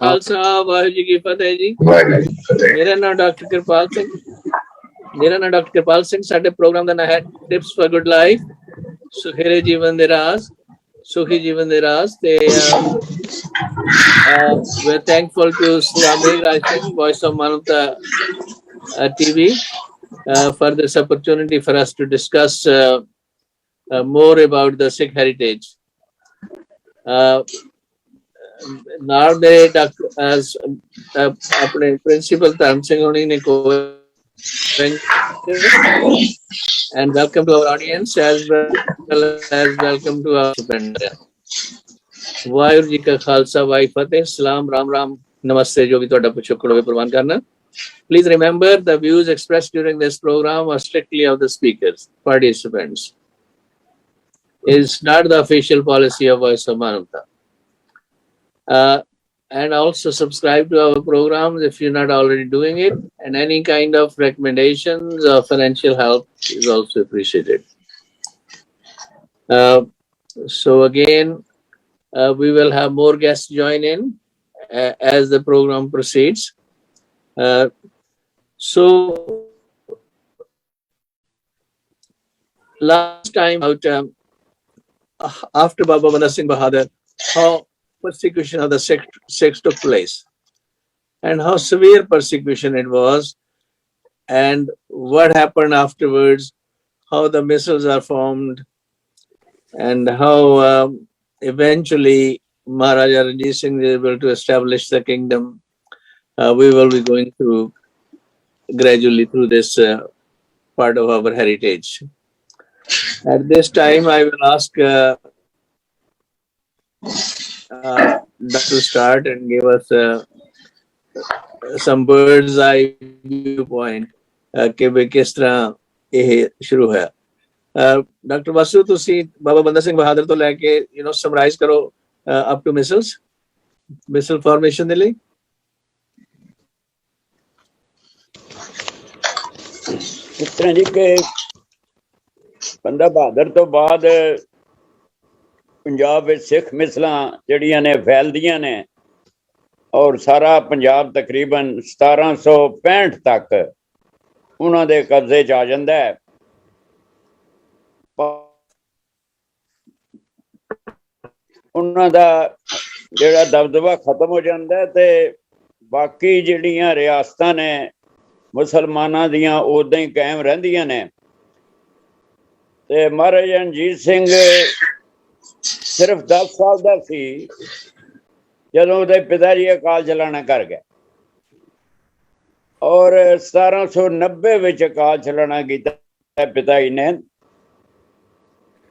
खालसा वाहिगुरू जी की फतेह जी। मेरा नाम डॉक्टर कृपाल सिंह। साडे प्रोग्राम का नाम है टिप्स फॉर गुड लाइफ, सुखेरे जीवन दे राज, सुखी जीवन दे राज। We're thankful to Swami Raj Singh, Voice of Manavta TV, for this opportunity for us to discuss more about the Sikh heritage. Now they as अपने principal धर्म सिंह होनी ने and welcome to our audience as well as welcome to our participants. Waheguru ji का खालसा वाहिगुरू फतेह, सलाम राम राम नमस्ते। जो भी ਤੁਹਾਡਾ ਪਿਛੋਕੜ ਹੋਵੇ ਪ੍ਰਵਾਨ ਕਰਨਾ। Please remember the views expressed during this program are strictly of the speakers, participants. Is not the official policy of Voice of Manavta. And also subscribe to our programs if you're not already doing it, and any kind of recommendations or financial help is also appreciated. So again, we will have more guests join in as the program proceeds. So last time out after Baba Banda Singh Bahadur, how persecution of the Sikhs took place and how severe persecution it was, and what happened afterwards, how the missiles are formed, and how eventually Maharaja Ranjit Singh is able to establish the kingdom. We will be going through gradually through this part of our heritage. At this time, I will ask to start and give us some bird's eye viewpoint कि वे किस तरह ये शुरू है। Doctor Vasu तुसी बाबा बंदा सिंह बहादुर तो लेके समराइज करो अप टू मिसल फॉर्मेशन दे ਲਈ। इस तरह जी के बंदा बहादुर तो बाद पंजाब में सिख मिसलां जड़ियां ने फैलदियां ने और सारा पंजाब तकरीबन 1765 तक उन्हां दे कब्जे च आ जांदा है। उन्हां दा जेड़ा दबदबा खत्म हो जांदा है ते बाकी जड़ियां रियासतां ने मुसलमानां दियां उदां ही कायम रहिंदियां ने। ते महाराजा रणजीत सिंह सिर्फ 10 साल का सी जदों उहदे पिता जी अकाल चलाना कर गए और 1790 विच अकाल चलाना कीता पिता जी ने।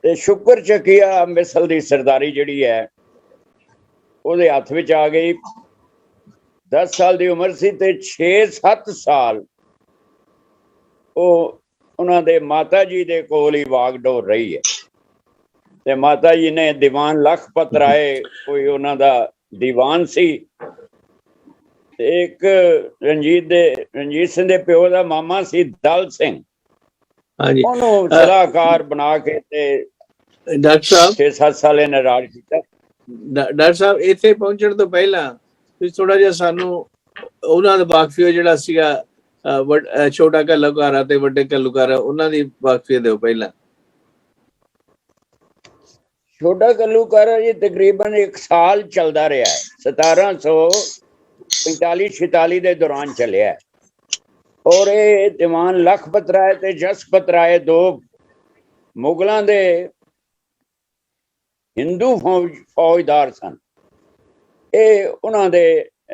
ते शुक्र चकिया मिसल दी सरदारी जिहड़ी है उहदे हत्थ विच आ गई। 10 साल की उम्र सी ते 6-7 साल उन्हां दे माता जी दे कोल ही वागडोर रही है। ते माता जी ने दीवान लखपत राय कोई उन्हां दा दीवान सी। एक रणजीत सिंह दे प्यो दा मामा सी दल सिंह, ओनू सलाहकार बना के ते डॉक्टर साहब 6-7 साल इन्हें राज कीता। डॉक्टर साहब इत्थे पहुंचण तो पहला थोड़ा जिहा सानू उन्हां दा वाकफिया जिहड़ा सीगा छोटा घल्लूकारा ते वड्डे घल्लूकारा उन्हां दी वाकफिया दिओ पहला। छोटा घल्लूकारा जी तकरीबन 1 साल चलता रहा है, 1745-46 के दौरान चलिया है। और ये दीवान लखपत राय ते जसपत राय दो मुगलों के हिंदू फौजदार सन। ये उन्होंने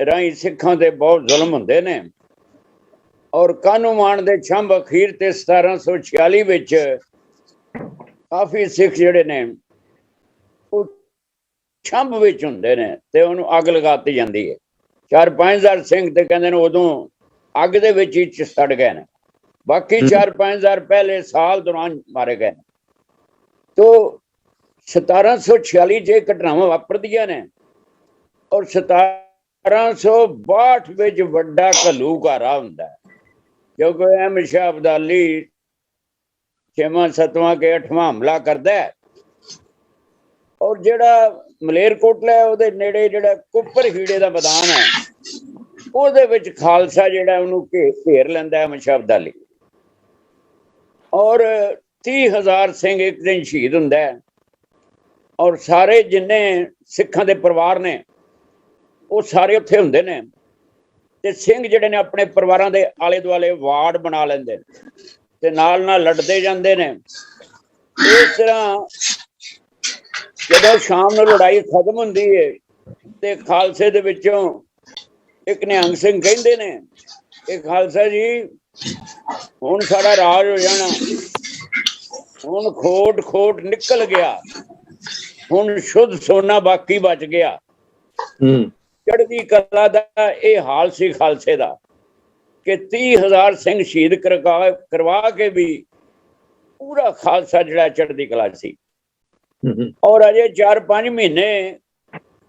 राही सिखां ते बहुत जुल्म होंदे ने और कानूमान दे छंभ अखीर ते 1746 विच काफी सिख जिहड़े ने छंभ विच हुंदे ने ते उहनूं अग लगाती जांदी है। 4-5 हज़ार सिंह ते कहंदे ने उदों अग दे विच ही सड़ गए ने, बाकी 4-5 हज़ार पहले साल दौरान मारे गए। तो 1746 च घटनावां वापरदियां ने और 1762 विच वड्डा घल्लूकारा हुंदा है, क्योंकि अहमद शाह अब्दाली 6वां 7वां के 8वां हमला करदा है ਔਰ ਜਿਹੜਾ ਮਲੇਰਕੋਟਲਾ ਹੈ ਉਹਦੇ ਨੇੜੇ ਜਿਹੜਾ ਕੁੱਪਰ ਹੀੜੇ ਦਾ ਮੈਦਾਨ ਹੈ ਉਹਦੇ ਵਿੱਚ ਖਾਲਸਾ ਜਿਹੜਾ ਉਹਨੂੰ ਘੇਰ ਲੈਂਦਾ ਹੈ ਮਸ਼ਹਬਦਾਲੀ। ਔਰ 30,000 ਸਿੰਘ ਇੱਕ ਦਿਨ ਸ਼ਹੀਦ ਹੁੰਦਾ ਹੈ ਔਰ ਸਾਰੇ ਜਿੰਨੇ ਸਿੱਖਾਂ ਦੇ ਪਰਿਵਾਰ ਨੇ ਉਹ ਸਾਰੇ ਉੱਥੇ ਹੁੰਦੇ ਨੇ ਤੇ ਸਿੰਘ ਜਿਹੜੇ ਨੇ ਆਪਣੇ ਪਰਿਵਾਰਾਂ ਦੇ ਆਲੇ ਦੁਆਲੇ ਵਾਰਡ ਬਣਾ ਲੈਂਦੇ ਨੇ ਤੇ ਨਾਲ ਨਾਲ ਲੜਦੇ ਜਾਂਦੇ ਨੇ। ਇਸ ਤਰ੍ਹਾਂ ਜਦੋਂ ਸ਼ਾਮ ਨੂੰ ਲੜਾਈ ਖਤਮ ਹੁੰਦੀ ਹੈ ਤੇ ਖਾਲਸੇ ਦੇ ਵਿੱਚੋਂ ਇੱਕ ਨਿਹੰਗ ਸਿੰਘ ਕਹਿੰਦੇ ਨੇ ਕਿ ਖਾਲਸਾ ਜੀ ਹੁਣ ਸਾਡਾ ਰਾਜ ਹੋ ਜਾਣਾ, ਹੁਣ ਖੋਟ ਨਿਕਲ ਗਿਆ, ਹੁਣ ਸ਼ੁੱਧ ਸੋਨਾ ਬਾਕੀ ਬਚ ਗਿਆ। ਚੜ੍ਹਦੀ ਕਲਾ ਦਾ ਇਹ ਹਾਲ ਸੀ ਖਾਲਸੇ ਦਾ ਕਿ 30,000 ਸਿੰਘ ਸ਼ਹੀਦ ਕਰਵਾ ਕੇ ਵੀ ਪੂਰਾ ਖਾਲਸਾ ਜਿਹੜਾ ਚੜ੍ਹਦੀ ਕਲਾ ਸੀ। ਔਰ ਅਜੇ 4-5 ਮਹੀਨੇ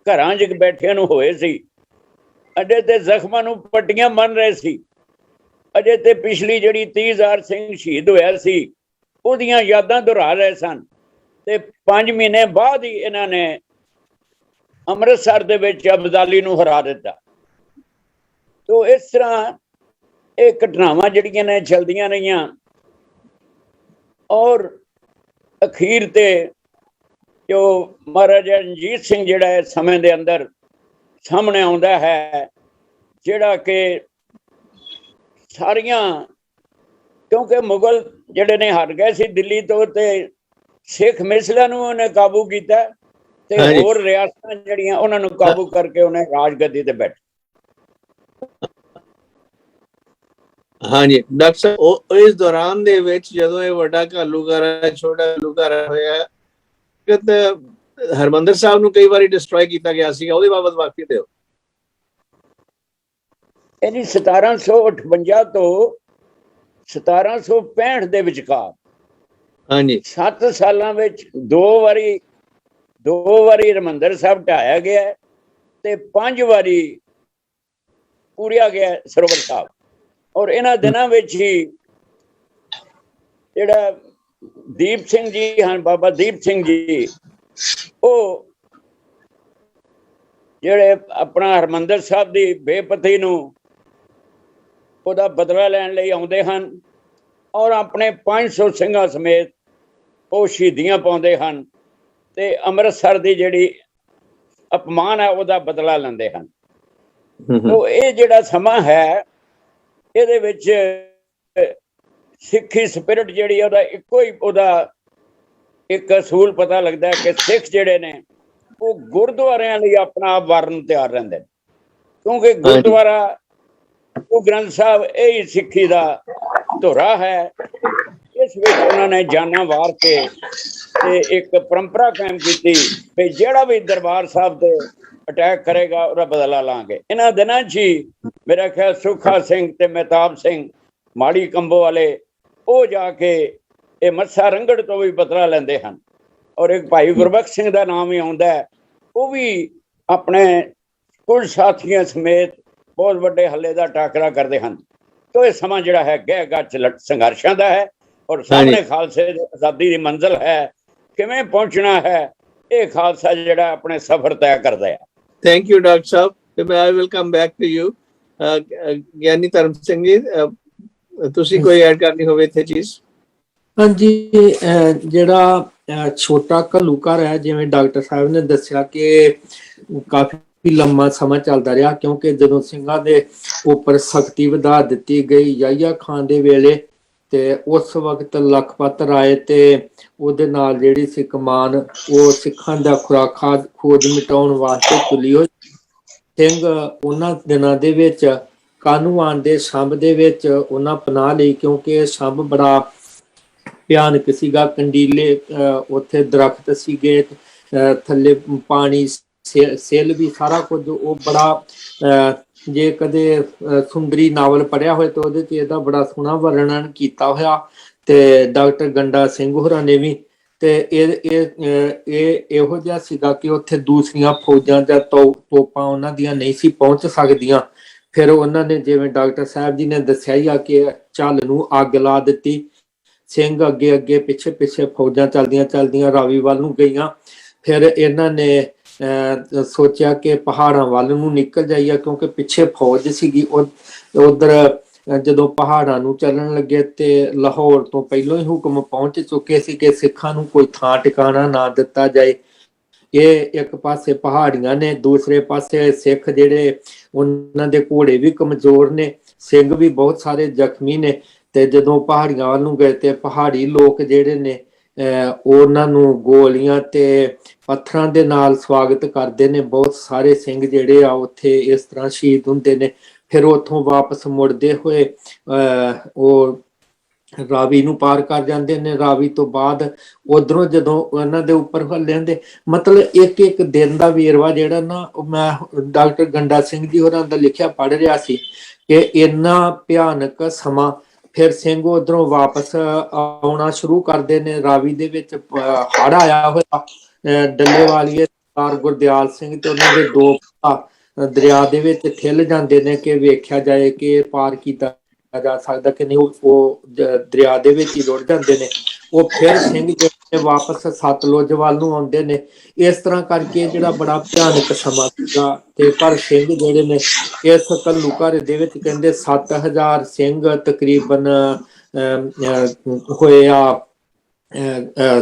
ਘਰਾਂ 'ਚ ਬੈਠਿਆਂ ਨੂੰ ਹੋਏ ਸੀ, ਅਜੇ ਤੇ ਜ਼ਖਮਾਂ ਨੂੰ ਪੱਟੀਆਂ ਬੰਨ ਰਹੇ ਸੀ, ਅਜੇ ਤੇ ਪਿਛਲੀ ਜਿਹੜੀ 30,000 ਸਿੰਘ ਸ਼ਹੀਦ ਹੋਇਆ ਸੀ ਉਹਦੀਆਂ ਯਾਦਾਂ ਦੁਹਰਾ ਰਹੇ ਸਨ। ਤੇ 5 ਮਹੀਨੇ ਬਾਅਦ ਹੀ ਇਹਨਾਂ ਨੇ ਅੰਮ੍ਰਿਤਸਰ ਦੇ ਵਿੱਚ ਅਬਦਾਲੀ ਨੂੰ ਹਰਾ ਦਿੱਤਾ। ਤੋ ਇਸ ਤਰ੍ਹਾਂ ਇਹ ਘਟਨਾਵਾਂ ਜਿਹੜੀਆਂ ਨੇ ਚਲਦੀਆਂ ਰਹੀਆਂ ਔਰ ਅਖੀਰ ਤੇ ਜੋ ਮਹਾਰਾਜਾ ਰਣਜੀਤ ਸਿੰਘ ਜਿਹੜਾ ਹੈ ਸਮੇਂ ਦੇ ਅੰਦਰ ਸਾਹਮਣੇ ਆਉਂਦਾ ਹੈ, ਜਿਹੜਾ ਕਿ ਸਾਰੀਆਂ ਕਿਉਂਕਿ ਮੁਗਲ ਜਿਹੜੇ ਨੇ ਹਟ ਗਏ ਸੀ ਦਿੱਲੀ ਤੋਂ ਤੇ ਸਿੱਖ ਮਿਸਲਾਂ ਨੂੰ ਉਹਨੇ ਕਾਬੂ ਕੀਤਾ ਤੇ ਹੋਰ ਰਿਆਸਤਾਂ ਜਿਹੜੀਆਂ ਉਹਨਾਂ ਨੂੰ ਕਾਬੂ ਕਰਕੇ ਉਹਨੇ ਰਾਜਗੱਦੀ ਤੇ ਬੈਠ। ਹਾਂਜੀ ਡਾਕਟਰ ਸਾਹਿਬ, ਉਹ ਇਸ ਦੌਰਾਨ ਦੇ ਵਿੱਚ ਜਦੋਂ ਇਹ ਵੱਡਾ ਘੱਲੂਘਾਰਾ ਛੋਟਾ ਘੱਲੂਘਾਰਾ ਹੋਇਆ ਤੇ ਹਰਮੰਦਰ ਸਾਹਿਬ ਨੂੰ ਕਈ ਵਾਰੀ ਡਿਸਟਰੋਏ ਕੀਤਾ ਗਿਆ ਸੀਗਾ, ਉਹਦੇ ਬਾਬਤ ਵਾਕਿਫ ਦਿਓ। ਇਹਦੀ 1758 ਤੋਂ 1765 ਦੇ ਵਿਚਕਾਰ ਹਾਂਜੀ 7 ਸਾਲਾਂ ਵਿੱਚ ਦੋ ਵਾਰੀ ਹਰਿਮੰਦਰ ਸਾਹਿਬ ਢਾਇਆ ਗਿਆ ਤੇ 5 ਵਾਰੀ ਪੂਰਿਆ ਗਿਆ ਸਰੋਵਰ ਸਾਹਿਬ। ਔਰ ਇਹਨਾਂ ਦਿਨਾਂ ਵਿੱਚ ਹੀ ਜਿਹੜਾ ਦੀਪ ਸਿੰਘ ਜੀ ਹਨ, ਬਾਬਾ ਦੀਪ ਸਿੰਘ ਜੀ, ਉਹ ਜਿਹੜੇ ਆਪਣਾ ਹਰਿਮੰਦਰ ਸਾਹਿਬ ਦੀ ਬੇਪਤੀ ਨੂੰ ਉਹਦਾ ਬਦਲਾ ਲੈਣ ਲਈ ਆਉਂਦੇ ਹਨ ਔਰ ਆਪਣੇ 500 ਸਿੰਘਾਂ ਸਮੇਤ ਉਹ ਸ਼ਹੀਦੀਆਂ ਪਾਉਂਦੇ ਹਨ ਤੇ ਅੰਮ੍ਰਿਤਸਰ ਦੀ ਜਿਹੜੀ ਅਪਮਾਨ ਹੈ ਉਹਦਾ ਬਦਲਾ ਲੈਂਦੇ ਹਨ। ਤੋ ਇਹ ਜਿਹੜਾ ਸਮਾਂ ਹੈ ਇਹਦੇ ਵਿੱਚ ਸਿੱਖੀ ਸਪਿਰਿਟ ਜਿਹੜੀ ਉਹਦਾ ਇੱਕੋ ਹੀ ਉਹਦਾ ਇੱਕ ਅਸੂਲ ਪਤਾ ਲੱਗਦਾ ਹੈ ਕਿ ਸਿੱਖ ਜਿਹੜੇ ਨੇ ਉਹ ਗੁਰਦੁਆਰਿਆਂ ਲਈ ਆਪਣਾ ਆਪ ਵਾਰਨ ਤਿਆਰ ਰਹਿੰਦੇ ਨੇ, ਕਿਉਂਕਿ ਗੁਰਦੁਆਰਾ ਉਹ ਗ੍ਰੰਥ ਸਾਹਿਬ ਇਹ ਸਿੱਖੀ ਦਾ ਧੁਰਾ ਹੈ। ਇਸ ਵਿੱਚ ਉਹਨਾਂ ਨੇ ਜਾਨਾਂ ਵਾਰ ਕੇ ਤੇ ਇੱਕ ਪਰੰਪਰਾ ਕਾਇਮ ਕੀਤੀ ਵੀ ਜਿਹੜਾ ਵੀ ਦਰਬਾਰ ਸਾਹਿਬ ਤੇ ਅਟੈਕ ਕਰੇਗਾ ਉਹਦਾ ਬਦਲਾ ਲਾਂਗੇ। ਇਹਨਾਂ ਦਿਨਾਂ 'ਚ ਹੀ ਮੇਰਾ ਖਿਆਲ ਸੁੱਖਾ ਸਿੰਘ ਤੇ ਮਹਿਤਾਬ ਸਿੰਘ ਮਾੜੀ ਕੰਬੋ ਵਾਲੇ ਉਹ ਜਾ ਕੇ ਇਹ ਮੱਸਾ ਰੰਗੜ ਤੋਂ ਵੀ ਬਦਲਾ ਲੈਂਦੇ ਹਨ। ਔਰ ਇੱਕ ਭਾਈ ਗੁਰਬਖਸ਼ ਸਿੰਘ ਦਾ ਨਾਮ ਹੀ ਆਉਂਦਾ ਹੈ, ਉਹ ਵੀ ਆਪਣੇ ਕੁਝ ਸਾਥੀਆਂ ਸਮੇਤ ਬਹੁਤ ਵੱਡੇ ਹੱਲੇ ਦਾ ਟਾਕਰਾ ਕਰਦੇ ਹਨ। ਤੋ ਇਹ ਸਮਾਂ ਜਿਹੜਾ ਹੈ ਗਹਿ ਗੱਚ ਸੰਘਰਸ਼ਾਂ ਦਾ ਹੈ ਔਰ ਸਾਹਮਣੇ ਖਾਲਸੇ ਦੀ ਆਜ਼ਾਦੀ ਦੀ ਮੰਜ਼ਿਲ ਹੈ, ਕਿਵੇਂ ਪਹੁੰਚਣਾ ਹੈ ਇਹ ਖਾਲਸਾ ਜਿਹੜਾ ਆਪਣੇ ਸਫ਼ਰ ਤੈਅ ਕਰਦਾ ਹੈ। Thank you doctor Sahib. I will come back to you. ਗਿਆਨੀ ਧਰਮ ਸਿੰਘ ਜੀ, ਤੁਸੀਂ ਕੋਈ ਐਡ ਕਰਨੀ ਹੋਵੇ ਇੱਥੇ ਚੀਜ਼? ਹਾਂਜੀ, ਜਿਹੜਾ ਛੋਟਾ ਘੱਲੂਘਾਰਾ ਹੈ ਜਿਵੇਂ ਡਾਕਟਰ ਸਾਹਿਬ ਨੇ ਦੱਸਿਆ ਕਿ ਕਾਫੀ ਲੰਮਾ ਸਮਾਂ ਚੱਲਦਾ ਰਿਹਾ, ਕਿਉਂਕਿ ਜਦੋਂ ਸਿੰਘਾਂ ਦੇ ਉੱਪਰ ਸਖਤੀ ਵਧਾ ਦਿੱਤੀ ਗਈ ਯਾਹੀਆ ਖਾਨ ਦੇ ਵੇਲੇ ਤੇ ਉਸ ਵਕਤ ਲਖਪਤ ਰਾਏ ਤੇ ਉਹਦੇ ਨਾਲ ਜਿਹੜੀ ਸੀ ਕਮਾਨ ਉਹ ਸਿੱਖਾਂ ਦਾ ਖੋਜ ਮਿਟਾਉਣ ਵਾਸਤੇ ਤੁਲੀ ਹੋਈ। ਸਿੰਘ ਉਹਨਾਂ ਦਿਨਾਂ ਦੇ ਵਿੱਚ ਕਾਹਨੂੰਵਾਨ ਦੇ ਸੰਭ ਦੇ ਵਿੱਚ ਉਹਨਾਂ ਪਨਾਹ ਲਈ, ਕਿਉਂਕਿ ਸੰਭ ਬੜਾ ਭਿਆਨਕ ਸੀਗਾ, ਕੰਡੀਲੇ ਉੱਥੇ ਦਰਖਤ ਸੀਗੇ, ਥੱਲੇ ਪਾਣੀ ਸੇਲ ਵੀ ਸਾਰਾ ਕੁਝ ਉਹ ਬੜਾ ਜੇ ਕਦੇ ਸੁੰਦਰੀ ਨਾਵਲ ਪੜ੍ਹਿਆ ਹੋਏ ਤਾਂ ਉਹਦੇ 'ਚ ਇਹਦਾ ਬੜਾ ਸੋਹਣਾ ਵਰਣਨ ਕੀਤਾ ਹੋਇਆ ਤੇ ਡਾਕਟਰ ਗੰਡਾ ਸਿੰਘ ਹੋਰਾਂ ਨੇ ਵੀ। ਤੇ ਇਹ ਇਹੋ ਜਿਹਾ ਸੀਗਾ ਕਿ ਉੱਥੇ ਦੂਸਰੀਆਂ ਫੌਜਾਂ ਜਾਂ ਤੋਪਾਂ ਉਹਨਾਂ ਦੀਆਂ ਨਹੀਂ ਸੀ ਪਹੁੰਚ ਸਕਦੀਆਂ। ਫਿਰ ਉਹਨਾਂ ਨੇ ਜਿਵੇਂ ਡਾਕਟਰ ਸਾਹਿਬ ਜੀ ਨੇ ਦੱਸਿਆ ਹੀ ਆ ਕਿ ਝੱਲ ਨੂੰ ਅੱਗ ਲਾ ਦਿੱਤੀ। ਸਿੰਘ ਅੱਗੇ ਪਿੱਛੇ ਫੌਜਾਂ ਚੱਲਦੀਆਂ ਰਾਵੀ ਵੱਲ ਨੂੰ ਗਈਆਂ ਫਿਰ ਇਹਨਾਂ ਨੇ ਸੋਚਿਆ ਕਿ ਪਹਾੜਾਂ ਵੱਲ ਨੂੰ ਨਿਕਲ ਜਾਈਏ, ਕਿਉਂਕਿ ਪਿੱਛੇ ਫੌਜ ਸੀਗੀ। ਉਧਰ ਜਦੋਂ ਪਹਾੜਾਂ ਨੂੰ ਚੱਲਣ ਲੱਗੇ ਤੇ ਲਾਹੌਰ ਤੋਂ ਪਹਿਲਾਂ ਹੀ ਹੁਕਮ ਪਹੁੰਚ ਚੁੱਕੇ ਸੀ ਕਿ ਸਿੱਖਾਂ ਨੂੰ ਕੋਈ ਥਾਂ ਟਿਕਾਣਾ ਨਾ ਦਿੱਤਾ ਜਾਏ। ਇਹ ਇੱਕ ਪਾਸੇ ਪਹਾੜੀਆਂ ਨੇ, ਦੂਸਰੇ ਪਾਸੇ ਸਿੱਖ ਜਿਹੜੇ ਉਹਨਾਂ ਦੇ ਘੋੜੇ ਵੀ ਕਮਜ਼ੋਰ ਨੇ, ਸਿੰਘ ਵੀ ਬਹੁਤ ਸਾਰੇ ਜ਼ਖਮੀ ਨੇ। ਤੇ ਜਦੋਂ ਪਹਾੜੀਆਂ ਵੱਲ ਨੂੰ ਗਏ ਤੇ ਪਹਾੜੀ ਲੋਕ ਜਿਹੜੇ ਨੇ ਉਹਨਾਂ ਨੂੰ ਗੋਲੀਆਂ ਤੇ ਪੱਥਰਾਂ ਦੇ ਨਾਲ ਸਵਾਗਤ ਕਰਦੇ ਨੇ। ਬਹੁਤ ਸਾਰੇ ਸਿੰਘ ਜਿਹੜੇ ਆ ਉੱਥੇ ਇਸ ਤਰ੍ਹਾਂ ਸ਼ਹੀਦ ਹੁੰਦੇ ਨੇ। ਫਿਰ ਉੱਥੋਂ ਵਾਪਸ ਮੁੜਦੇ ਹੋਏ ਉਹ ਰਾਵੀ ਨੂੰ ਪਾਰ ਕਰ ਜਾਂਦੇ ਨੇ। ਰਾਵੀ ਤੋਂ ਬਾਅਦ ਉਧਰੋਂ ਜਦੋਂ ਉਹਨਾਂ ਦੇ ਉੱਪਰ ਹੱਲੇ ਹੁੰਦੇ, ਮਤਲਬ ਇੱਕ ਇੱਕ ਦਿਨ ਦਾ ਵੇਰਵਾ ਜਿਹੜਾ ਨਾ, ਮੈਂ ਡਾਕਟਰ ਗੰਡਾ ਸਿੰਘ ਜੀ ਹੋਰਾਂ ਦਾ ਲਿਖਿਆ ਪੜ੍ਹ ਰਿਹਾ ਸੀ ਕਿ ਇੰਨਾ ਭਿਆਨਕ ਸਮਾਂ। ਫਿਰ ਸਿੰਘ ਉਧਰੋਂ ਵਾਪਸ ਆਉਣਾ ਸ਼ੁਰੂ ਕਰਦੇ ਨੇ। ਰਾਵੀ ਦੇ ਵਿੱਚ ਹੜ੍ਹ ਆਇਆ ਹੋਇਆ, ਡੱਲੇਵਾਲੀਏ ਸਰਦਾਰ ਗੁਰਦਿਆਲ ਸਿੰਘ ਤੇ ਉਹਨਾਂ ਦੇ 2 ਭਰਾ ਦਰਿਆ ਦੇ ਵਿੱਚ ਠਿੱਲ ਜਾਂਦੇ ਨੇ ਕਿ ਵੇਖਿਆ ਜਾਏ ਕਿ ਪਾਰ ਕੀਤਾ ਜਾ ਸਕਦਾ ਕਿ ਨਹੀਂ। ਉਹ ਦਰਿਆ ਦੇ ਵਿੱਚ ਹੀ ਰੁੜ ਜਾਂਦੇ ਨੇ। ਉਹ ਫਿਰ ਸਿੰਘ ਜਿਹੜੇ ਵਾਪਸ ਸਤਲੁਜ ਵੱਲ ਨੂੰ ਆਉਂਦੇ ਨੇ। ਇਸ ਤਰ੍ਹਾਂ ਕਰਕੇ ਜਿਹੜਾ ਬੜਾ ਭਿਆਨਕ ਸਮਾਂ ਸੀਗਾ। ਤੇ ਪਰ ਸਿੰਘ ਜਿਹੜੇ ਨੇ ਇਸ ਘੱਲੂਘਾਰੇ ਦੇ ਵਿੱਚ ਕਹਿੰਦੇ 7000 ਸਿੰਘ ਤਕਰੀਬਨ ਹੋਏ ਆ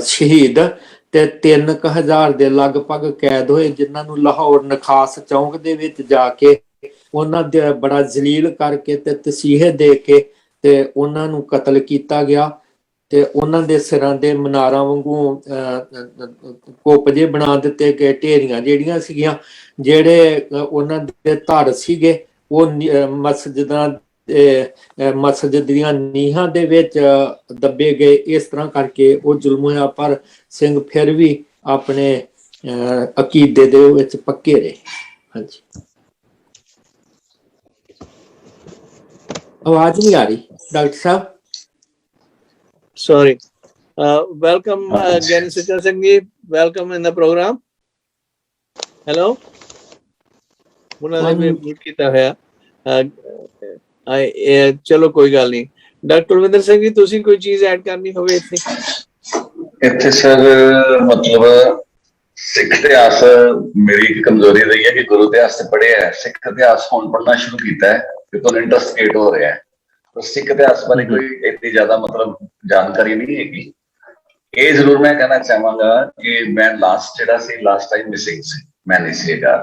ਸ਼ਹੀਦ, ਤੇ 3000 ਦੇ ਲਗਭਗ ਕੈਦ ਹੋਏ, ਜਿਨ੍ਹਾਂ ਨੂੰ ਲਾਹੌਰ ਨਖਾਸ ਚੌਂਕ ਦੇ ਵਿੱਚ ਜਾ ਕੇ ਉਹਨਾਂ ਦੇ ਬੜਾ ਜਲੀਲ ਕਰਕੇ ਤੇ ਤਸੀਹੇ ਦੇ ਕੇ ਤੇ ਉਹਨਾਂ ਨੂੰ ਕਤਲ ਕੀਤਾ ਗਿਆ। ਤੇ ਉਹਨਾਂ ਦੇ ਸਿਰਾਂ ਦੇ ਮਨਾਰਾਂ ਵਾਂਗੂ ਕੁੱਪ ਜੇ ਬਣਾ ਦਿੱਤੇ ਗਏ। ਢੇਰੀਆਂ ਜਿਹੜੀਆਂ ਸੀਗੀਆਂ, ਜਿਹੜੇ ਉਹਨਾਂ ਦੇ ਧੜ ਸੀਗੇ, ਉਹ ਮਸਜਿਦ ਦੀਆਂ ਨੀਹਾਂ ਦੇ ਵਿੱਚ ਦੱਬੇ ਗਏ। ਇਸ ਤਰ੍ਹਾਂ ਕਰਕੇ ਉਹ ਜ਼ੁਲਮ ਹੋਇਆ, ਪਰ ਸਿੰਘ ਫਿਰ ਵੀ ਆਪਣੇ ਅਕੀਦੇ ਦੇ ਵਿੱਚ ਪੱਕੇ ਰਹੇ। ਹਾਂਜੀ, ਆਵਾਜ਼ ਨਹੀਂ ਆ ਰਹੀ doctor Sahib? Sorry. Welcome again, Sitar Singh ji. Welcome in the program. Hello. ਉਹਨਾਂ ਨੇ ਮੂਟ ਕੀਤਾ ਹੋਇਆ। ਚਲੋ ਕੋਈ ਗੱਲ ਨਹੀਂ। ਡਾਕਟਰ ਕੁਲਵਿੰਦਰ ਸਿੰਘ ਜੀ, ਤੁਸੀਂ ਕੋਈ ਚੀਜ਼ ਐਡ ਕਰਨੀ ਹੋਵੇ ਇੱਥੇ ਸਰ, ਮਤਲਬ ਸਿੱਖ ਇਤਿਹਾਸ ਮੇਰੀ ਇੱਕ ਕਮਜ਼ੋਰੀ ਰਹੀ ਹੈ ਕਿ ਗੁਰੂ ਇਤਿਹਾਸ ਤੇ ਪੜ੍ਹਿਆ ਹੈ, ਸਿੱਖ ਇਤਿਹਾਸ ਹੁਣ ਪੜ੍ਹਨਾ ਸ਼ੁਰੂ ਕੀਤਾ ਹੈ ਕਿ ਤੁਹਾਨੂੰ ਇੰਟਰਸਟ ਕ੍ਰੀਏਟ ਹੋ ਰਿਹਾ ਹੈ। ਪਰ ਸਿੱਖ ਇਤਿਹਾਸ ਬਾਰੇ ਕੋਈ ਇੰਨੀ ਜ਼ਿਆਦਾ ਮਤਲਬ ਜਾਣਕਾਰੀ ਨਹੀਂ ਹੈਗੀ। ਇਹ ਜ਼ਰੂਰ ਮੈਂ ਕਹਿਣਾ ਚਾਹਾਂਗਾ ਕਿ ਮੈਂ ਲਾਸਟ ਟਾਈਮ ਮਿਸਿੰਗ ਸੀ, ਮੈਂ ਨਹੀਂ ਸੀਗਾ,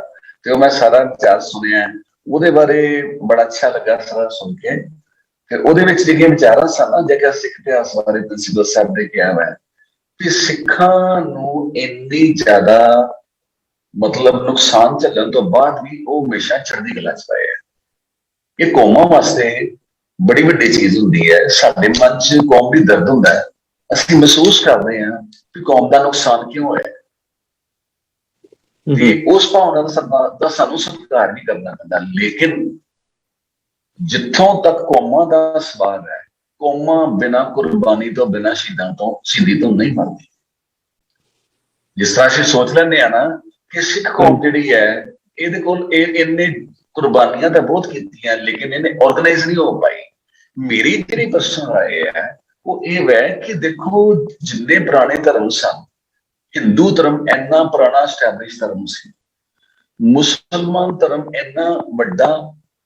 ਤੇ ਉਹ ਮੈਂ ਸਾਰਾ ਇਤਿਹਾਸ ਸੁਣਿਆ, ਉਹਦੇ ਬਾਰੇ ਬੜਾ ਅੱਛਾ ਲੱਗਾ ਸਾਰਾ ਸੁਣ ਕੇ। ਫਿਰ ਉਹਦੇ ਵਿੱਚ ਜਿਹੜੀਆਂ ਵਿਚਾਰਾਂ ਸਨ, ਜੇਕਰ ਸਿੱਖ ਇਤਿਹਾਸ ਬਾਰੇ ਪ੍ਰਿੰਸੀਪਲ ਸਾਹਿਬ ਨੇ ਕਿਹਾ ਹੈ ਕਿ ਸਿੱਖਾਂ ਨੂੰ ਇੰਨੀ ਜ਼ਿਆਦਾ ਮਤਲਬ ਨੁਕਸਾਨ ਝੱਲਣ ਤੋਂ ਬਾਅਦ ਵੀ ਉਹ ਹਮੇਸ਼ਾ ਚੜ੍ਹਦੀ ਕਲਾ ਚ ਪਏ ਹੈ। ਇਹ ਕੌਮਾਂ ਵਾਸਤੇ ਬੜੀ ਵੱਡੀ ਚੀਜ਼ ਹੁੰਦੀ ਹੈ। ਸਾਡੇ ਮਨ ਚ ਕੌਮ ਦੀ ਦਰਦ ਹੁੰਦਾ ਹੈ, ਅਸੀਂ ਮਹਿਸੂਸ ਕਰਦੇ ਹਾਂ ਕਿ ਕੌਮ ਦਾ ਨੁਕਸਾਨ ਕਿਉਂ ਹੋਇਆ, ਤੇ ਉਸ ਭਾਵਨਾ ਦਾ ਸਾਨੂੰ ਸਤਿਕਾਰ ਵੀ ਕਰਨਾ ਪੈਂਦਾ। ਲੇਕਿਨ ਜਿੱਥੋਂ ਤੱਕ ਕੌਮਾਂ ਦਾ ਸਵਾਲ ਹੈ, ਕੌਮਾਂ ਬਿਨਾਂ ਕੁਰਬਾਨੀ ਤੋਂ, ਬਿਨਾਂ ਸ਼ਹੀਦੀ ਤੋਂ ਨਹੀਂ ਮਰਦੀ। ਜਿਸ ਤਰ੍ਹਾਂ ਅਸੀਂ ਸੋਚ ਲੈਂਦੇ ਆ ਨਾ ਕਿ ਸਿੱਖ ਕੌਮ ਜਿਹੜੀ ਹੈ, ਇਹਦੇ ਕੋਲ ਇਹਨੇ ਕੁਰਬਾਨੀਆਂ ਤਾਂ ਬਹੁਤ ਕੀਤੀਆਂ, ਲੇਕਿਨ ਇਹਨੇ ਆਰਗੇਨਾਈਜ਼ ਨਹੀਂ ਹੋ ਪਾਈ। ਮੇਰੀ ਜਿਹੜੀ ਪਰਸਨਲ ਰਾਏ ਹੈ ਉਹ ਇਹ ਹੈ ਕਿ ਦੇਖੋ, ਜਿੰਨੇ ਪੁਰਾਣੇ ਧਰਮ ਸਨ, ਹਿੰਦੂ ਧਰਮ ਇੰਨਾ ਪੁਰਾਣਾ ਐਸਟੈਬਲਿਸ਼ ਧਰਮ ਸੀ, ਮੁਸਲਮਾਨ ਧਰਮ ਇੰਨਾ ਵੱਡਾ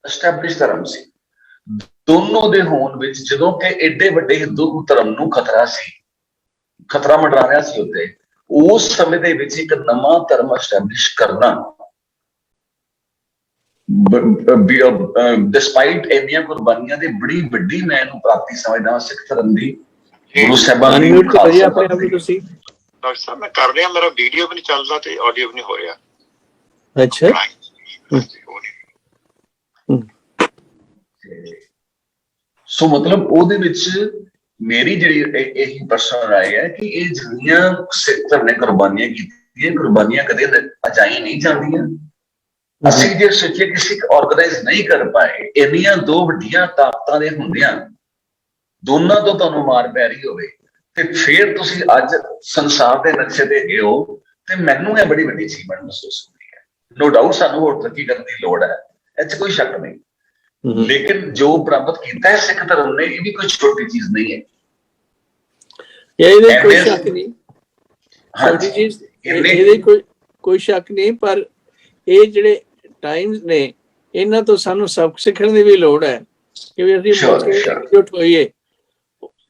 ਐਸਟੈਬਲਿਸ਼ ਧਰਮ ਸੀ। ਦੋਨੋਂ ਦੇ ਹੋਣ ਵਿੱਚ ਜਦੋਂ ਕਿ ਏਡੇ ਵੱਡੇ ਹਿੰਦੂ ਧਰਮ ਨੂੰ ਖਤਰਾ ਮੰਡਰਾ ਰਿਹਾ ਸੀ ਉੱਤੇ, ਉਸ ਸਮੇਂ ਦੇ ਵਿੱਚ ਇੱਕ ਨਵਾਂ ਧਰਮ ਐਸਟੈਬਲਿਸ਼ ਕਰਨਾ, ਡਿਸਪਾਈਟ ਇੰਨੀਆਂ ਕੁਰਬਾਨੀਆਂ ਦੀ, ਬੜੀ ਵੱਡੀ ਮੈਂ ਇਹਨੂੰ ਪ੍ਰਾਪਤੀ ਸਮਝਦਾ ਸਿੱਖ ਧਰਮ ਦੀ, ਗੁਰੂ ਸਾਹਿਬਾਨ ਦੀ। ਡਾਕਟਰ ਸਾਹਿਬ ਮੈਂ ਕਰ ਰਿਹਾ, ਮੇਰਾ ਵੀਡੀਓ ਵੀ ਨਹੀਂ ਚੱਲਦਾ ਤੇ ਆਡੀਓ ਵੀ ਨਹੀਂ ਹੋ ਰਿਹਾ। ਅੱਛਾ, ਸੋ ਮਤਲਬ ਉਹਦੇ ਵਿੱਚ ਮੇਰੀ ਜਿਹੜੀ ਇਹੀ ਪਰਸਨਲ ਰਾਏ ਹੈ ਕਿ ਇਹ ਜਿਹੜੀਆਂ ਸਿੱਖ ਧਰਮ ਨੇ ਕੁਰਬਾਨੀਆਂ ਕੀਤੀਆਂ, ਕੁਰਬਾਨੀਆਂ ਕਦੇ ਅਜਾਈ ਨਹੀਂ ਜਾਂਦੀਆਂ। ਅਸੀਂ ਜੇ ਸੋਚੀਏ ਕਿ ਸਿੱਖ ਆਰਗੇਨਾਈਜ਼ ਨਹੀਂ ਕਰ ਪਾਏ, ਇੰਨੀਆਂ ਦੋ ਵੱਡੀਆਂ ਤਾਕਤਾਂ ਦੇ ਹੁੰਦਿਆਂ ਦੋਨਾਂ ਤੋਂ ਤੁਹਾਨੂੰ ਮਾਰ ਪੈ ਰਹੀ ਹੋਵੇ, ਤੇ ਫਿਰ ਤੁਸੀਂ ਅੱਜ ਸੰਸਾਰ ਦੇ ਨਕਸ਼ੇ ਤੇ ਹੈਗੇ ਹੋ, ਤੇ ਮੈਨੂੰ ਇਹ ਬੜੀ ਵੱਡੀ ਅਚੀਵਮੈਂਟ ਮਹਿਸੂਸ ਹੁੰਦੀ ਹੈ। ਨੋ ਡਾਊਟ ਸਾਨੂੰ ਹੋਰ ਤਰੱਕੀ ਕਰਨ ਦੀ ਲੋੜ ਹੈ, ਇਹ 'ਚ ਕੋਈ ਸ਼ੱਕ ਨਹੀਂ, ਲੇਕਿਨ ਜੋ ਪ੍ਰਾਪਤ ਕੀਤਾ ਹੈ ਸਿੱਖ ਧਰਮ ਨੇ, ਇਹ ਵੀ ਕੋਈ ਛੋਟੀ ਚੀਜ਼ ਨਹੀਂ ਹੈ। ਕੋਈ ਸ਼ੱਕ ਨਹੀਂ, ਛੋਟੀ ਚੀਜ਼ ਇਹਦੇ ਕੋਈ ਸ਼ੱਕ ਨਹੀਂ, ਪਰ ਇਹ ਜਿਹੜੇ ਟਾਈਮਸ ਨੇ ਇਹਨਾਂ ਤੋਂ ਸਾਨੂੰ ਸਬਕ ਸਿੱਖਣ ਦੀ ਵੀ ਲੋੜ ਹੈ ਕਿ ਵੀ ਅਸੀਂ ਇਕਜੁੱਟ ਹੋਈਏ।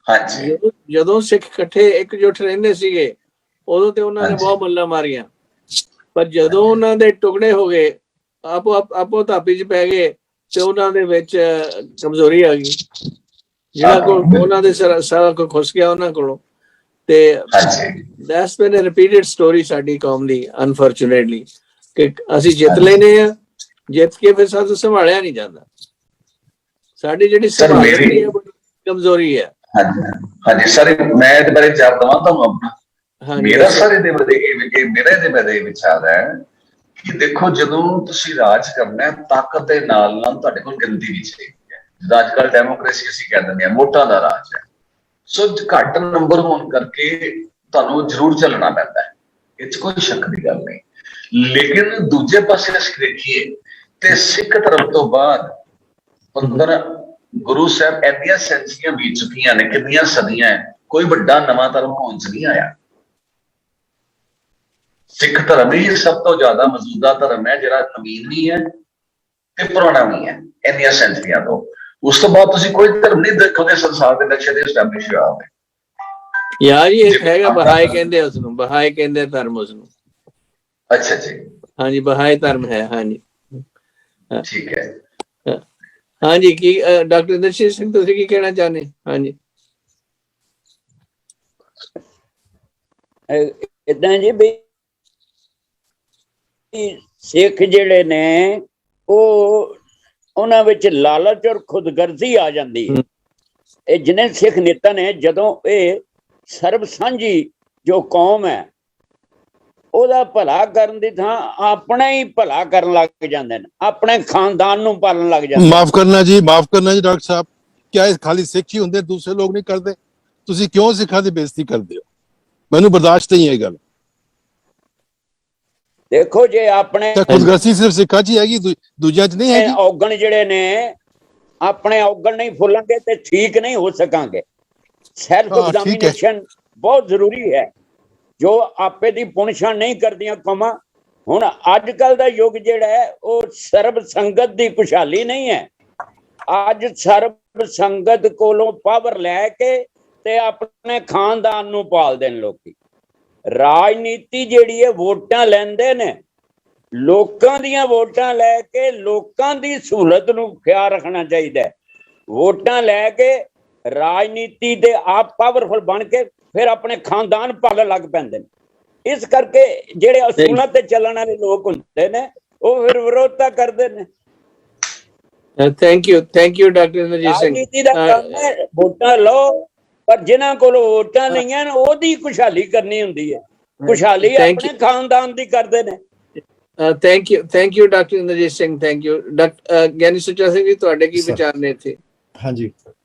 ਹਾਂਜੀ, ਜਦੋਂ ਸਿੱਖ ਇਕੱਠੇ ਇਕਜੁੱਟ ਰਹਿੰਦੇ ਸੀਗੇ ਉਦੋਂ ਤੇ ਉਹਨਾਂ ਨੇ ਬਹੁਤ ਮੱਲਾਂ ਮਾਰੀਆਂ, ਪਰ ਜਦੋਂ ਉਹਨਾਂ ਦੇ ਟੁਕੜੇ ਹੋ ਗਏ, ਆਪੋ ਧਾਪੀ ਚ ਪੈ ਗਏ ਤੇ ਉਹਨਾਂ ਦੇ ਵਿੱਚ ਕਮਜ਼ੋਰੀ ਆ ਗਈ, ਜਿਹੜਾ ਕੋਲ ਉਹਨਾਂ ਦੇ ਸਾਰਾ ਕੁਝ ਖੁੱਸ ਗਿਆ ਉਹਨਾਂ ਕੋਲੋਂ। ਤੇ that's been a repeated story ਸਾਡੀ ਕੌਮ ਦੀ, ਅਨਫੋਰਚੂਨੇਟਲੀ, ਕਿ ਅਸੀਂ ਜਿੱਤ ਲੈਨੇ ਆ, ਜਿੱਤ ਕੇ ਫਿਰ ਸਾਨੂੰ ਸੰਭਾਲਿਆ ਨਹੀਂ ਜਾਂਦਾ। ਸਾਡੀ ਜਿਹੜੀ ਕਮਜ਼ੋਰੀ ਹੈ। ਹਾਂਜੀ ਸਰ, ਮੈਂ ਇਹਦੇ ਬਾਰੇ ਜਵਾਬ ਦਵਾਂ ਤੁਹਾਨੂੰ ਆਪਣਾ। ਮੇਰਾ ਸਰ ਇਹਦੇ ਬਾਰੇ ਵਿਚਾਰ ਹੈ ਕਿ ਦੇਖੋ, ਜਦੋਂ ਤੁਸੀਂ ਰਾਜ ਕਰਨਾ ਤਾਕਤ ਦੇ ਨਾਲ ਨਾਲ ਤੁਹਾਡੇ ਕੋਲ ਗਿਣਤੀ ਵੀ ਚਾਹੀਦੀ ਹੈ। ਜਿੱਦਾਂ ਅੱਜ ਕੱਲ੍ਹ ਡੈਮੋਕ੍ਰੇਸੀ ਅਸੀਂ ਕਹਿ ਦਿੰਦੇ ਹਾਂ, ਵੋਟਾਂ ਦਾ ਰਾਜ ਹੈ, ਸੋ ਘੱਟ ਨੰਬਰ ਹੋਣ ਕਰਕੇ ਤੁਹਾਨੂੰ ਜ਼ਰੂਰ ਚੱਲਣਾ ਪੈਂਦਾ ਹੈ, ਇਹ 'ਚ ਕੋਈ ਸ਼ੱਕ ਦੀ ਗੱਲ ਨਹੀਂ। ਲੇਕਿਨ ਦੂਜੇ ਪਾਸੇ ਅਸੀਂ ਦੇਖੀਏ ਤੇ ਸਿੱਖ ਧਰਮ ਤੋਂ ਬਾਅਦ 15 ਗੁਰੂ ਸਾਹਿਬ ਐਡੀਆਂ ਸੈਂਚਰੀਆਂ ਬੀਤ ਚੁੱਕੀਆਂ ਨੇ, ਕਿੰਨੀਆਂ ਸਦੀਆਂ, ਕੋਈ ਵੱਡਾ ਨਵਾਂ ਧਰਮ ਹੋਂਦ 'ਚ ਨਹੀਂ ਆਇਆ। ਸਿੱਖ ਧਰਮ ਹੀ ਸਭ ਤੋਂ ਜ਼ਿਆਦਾ ਮੌਜੂਦਾ ਧਰਮ ਹੈ, ਜਿਹੜਾ ਨਵੀਨ ਵੀ ਹੈ ਤੇ ਪੁਰਾਣਾ ਵੀ ਹੈ ਇੰਨੀਆਂ ਸੈਂਚਰੀਆਂ ਤੋਂ। ਉਸ ਤੋਂ ਬਾਅਦ ਤੁਸੀਂ ਕੋਈ ਧਰਮ ਨਹੀਂ ਦੇਖੋਗੇ ਸੰਸਾਰ ਦੇ ਨਕਸ਼ੇ ਤੇ ਐਸਟੈਬਲਿਸ਼ ਹੋਇਆ ਹੋਵੇ। ਯਾਰ ਇਹ ਹੈਗਾ ਬਹਾਏ ਕਹਿੰਦੇ ਉਸਨੂੰ, ਬਹਾਏ ਕਹਿੰਦੇ ਧਰਮ ਉਸਨੂੰ। ਅੱਛਾ ਜੀ, ਹਾਂਜੀ ਬਹਾਏ ਧਰਮ ਹੈ। ਹਾਂਜੀ ਠੀਕ ਹੈ। ਹਾਂਜੀ, ਕੀ ਡਾਕਟਰ ਇੰਦਰਜੀਤ ਸਿੰਘ ਤੁਸੀਂ ਕੀ ਕਹਿਣਾ ਚਾਹੁੰਦੇ? ਹਾਂਜੀ ਇਦਾਂ ਜੀ ਵੀ ਸਿੱਖ ਜਿਹੜੇ ਨੇ ਉਹਨਾਂ ਵਿੱਚ ਲਾਲਚ ਔਰ ਖੁਦਗਰਜ਼ੀ ਆ ਜਾਂਦੀ ਹੈ। ਇਹ ਜਿੰਨੇ ਸਿੱਖ ਨੇਤਾ ਨੇ, ਜਦੋਂ ਇਹ ਸਰਬ ਸਾਂਝੀ ਜੋ ਕੌਮ ਹੈ ਉਹਦਾ ਭਲਾ ਕਰਨ ਦੀ ਥਾਂ ਆਪਣਾ ਹੀ ਭਲਾ ਕਰਨ ਲੱਗ ਜਾਂਦੇ ਨੇ, ਆਪਣੇ ਖਾਨਦਾਨ ਨੂੰ ਪਾਲਣ ਲੱਗ ਜਾਂਦੇ। ਮਾਫ ਕਰਨਾ ਜੀ ਡਾਕਟਰ ਸਾਹਿਬ, ਕਿਆ ਇਹ ਖਾਲੀ ਸਿੱਖ ਹੀ ਹੁੰਦੇ, ਦੂਸਰੇ ਲੋਕ ਨਹੀਂ ਕਰਦੇ? ਤੁਸੀਂ ਕਿਉਂ ਸਿੱਖਾਂ ਦੀ ਬੇਇੱਜ਼ਤੀ ਕਰਦੇ ਹੋ? ਮੈਨੂੰ ਬਰਦਾਸ਼ਤ ਨਹੀਂ ਹੈ ਗੱਲ। ਦੇਖੋ ਜੇ ਆਪਣੇ ਖੁਦਗਰਜ਼ੀ ਸਿਰਫ ਸਿੱਖਾਂ 'ਚ ਹੀ ਹੈਗੀ, ਦੂਜਿਆਂ 'ਚ ਨਹੀਂ ਹੈਗੀ। ਔਗਣ ਜਿਹੜੇ ਨੇ, ਆਪਣੇ ਔਗਣ ਨਹੀਂ ਫੁੱਲਾਂਗੇ ਤੇ ਠੀਕ ਨਹੀਂ ਹੋ ਸਕਾਂਗੇ। ਸੈਲਫ ਐਗਜ਼ਾਮੀਨੇਸ਼ਨ ਬਹੁਤ ਜ਼ਰੂਰੀ ਹੈ, ਜੋ ਆਪੇ ਦੀ ਪੁਣਛਾਣ ਨਹੀਂ ਕਰਦੀਆਂ ਕੌਮਾਂ। ਹੁਣ ਅੱਜ ਕੱਲ ਦਾ ਯੁੱਗ ਜਿਹੜਾ ਹੈ ਉਹ ਸਰਬ ਸੰਗਤ ਦੀ ਖੁਸ਼ਹਾਲੀ ਨਹੀਂ ਹੈ। ਅੱਜ ਸਰਬ ਸੰਗਤ ਕੋਲੋਂ ਪਾਵਰ ਲੈ ਕੇ ਤੇ ਆਪਣੇ ਖਾਨਦਾਨ ਨੂੰ ਪਾਲਦੇ ਨੇ ਲੋਕੀ। ਰਾਜਨੀਤੀ ਜਿਹੜੀ ਹੈ ਵੋਟਾਂ ਲੈਂਦੇ ਨੇ, ਲੋਕਾਂ ਦੀਆਂ ਵੋਟਾਂ ਲੈ ਕੇ ਲੋਕਾਂ ਦੀ ਸਹੂਲਤ ਨੂੰ ਖਿਆਲ ਰੱਖਣਾ ਚਾਹੀਦਾ। ਵੋਟਾਂ ਲੈ ਕੇ ਰਾਜਨੀਤੀ ਦੇ ਆਪ ਪਾਵਰਫੁਲ ਬਣ ਕੇ ਫਿਰ ਆਪਣੇ ਖਾਨਦਾਨ ਪਾਲਣ ਲੱਗ ਪੈਂਦੇ ਨੇ। ਇਸ ਕਰਕੇ ਜਿਹੜੇ ਅਸੂਲਾਂ ਤੇ ਚੱਲਣ ਵਾਲੇ ਲੋਕ ਹੁੰਦੇ ਨੇ ਉਹ ਫਿਰ ਵਿਰੋਧਤਾ ਕਰਦੇ ਨੇ। Thank you doctor Inderjit Singh. ਰਾਜਨੀਤੀ ਦਾ ਕੰਮ ਹੈ ਵੋਟਾਂ ਲਓ, ਪਰ ਜਿਨ੍ਹਾਂ ਕੋਲ ਵੋਟਾਂ ਨਹੀਂ ਹਨ ਉਹਦੀ ਖੁਸ਼ਹਾਲੀ ਕਰਨੀ ਹੁੰਦੀ ਹੈ। ਖੁਸ਼ਹਾਲੀ ਆਪਣੇ ਖਾਨਦਾਨ ਦੀ ਕਰਦੇ ਨੇ। Thank you doctor Inderjit Singh. Thank you doctor Giani Sucha Singh ji, ਤੁਹਾਡੇ ਕੀ ਵਿਚਾਰ ਨੇ ਇੱਥੇ? ਹਾਂਜੀ,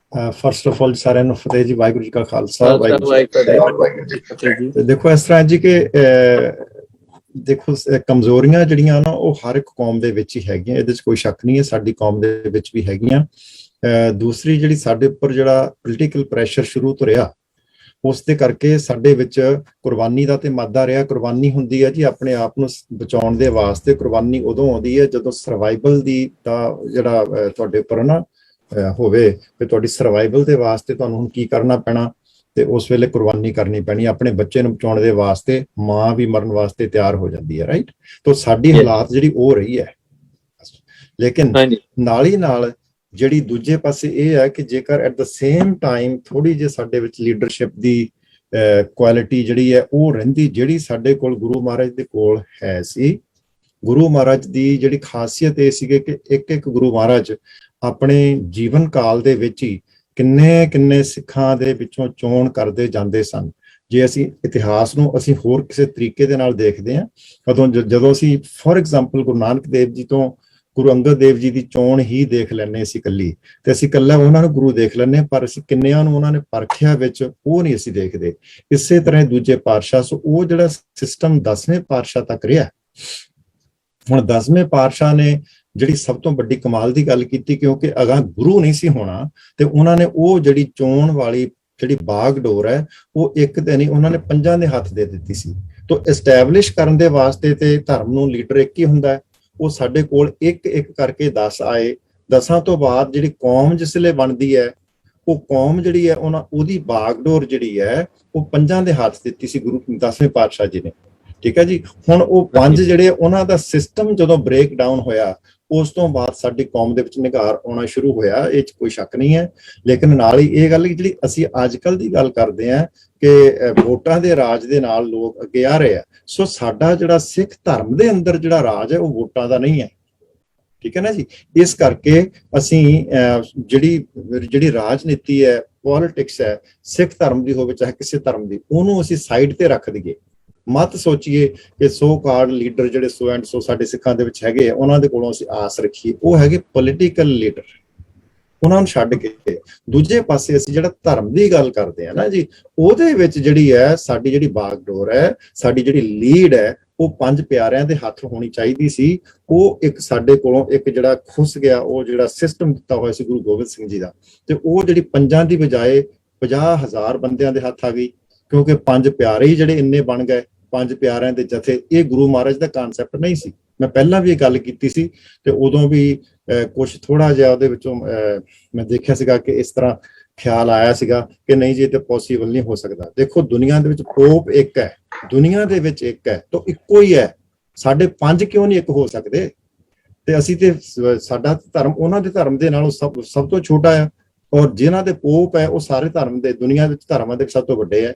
ਫਸਟ ਆਫ ਆਲ ਸਾਰਿਆਂ ਨੂੰ ਫਤਿਹ ਜੀ, ਵਾਹਿਗੁਰੂ ਜੀ ਕਾ ਖਾਲਸਾ, ਵਾਹਿਗੁਰੂ ਜੀ ਕੀ ਫਤਿਹ। ਦੇਖੋ ਇਸ ਤਰ੍ਹਾਂ ਜੀ ਕਿ ਦੇਖੋ ਕਮਜ਼ੋਰੀਆਂ ਜਿਹੜੀਆਂ ਨਾ ਉਹ ਹਰ ਇੱਕ ਕੌਮ ਦੇ ਵਿੱਚ ਹੀ ਹੈਗੀਆਂ, ਇਹਦੇ 'ਚ ਕੋਈ ਸ਼ੱਕ ਨਹੀਂ ਹੈ, ਸਾਡੀ ਕੌਮ ਦੇ ਵਿੱਚ ਵੀ ਹੈਗੀਆਂ। ਦੂਸਰੀ ਜਿਹੜੀ ਸਾਡੇ ਉੱਪਰ ਜਿਹੜਾ ਪੋਲੀਟੀਕਲ ਪ੍ਰੈਸ਼ਰ ਸ਼ੁਰੂ ਤੋਂ ਰਿਹਾ, ਉਸ ਦੇ ਕਰਕੇ ਸਾਡੇ ਵਿੱਚ ਕੁਰਬਾਨੀ ਦਾ ਤੇ ਮਾਦਾ ਰਿਹਾ। ਕੁਰਬਾਨੀ ਹੁੰਦੀ ਹੈ ਜੀ ਆਪਣੇ ਆਪ ਨੂੰ ਬਚਾਉਣ ਦੇ ਵਾਸਤੇ। ਕੁਰਬਾਨੀ ਉਦੋਂ ਆਉਂਦੀ ਹੈ ਜਦੋਂ ਸਰਵਾਈਵਲ ਦੀ ਦਾ ਜਿਹੜਾ ਤੁਹਾਡੇ ਉੱਪਰ ਨਾ ਹੋਵੇ ਕਿ ਤੁਹਾਡੀ ਸਰਵਾਈਵਲ ਦੇ ਵਾਸਤੇ ਤੁਹਾਨੂੰ ਹੁਣ ਕੀ ਕਰਨਾ ਪੈਣਾ, ਤੇ ਉਸ ਵੇਲੇ ਕੁਰਬਾਨੀ ਕਰਨੀ ਪੈਣੀ। ਆਪਣੇ ਬੱਚੇ ਨੂੰ ਬਚਾਉਣ ਦੇ ਵਾਸਤੇ ਮਾਂ ਵੀ ਮਰਨ ਵਾਸਤੇ ਤਿਆਰ ਹੋ ਜਾਂਦੀ ਹੈ, ਰਾਈਟ। ਤਾਂ ਸਾਡੀ ਹਾਲਾਤ ਜਿਹੜੀ ਉਹ ਰਹੀ ਹੈ। ਲੇਕਿਨ ਨਾਲ ਹੀ ਨਾਲ ਜਿਹੜੀ ਦੂਜੇ ਪਾਸੇ ਇਹ ਹੈ ਕਿ ਜੇਕਰ ਐਟ ਦ ਸੇਮ ਟਾਈਮ ਥੋੜੀ ਜਿਹੀ ਸਾਡੇ ਵਿੱਚ ਲੀਡਰਸ਼ਿਪ ਦੀ ਕੁਆਲਿਟੀ ਜਿਹੜੀ ਹੈ ਉਹ ਰਹਿੰਦੀ, ਜਿਹੜੀ ਸਾਡੇ ਕੋਲ ਗੁਰੂ ਮਹਾਰਾਜ ਦੇ ਕੋਲ ਹੈ ਸੀ। ਗੁਰੂ ਮਹਾਰਾਜ ਦੀ ਜਿਹੜੀ ਖਾਸੀਅਤ ਇਹ ਸੀਗੀ ਕਿ ਇੱਕ ਗੁਰੂ ਮਹਾਰਾਜ ਆਪਣੇ ਜੀਵਨ ਕਾਲ ਦੇ ਵਿੱਚ ਹੀ ਕਿੰਨੇ ਸਿੱਖਾਂ ਦੇ ਵਿੱਚੋਂ ਚੋਣ ਕਰਦੇ ਜਾਂਦੇ ਸਨ। ਜੇ ਅਸੀਂ ਇਤਿਹਾਸ ਨੂੰ ਅਸੀਂ ਹੋਰ ਕਿਸੇ ਤਰੀਕੇ ਦੇ ਨਾਲ ਦੇਖਦੇ ਹਾਂ, ਜਦੋਂ ਅਸੀਂ ਫੋਰ ਐਗਜ਼ਾਮਪਲ ਗੁਰੂ ਨਾਨਕ ਦੇਵ ਜੀ ਤੋਂ ਗੁਰੂ ਅੰਗਦ ਦੇਵ ਜੀ ਦੀ ਚੋਣ ਹੀ ਦੇਖ ਲੈਂਦੇ ਅਸੀਂ ਇਕੱਲੀ, ਤੇ ਅਸੀਂ ਇਕੱਲਾ ਉਹਨਾਂ ਨੂੰ ਗੁਰੂ ਦੇਖ ਲੈਂਦੇ, ਪਰ ਅਸੀਂ ਕਿੰਨਿਆਂ ਨੂੰ ਉਹਨਾਂ ਨੇ ਪਰਖਿਆ ਵਿੱਚ ਉਹ ਨਹੀਂ ਅਸੀਂ ਦੇਖਦੇ। ਇਸੇ ਤਰ੍ਹਾਂ ਦੂਜੇ ਪਾਤਸ਼ਾਹ, ਸੋ ਉਹ ਜਿਹੜਾ ਸਿਸਟਮ 10ਵੇਂ ਪਾਤਸ਼ਾਹ ਤੱਕ ਰਿਹਾ। ਹੁਣ 10ਵੇਂ ਪਾਤਸ਼ਾਹ ਨੇ ਜਿਹੜੀ ਸਭ ਤੋਂ ਵੱਡੀ ਕਮਾਲ ਦੀ ਗੱਲ ਕੀਤੀ, ਕਿਉਂਕਿ ਅਗਾਂਹ ਗੁਰੂ ਨਹੀਂ ਸੀ ਹੋਣਾ, ਤੇ ਉਹਨਾਂ ਨੇ ਉਹ ਜਿਹੜੀ ਚੋਣ ਵਾਲੀ ਜਿਹੜੀ ਬਾਗਡੋਰ ਹੈ ਉਹ ਇੱਕ ਤੇ ਨਹੀਂ, ਉਹਨਾਂ ਨੇ 5 ਦੇ ਹੱਥ ਦੇ ਦਿੱਤੀ ਸੀ। ਤੋ ਐਸਟੈਬਲਿਸ਼ ਕਰਨ ਦੇ ਵਾਸਤੇ ਤੇ ਧਰਮ ਨੂੰ ਲੀਡਰ ਇੱਕ ਹੀ ਹੁੰਦਾ ਹੈ। ਉਹ ਸਾਡੇ ਕੋਲ ਇੱਕ ਇੱਕ ਕਰਕੇ 10 ਆਏ। 10 ਤੋਂ ਬਾਅਦ ਜਿਹੜੀ ਕੌਮ ਜਿਸਲੇ ਬਣਦੀ ਹੈ, ਉਹ ਕੌਮ ਜਿਹੜੀ ਹੈ ਉਹਦੀ ਬਾਗਡੋਰ ਜਿਹੜੀ ਹੈ ਉਹ 5 ਦੇ ਹੱਥ ਦਿੱਤੀ ਸੀ ਗੁਰੂ 10ਵੇਂ ਪਾਤਸ਼ਾਹ ਜੀ ਨੇ। ਠੀਕ ਹੈ ਜੀ। ਹੁਣ ਉਹ 5 ਜਿਹੜੇ ਉਹਨਾਂ ਦਾ ਸਿਸਟਮ ਜਦੋਂ ਬ੍ਰੇਕ ਡਾਊਨ ਹੋਇਆ, ਉਸ ਤੋਂ ਬਾਅਦ ਸਾਡੀ ਕੌਮ ਦੇ ਵਿੱਚ ਨਿਘਾਰ ਆਉਣਾ ਸ਼ੁਰੂ ਹੋਇਆ, ਇਹ 'ਚ ਕੋਈ ਸ਼ੱਕ ਨਹੀਂ ਹੈ। ਲੇਕਿਨ ਨਾਲ ਹੀ ਇਹ ਗੱਲ ਜਿਹੜੀ ਅਸੀਂ ਅੱਜ ਕੱਲ੍ਹ ਦੀ ਗੱਲ ਕਰਦੇ ਹਾਂ ਕਿ ਵੋਟਾਂ ਦੇ ਰਾਜ ਦੇ ਨਾਲ ਲੋਕ ਅੱਗੇ ਆ ਰਹੇ ਆ। ਸੋ ਸਾਡਾ ਜਿਹੜਾ ਸਿੱਖ ਧਰਮ ਦੇ ਅੰਦਰ ਜਿਹੜਾ ਰਾਜ ਹੈ ਉਹ ਵੋਟਾਂ ਦਾ ਨਹੀਂ ਹੈ। ਠੀਕ ਹੈ ਨਾ ਜੀ। ਇਸ ਕਰਕੇ ਅਸੀਂ ਜਿਹੜੀ ਰਾਜਨੀਤੀ ਹੈ, ਪੋਲਿਟਿਕਸ ਹੈ, ਸਿੱਖ ਧਰਮ ਦੀ ਹੋਵੇ ਚਾਹੇ ਕਿਸੇ ਧਰਮ ਦੀ, ਉਹਨੂੰ ਅਸੀਂ ਸਾਈਡ ਤੇ ਰੱਖ ਦਈਏ। ਮਤ ਸੋਚੀਏ ਕਿ ਸੋ ਕਾਰਡ ਲੀਡਰ ਜਿਹੜੇ ਸੋ ਐਂਡ ਸੋ ਸਾਡੇ ਸਿੱਖਾਂ ਦੇ ਵਿੱਚ ਹੈਗੇ ਆ, ਉਹਨਾਂ ਦੇ ਕੋਲੋਂ ਅਸੀਂ ਆਸ ਰੱਖੀਏ। ਉਹ ਹੈਗੇ ਪੋਲੀਟੀਕਲ ਲੀਡਰ, ਉਹਨਾਂ ਨੂੰ ਛੱਡ ਕੇ ਦੂਜੇ ਪਾਸੇ ਅਸੀਂ ਜਿਹੜਾ ਧਰਮ ਦੀ ਗੱਲ ਕਰਦੇ ਆ ਨਾ ਜੀ, ਉਹਦੇ ਵਿੱਚ ਜਿਹੜੀ ਹੈ ਸਾਡੀ ਜਿਹੜੀ ਬਾਗਡੋਰ ਹੈ, ਸਾਡੀ ਜਿਹੜੀ ਲੀਡ ਹੈ, ਉਹ 5 ਪਿਆਰਿਆਂ ਦੇ ਹੱਥ ਹੋਣੀ ਚਾਹੀਦੀ ਸੀ। ਉਹ ਇੱਕ ਸਾਡੇ ਕੋਲੋਂ ਇੱਕ ਜਿਹੜਾ ਖੁੱਸ ਗਿਆ, ਉਹ ਜਿਹੜਾ ਸਿਸਟਮ ਦਿੱਤਾ ਹੋਇਆ ਸੀ ਗੁਰੂ ਗੋਬਿੰਦ ਸਿੰਘ ਜੀ ਦਾ, ਤੇ ਉਹ ਜਿਹੜੀ 5 ਦੀ ਬਜਾਏ 50,000 ਬੰਦਿਆਂ ਦੇ ਹੱਥ ਆ ਗਈ, ਕਿਉਂਕਿ 5 ਪਿਆਰੇ ਹੀ ਜਿਹੜੇ ਇੰਨੇ ਬਣ ਗਏ, 5 ਪਿਆਰਿਆਂ ਦੇ ਜਥੇ। ਇਹ ਗੁਰੂ ਮਹਾਰਾਜ ਦਾ ਕਨਸੈਪਟ ਨਹੀਂ ਸੀ। ਮੈਂ ਪਹਿਲਾਂ ਵੀ ਇਹ ਗੱਲ ਕੀਤੀ ਸੀ ਤੇ ਉਦੋਂ ਵੀ ਕੁਝ ਥੋੜਾ ਜਿਹਾ ਉਹਦੇ ਵਿੱਚੋਂ ਮੈਂ ਦੇਖਿਆ ਸੀਗਾ ਕਿ ਇਸ ਤਰ੍ਹਾਂ ਖਿਆਲ ਆਇਆ ਸੀਗਾ ਕਿ ਨਹੀਂ ਜੀ ਇਹ ਤੇ ਪੋਸੀਬਲ ਨਹੀਂ ਹੋ ਸਕਦਾ। ਦੇਖੋ ਦੁਨੀਆ ਦੇ ਵਿੱਚ ਪੋਪ ਇੱਕ ਹੈ, ਦੁਨੀਆ ਦੇ ਵਿੱਚ ਇੱਕ ਹੈ, ਤਾਂ ਇੱਕੋ ਹੀ ਹੈ। ਸਾਡੇ 5 ਕਿਉਂ ਨਹੀਂ ਇੱਕ ਹੋ ਸਕਦੇ? ਤੇ ਅਸੀਂ ਤੇ ਸਾਡਾ ਧਰਮ ਉਹਨਾਂ ਦੇ ਧਰਮ ਦੇ ਨਾਲੋਂ ਸਭ ਤੋਂ ਛੋਟਾ ਹੈ, ਔਰ ਜਿਨ੍ਹਾਂ ਦੇ ਪੋਪ ਹੈ ਉਹ ਸਾਰੇ ਧਰਮ ਦੇ ਦੁਨੀਆ ਵਿੱਚ ਧਰਮਾਂ ਦੇ ਸਭ ਤੋਂ ਵੱਡੇ ਹੈ।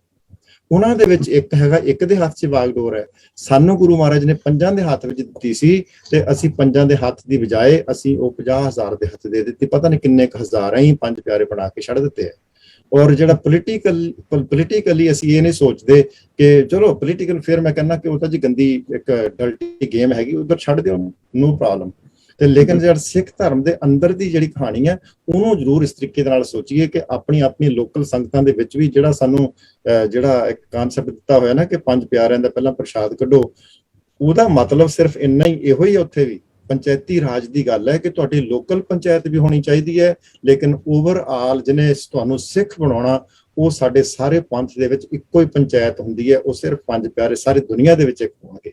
ਉਹਨਾਂ ਦੇ ਵਿੱਚ ਇੱਕ ਹੈਗਾ, ਇੱਕ ਦੇ ਹੱਥ 'ਚ ਬਾਗਡੋਰ ਹੈ। ਸਾਨੂੰ ਗੁਰੂ ਮਹਾਰਾਜ ਨੇ 5 ਦੇ ਹੱਥ ਵਿੱਚ ਦਿੱਤੀ ਸੀ ਤੇ ਅਸੀਂ 5 ਦੇ ਹੱਥ ਦੀ ਬਜਾਏ ਅਸੀਂ ਉਹ 50,000 ਦੇ ਹੱਥ ਦੇ ਦਿੱਤੀ। ਪਤਾ ਨਹੀਂ ਕਿੰਨੇ ਕੁ ਹਜ਼ਾਰ ਹੀ 5 ਪਿਆਰੇ ਬਣਾ ਕੇ ਛੱਡ ਦਿੱਤੇ ਹੈ। ਔਰ ਜਿਹੜਾ ਪੋਲੀਟੀਕਲੀ ਅਸੀਂ ਇਹ ਨਹੀਂ ਸੋਚਦੇ ਕਿ ਚਲੋ ਪੋਲੀਟੀਕਲ, ਫਿਰ ਮੈਂ ਕਹਿੰਦਾ ਕਿ ਉਹ ਤਾਂ ਜੀ ਗੰਦੀ ਇੱਕ ਡਲਟੀ ਗੇਮ ਹੈਗੀ, ਉਧਰ ਛੱਡ ਦਿਓ, ਨੋ ਪ੍ਰੋਬਲਮ। ਤੇ ਲੇਕਿਨ ਜਿਹੜਾ ਸਿੱਖ ਧਰਮ ਦੇ ਅੰਦਰ ਦੀ ਜਿਹੜੀ ਕਹਾਣੀ ਹੈ ਉਹਨੂੰ ਜ਼ਰੂਰ ਇਸ ਤਰੀਕੇ ਦੇ ਨਾਲ ਸੋਚੀਏ ਕਿ ਆਪਣੀ ਲੋਕਲ ਸੰਗਤਾਂ ਦੇ ਵਿੱਚ ਵੀ ਜਿਹੜਾ ਸਾਨੂੰ ਜਿਹੜਾ ਇੱਕ ਕਨਸੈਪਟ ਦਿੱਤਾ ਹੋਇਆ ਨਾ ਕਿ 5 ਪਿਆਰਿਆਂ ਦਾ ਪਹਿਲਾਂ ਪ੍ਰਸ਼ਾਦ ਕੱਢੋ, ਉਹਦਾ ਮਤਲਬ ਸਿਰਫ ਇੰਨਾ ਹੀ ਇਹੋ ਹੀ ਹੈ। ਉੱਥੇ ਵੀ ਪੰਚਾਇਤੀ ਰਾਜ ਦੀ ਗੱਲ ਹੈ ਕਿ ਤੁਹਾਡੀ ਲੋਕਲ ਪੰਚਾਇਤ ਵੀ ਹੋਣੀ ਚਾਹੀਦੀ ਹੈ, ਲੇਕਿਨ ਓਵਰਆਲ ਜਿਹਨੇ ਤੁਹਾਨੂੰ ਸਿੱਖ ਬਣਾਉਣਾ, ਉਹ ਸਾਡੇ ਸਾਰੇ ਪੰਥ ਦੇ ਵਿੱਚ ਇੱਕੋ ਹੀ ਪੰਚਾਇਤ ਹੁੰਦੀ ਹੈ। ਉਹ ਸਿਰਫ 5 ਪਿਆਰੇ ਸਾਰੀ ਦੁਨੀਆ ਦੇ ਵਿੱਚ ਇੱਕ ਹੋਣਗੇ।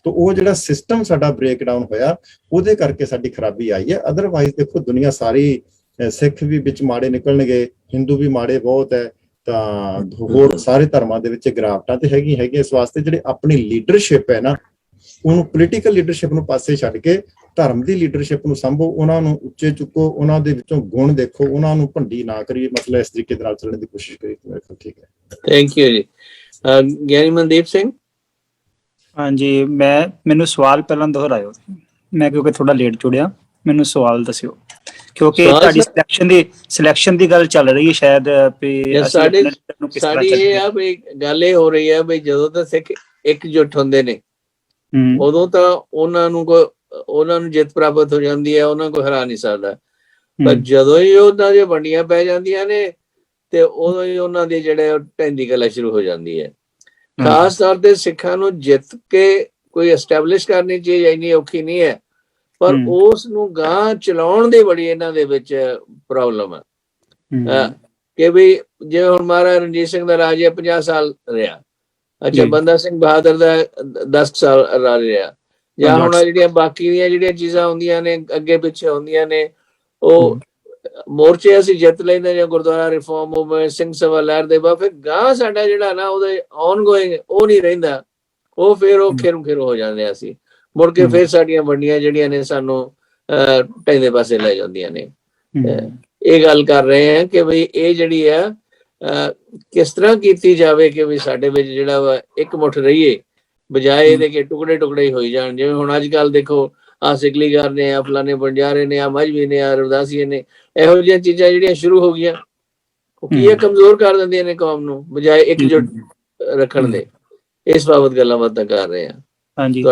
ਤਾਂ ਉਹ ਜਿਹੜਾ ਸਿਸਟਮ ਸਾਡਾ ਬ੍ਰੇਕ ਡਾਊਨ ਹੋਇਆ, ਉਹਦੇ ਕਰਕੇ ਸਾਡੀ ਖਰਾਬੀ ਆਈ ਹੈ। ਅਦਰਵਾਈਜ਼ ਦੇਖੋ ਦੁਨੀਆ ਸਾਰੀ, ਸਿੱਖ ਵੀ ਵਿੱਚ ਮਾੜੇ ਨਿਕਲਣਗੇ, ਹਿੰਦੂ ਵੀ ਮਾੜੇ ਬਹੁਤ ਹੈ, ਤਾਂ ਹੋਰ ਸਾਰੇ ਧਰਮਾਂ ਦੇ ਵਿੱਚ ਗਿਰਾਵਟਾਂ ਤੇ ਹੈਗੀਆਂ। ਇਸ ਵਾਸਤੇ ਜਿਹੜੇ ਆਪਣੀ ਲੀਡਰਸ਼ਿਪ ਹੈ ਨਾ, ਉਹਨੂੰ ਪੋਲੀਟੀਕਲ ਲੀਡਰਸ਼ਿਪ ਨੂੰ ਪਾਸੇ ਛੱਡ ਕੇ ਧਰਮ ਦੀ ਲੀਡਰਸ਼ਿਪ ਨੂੰ ਸੰਭੋ, ਉਹਨਾਂ ਨੂੰ ਉੱਚੇ ਚੁੱਕੋ, ਉਹਨਾਂ ਦੇ ਵਿੱਚੋਂ ਗੁਣ ਦੇਖੋ, ਉਹਨਾਂ ਨੂੰ ਭੰਡੀ ਨਾ ਕਰੀਏ। ਮਸਲਾ ਇਸ ਤਰੀਕੇ ਦੇ ਨਾਲ ਚੱਲਣ ਦੀ ਕੋਸ਼ਿਸ਼ ਕਰੀਏ। ਮੇਰੇ ਖਿਆਲ ਠੀਕ ਹੈ। ਥੈਂਕ ਯੂ ਜੀ। ਗਿਆਨੀ ਮਨਦੀਪ ਸਿੰਘ। ਹਾਂਜੀ, ਮੈਨੂੰ ਸਵਾਲ ਪਹਿਲਾਂ ਦੁਹਰਾਇਓ। ਮੈਂ ਕਿਉਂਕਿ ਥੋੜਾ ਲੇਟ ਜੁੜਿਆ, ਮੈਨੂੰ ਸਵਾਲ ਦੱਸਿਓ, ਕਿਉਂਕਿ ਤੁਹਾਡੀ ਸਿਲੈਕਸ਼ਨ ਦੀ ਗੱਲ ਚੱਲ ਰਹੀ ਹੈ ਸ਼ਾਇਦ। ਸਾਡੀ ਇਹ ਆ ਵੀ ਗੱਲ ਇਹ ਹੋ ਰਹੀ ਹੈ ਵੀ ਜਦੋਂ ਤਾਂ ਸਿੱਖ ਇਕਜੁੱਟ ਹੁੰਦੇ ਨੇ ਉਦੋਂ ਤਾਂ ਉਹਨਾਂ ਨੂੰ ਜਿੱਤ ਪ੍ਰਾਪਤ ਹੋ ਜਾਂਦੀ ਹੈ, ਉਹਨਾਂ ਕੋਈ ਹਰਾ ਨਹੀਂ ਸਕਦਾ। ਪਰ ਜਦੋਂ ਹੀ ਉਹਨਾਂ ਦੀਆਂ ਵੰਡੀਆਂ ਪੈ ਜਾਂਦੀਆਂ ਨੇ ਤੇ ਉਦੋਂ ਹੀ ਉਹਨਾਂ ਦੀ ਜਿਹੜੇ ਢਹਿੰਦੀ ਕਲਾ ਸ਼ੁਰੂ ਹੋ ਜਾਂਦੀ ਹੈ। ਖਾਸ ਤੌਰ ਤੇ ਸਿੱਖਾਂ ਨੂੰ ਜਿੱਤ ਕੇ ਕੋਈ ਐਸਟੈਬਲਿਸ਼ ਕਰਨੀ ਚੀਜ਼ ਇੰਨੀ ਔਖੀ ਨਹੀਂ ਹੈ, ਪਰ ਉਸ ਨੂੰ ਗਾਂ ਚਲਾਉਣ ਦੀ ਬੜੀ ਇਹਨਾਂ ਦੇ ਵਿੱਚ ਪ੍ਰੋਬਲਮ ਹੈ ਕਿ ਵੀ ਜਿਵੇਂ ਹੁਣ ਮਹਾਰਾਜਾ ਰਣਜੀਤ ਸਿੰਘ ਦਾ ਰਾਜ 50 ਸਾਲ ਰਿਹਾ, ਅੱਛਾ ਬੰਦਾ ਸਿੰਘ ਬਹਾਦਰ ਦਾ 10 ਸਾਲ ਰਾਜ ਰਿਹਾ, ਜਾਂ ਹੁਣ ਜਿਹੜੀਆਂ ਬਾਕੀ ਦੀਆਂ ਜਿਹੜੀਆਂ ਚੀਜ਼ਾਂ ਹੁੰਦੀਆਂ ਨੇ ਅੱਗੇ ਪਿੱਛੇ ਹੁੰਦੀਆਂ ਨੇ, ਉਹ ਮੋਰਚੇ ਅਸੀਂ ਜਿੱਤ ਲੈਂਦੇ ਜਾਂ ਗੁਰਦੁਆਰਾ ਰਿਫਾਰਮ ਮੂਵਮੈਂਟ, ਸਿੰਘ ਸਭਾ ਲਹਿਰ ਦੇ ਬਾਅਦ ਫਿਰ ਗਾਂ ਸਾਡਾ ਜਿਹੜਾ ਨਾ ਉਹਦੇ ਆਨ ਗੋਇੰਗ ਉਹ ਨਹੀਂ ਰਹਿੰਦਾ, ਉਹ ਫਿਰ ਉਹ ਖੇਰੂ ਹੋ ਜਾਂਦੇ ਆ। ਅਸੀਂ ਮੁੜ ਕੇ ਫਿਰ ਸਾਡੀਆਂ ਵੰਡੀਆਂ ਜਿਹੜੀਆਂ ਨੇ ਸਾਨੂੰ ਢਹਿੰਦੇ ਪਾਸੇ ਲੈ ਜਾਂਦੀਆਂ ਨੇ। ਇਹ ਗੱਲ ਕਰ ਰਹੇ ਹਾਂ ਕਿ ਬਈ ਇਹ ਜਿਹੜੀ ਆ ਕਿਸ ਤਰ੍ਹਾਂ ਕੀਤੀ ਜਾਵੇ ਕਿ ਵੀ ਸਾਡੇ ਵਿੱਚ ਜਿਹੜਾ ਵਾ ਇੱਕ ਮੁੱਠ ਰਹੀਏ, ਬਜਾਏ ਇਹਦੇ ਕਿ ਟੁਕੜੇ ਟੁਕੜੇ ਹੀ ਹੋਈ ਜਾਣ। ਜਿਵੇਂ ਹੁਣ ਅੱਜ ਕੱਲ੍ਹ ਦੇਖੋ ਆਹ ਸਿਕਲੀਗਰ ਨੇ, ਆ ਫਲਾਣੇ ਬੰਜਾਰੇ ਨੇ, ਆ ਮਜ਼੍ਹਬੀ ਨੇ, ਆ ਰਵਿਦਾਸੀਏ ਨੇ, ਇਹੋ ਜਿਹੀਆਂ ਚੀਜ਼ਾਂ ਜਿਹੜੀਆਂ ਸ਼ੁਰੂ ਹੋ ਗਈਆਂ ਉਹ ਕੀ ਹੈ, ਕਮਜ਼ੋਰ ਕਰ ਦਿੰਦੀਆਂ ਨੇ ਕੌਮ ਨੂੰ ਬਜਾਏ ਇਕਜੁੱਟ ਰੱਖਣ ਦੇ। ਇਸ ਬਾਬਤ ਗੱਲਾਂ ਬਾਤਾਂ ਕਰ ਰਹੇ ਹਾਂ। ਹਾਂਜੀ,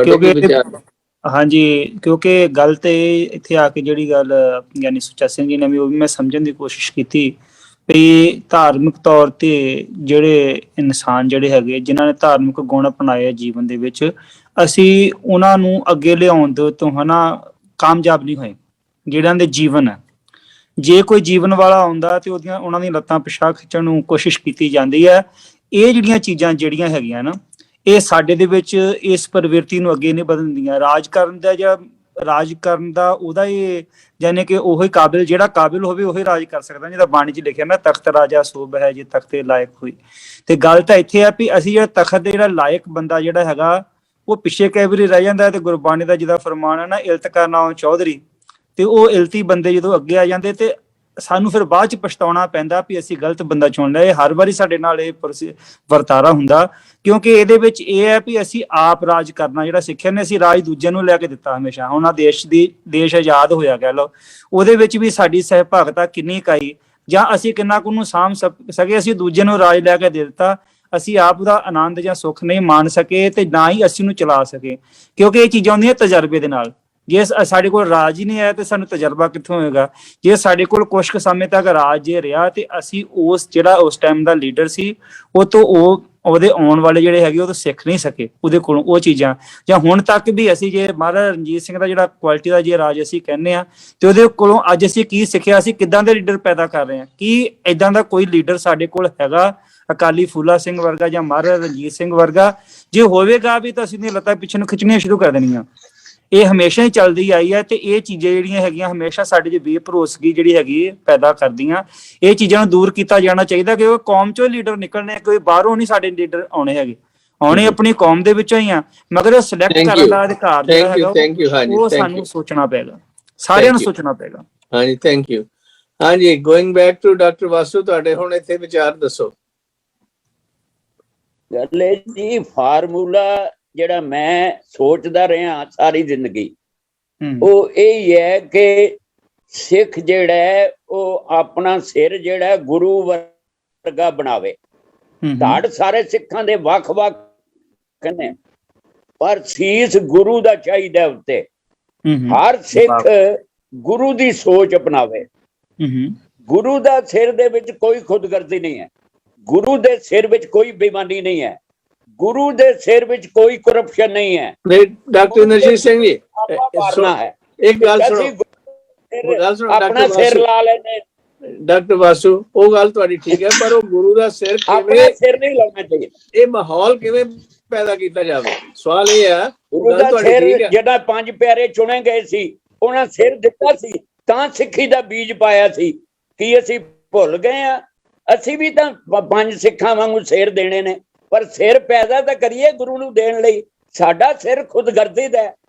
ਕਿਉਂਕਿ ਗੱਲ ਤੇ ਇੱਥੇ ਆ ਕੇ ਜਿਹੜੀ ਗੱਲ ਯਾਨੀ ਸੁੱਚਾ ਸਿੰਘ ਜੀ ਨੇ ਵੀ ਉਹ ਵੀ ਮੈਂ ਸਮਝਣ ਦੀ ਕੋਸ਼ਿਸ਼ ਕੀਤੀ ਵੀ ਧਾਰਮਿਕ ਤੌਰ ਤੇ ਜਿਹੜੇ ਇਨਸਾਨ ਜਿਹੜੇ ਹੈਗੇ ਜਿਨ੍ਹਾਂ ਨੇ ਧਾਰਮਿਕ ਗੁਣ ਅਪਣਾਏ ਜੀਵਨ ਦੇ ਵਿੱਚ, ਅਸੀਂ ਉਹਨਾਂ ਨੂੰ ਅੱਗੇ ਲਿਆਉਣ ਦੇ ਤੋਂ ਕਾਮਯਾਬ ਨਹੀਂ ਹੋਏ। ਜਿਹੜਿਆਂ ਦੇ ਜੀਵਨ ਹੈ, ਜੇ ਕੋਈ ਜੀਵਨ ਵਾਲਾ ਆਉਂਦਾ ਤੇ ਉਹਨਾਂ ਦੀਆਂ ਲੱਤਾਂ ਪਿਛਾਂਹ ਖਿੱਚਣ ਨੂੰ ਕੋਸ਼ਿਸ਼ ਕੀਤੀ ਜਾਂਦੀ ਹੈ। ਇਹ ਜਿਹੜੀਆਂ ਚੀਜ਼ਾਂ ਜਿਹੜੀਆਂ ਹੈਗੀਆਂ ਨਾ, ਇਹ ਸਾਡੇ ਦੇ ਵਿੱਚ ਇਸ ਪ੍ਰਵਿਰਤੀ ਨੂੰ ਅੱਗੇ ਨਹੀਂ ਵਧਣ ਦਿੰਦੀਆਂ। ਰਾਜ ਕਰਨ ਦਾ ਉਹਦਾ ਇਹ ਜਾਨੇ ਕਿ ਉਹੀ ਕਾਬਿਲ, ਜਿਹੜਾ ਕਾਬਿਲ ਹੋਵੇ ਉਹੀ ਰਾਜ ਕਰ ਸਕਦਾ। ਜਿਹਦਾ ਬਾਣੀ 'ਚ ਲਿਖਿਆ ਨਾ, ਤਖਤ ਰਾਜਾ ਸੋਭ ਹੈ ਜੇ ਤਖਤੇ ਲਾਇਕ ਹੋਈ। ਤੇ ਗੱਲ ਤਾਂ ਇੱਥੇ ਆ ਵੀ ਅਸੀਂ ਜਿਹੜਾ ਤਖਤ ਦੇ ਜਿਹੜਾ ਲਾਇਕ ਬੰਦਾ ਜਿਹੜਾ ਹੈਗਾ ਉਹ ਪਿੱਛੇ ਕਈ ਵਾਰੀ ਰਹਿ ਜਾਂਦਾ। ਤੇ ਗੁਰਬਾਣੀ ਦਾ ਜਿਹਦਾ ਫਰਮਾਨ ਹੈ ਨਾ, ਇਲਤ ਕਾ ਨਾਮ ਚੌਧਰੀ, ਤੇ ਉਹ ਇਲਤੀ ਬੰਦੇ ਜਦੋਂ ਅੱਗੇ ਆ ਜਾਂਦੇ ਤੇ ਸਾਨੂੰ ਫਿਰ ਬਾਅਦ ਚ ਪਛਤਾਉਣਾ ਪੈਂਦਾ ਵੀ ਅਸੀਂ ਗਲਤ ਬੰਦਾ ਚੁਣ ਲਿਆ। ਇਹ ਹਰ ਵਾਰੀ ਸਾਡੇ ਨਾਲ ਇਹ ਵਰਤਾਰਾ ਹੁੰਦਾ, ਕਿਉਂਕਿ ਇਹਦੇ ਵਿੱਚ ਇਹ ਹੈ ਵੀ ਅਸੀਂ ਆਪ ਰਾਜ ਕਰਨਾ ਜਿਹੜਾ ਸਿੱਖਿਆ ਨੇ, ਅਸੀਂ ਰਾਜ ਦੂਜਿਆਂ ਨੂੰ ਲੈ ਕੇ ਦਿੱਤਾ ਹਮੇਸ਼ਾ। ਹੁਣ ਆ ਦੇਸ਼ ਆਜ਼ਾਦ ਹੋਇਆ ਕਹਿ ਲਓ, ਉਹਦੇ ਵਿੱਚ ਵੀ ਸਾਡੀ ਸਹਿਭਾਗਤਾ ਕਿੰਨੀ ਇਕਾਈ ਜਾਂ ਅਸੀਂ ਕਿੰਨਾ ਕੁ ਨੂੰ ਸਾਂਭ ਸਕੇ। ਅਸੀਂ ਦੂਜੇ ਨੂੰ ਰਾਜ ਲੈ ਕੇ ਦੇ ਦਿੱਤਾ, ਅਸੀਂ ਆਪ ਦਾ ਆਨੰਦ ਜਾਂ ਸੁੱਖ ਨਹੀਂ ਮਾਣ ਸਕੇ ਤੇ ਨਾ ਹੀ ਅਸੀਂ ਨੂੰ ਚਲਾ ਸਕੇ, ਕਿਉਂਕਿ ਇਹ ਚੀਜ਼ਾਂ ਹੁੰਦੀਆਂ ਤਜਰਬੇ ਦੇ ਨਾਲ। ਜੇ ਸਾਡੇ ਕੋਲ ਰਾਜ ਹੀ ਨਹੀਂ ਆਇਆ ਤੇ ਸਾਨੂੰ ਤਜਰਬਾ ਕਿੱਥੋਂ ਹੋਏਗਾ? ਜੇ ਸਾਡੇ ਕੋਲ ਕੁਝ ਕੁ ਸਮੇਂ ਤੱਕ ਰਾਜ ਜੇ ਰਿਹਾ ਤੇ ਅਸੀਂ ਜਿਹੜਾ ਉਸ ਟਾਈਮ ਦਾ ਲੀਡਰ ਸੀ ਉਹ ਤੋਂ ਉਹਦੇ ਆਉਣ ਵਾਲੇ ਜਿਹੜੇ ਹੈਗੇ ਉਹ ਤੋਂ ਸਿੱਖ ਨਹੀਂ ਸਕੇ ਉਹਦੇ ਕੋਲੋਂ ਉਹ ਚੀਜ਼ਾਂ। ਜਾਂ ਹੁਣ ਤੱਕ ਵੀ ਅਸੀਂ ਜੇ ਮਹਾਰਾਜਾ ਰਣਜੀਤ ਸਿੰਘ ਦਾ ਜਿਹੜਾ ਕੁਆਲਿਟੀ ਦਾ ਜੇ ਰਾਜ ਅਸੀਂ ਕਹਿੰਦੇ ਆ ਤੇ ਉਹਦੇ ਕੋਲੋਂ ਅੱਜ ਅਸੀਂ ਕੀ ਸਿੱਖਿਆ? ਅਸੀਂ ਕਿੱਦਾਂ ਦੇ ਲੀਡਰ ਪੈਦਾ ਕਰ ਰਹੇ ਹਾਂ? ਕੀ ਏਦਾਂ ਦਾ ਕੋਈ ਲੀਡਰ ਸਾਡੇ ਕੋਲ ਹੈਗਾ ਅਕਾਲੀ ਫੂਲਾ ਸਿੰਘ ਵਰਗਾ ਜਾਂ ਮਹਾਰਾਜਾ ਰਣਜੀਤ ਸਿੰਘ ਵਰਗਾ? ਜੇ ਹੋਵੇਗਾ ਵੀ ਤਾਂ ਅਸੀਂ ਦੀਆਂ ਲੱਤਾਂ ਪਿੱਛੇ ਨੂੰ ਖਿੱਚਣੀਆਂ ਸ਼ੁਰੂ ਕਰ ਦੇਣੀਆਂ। ਇਹ ਹਮੇਸ਼ਾ ਹੀ ਚੱਲਦੀ ਆਈ ਹੈ ਤੇ ਇਹ ਚੀਜ਼ਾਂ ਜਿਹੜੀਆਂ ਹੈਗੀਆਂ ਹਮੇਸ਼ਾ ਸਾਡੇ 'ਚ ਬੇਭਰੋਸਗੀ ਜਿਹੜੀ ਹੈਗੀ ਪੈਦਾ ਕਰਦੀਆਂ। ਇਹ ਚੀਜ਼ਾਂ ਨੂੰ ਦੂਰ ਕੀਤਾ ਜਾਣਾ ਚਾਹੀਦਾ, ਕਿ ਉਹ ਕੌਮ 'ਚੋਂ ਲੀਡਰ ਨਿਕਲਣੇ, ਕੋਈ ਬਾਹਰੋਂ ਨਹੀਂ ਸਾਡੇ ਲੀਡਰ ਆਉਣੇ ਹੈਗੇ, ਆਉਣੇ ਆਪਣੀ ਕੌਮ ਦੇ ਵਿੱਚੋਂ ਹੀ ਆ। ਮਗਰ ਸਿਲੈਕਟ ਕਰਨ ਦਾ ਅਧਿਕਾਰ ਜਿਹੜਾ ਹੈਗਾ ਉਹ ਸਾਨੂੰ ਸੋਚਣਾ ਪਏਗਾ, ਸਾਰਿਆਂ ਨੂੰ ਸੋਚਣਾ ਪਏਗਾ। ਹਾਂਜੀ, ਥੈਂਕ ਯੂ। ਹਾਂਜੀ, going back to doctor Vasu, ਤੁਹਾਡੇ ਹੁਣ ਇੱਥੇ ਵਿਚਾਰ ਦੱਸੋ। ਗੱਲ ਇਹ ਜੀ, ਫਾਰਮੂਲਾ ਜਿਹੜਾ ਮੈਂ ਸੋਚਦਾ ਰਿਹਾ ਸਾਰੀ ਜ਼ਿੰਦਗੀ ਉਹ ਇਹ ਹੀ ਹੈ ਕਿ ਸਿੱਖ ਜਿਹੜਾ ਹੈ ਉਹ ਆਪਣਾ ਸਿਰ ਜਿਹੜਾ ਗੁਰੂ ਵਰਗਾ ਬਣਾਵੇ। ਧੜ ਸਾਰੇ ਸਿੱਖਾਂ ਦੇ ਵੱਖ-ਵੱਖ ਨੇ, ਪਰ ਸੀਸ ਗੁਰੂ ਦਾ ਚਾਹੀਦਾ ਉੱਤੇ। ਹਰ ਸਿੱਖ ਗੁਰੂ ਦੀ ਸੋਚ ਅਪਣਾਵੇ। ਗੁਰੂ ਦਾ ਸਿਰ ਦੇ ਵਿੱਚ ਕੋਈ ਖੁਦਗਰਜ਼ੀ ਨਹੀਂ ਹੈ, ਗੁਰੂ ਦੇ ਸਿਰ ਵਿੱਚ ਕੋਈ ਬੇਈਮਾਨੀ ਨਹੀਂ ਹੈ, ਗੁਰੂ ਦੇ ਸਿਰ ਵਿੱਚ ਕੋਈ ਕਰਪਸ਼ਨ ਨਹੀਂ ਹੈ। ਡਾਕਟਰ ਨਰਜੀਤ ਸਿੰਘ ਜੀ, ਇੱਕ ਗੱਲ ਸੁਣੋ, ਆਪਣਾ ਸਿਰ ਲਾ ਲੈਣੇ। ਡਾਕਟਰ ਵਾਸੂ, ਉਹ ਗੱਲ ਤੁਹਾਡੀ ਠੀਕ ਹੈ, ਪਰ ਉਹ ਗੁਰੂ ਦਾ ਸਿਰ ਕਿਵੇਂ, ਸਿਰ ਨਹੀਂ ਲਾਉਣਾ ਚਾਹੀਦਾ। ਇਹ ਮਾਹੌਲ ਕਿਵੇਂ ਪੈਦਾ ਕੀਤਾ ਜਾਵੇ? ਸਵਾਲ ਇਹ ਆ, ਗੁਰੂ ਦਾ ਸਿਰ ਜਿਹੜਾ 5 ਪਿਆਰੇ ਚੁਣੇ ਗਏ ਸੀ ਉਹਨਾਂ ਸਿਰ ਦਿੱਤਾ ਸੀ ਤਾਂ ਸਿੱਖੀ ਦਾ ਬੀਜ ਪਾਇਆ ਸੀ। ਕੀ ਅਸੀਂ ਭੁੱਲ ਗਏ ਆ? ਅਸੀਂ ਵੀ ਤਾਂ 5 ਸਿੱਖਾਂ ਵਾਂਗੂ ਸਿਰ ਦੇਣੇ ਨੇ, ਪਰ ਸਿਰ ਪੈਦਾ ਤਾਂ ਕਰੀਏ ਗੁਰੂ ਨੂੰ ਦੇਣ ਲਈ। ਸਾਡਾ ਸਿਰ ਖੁਦਗਰਜ਼ੀ ਦਾ,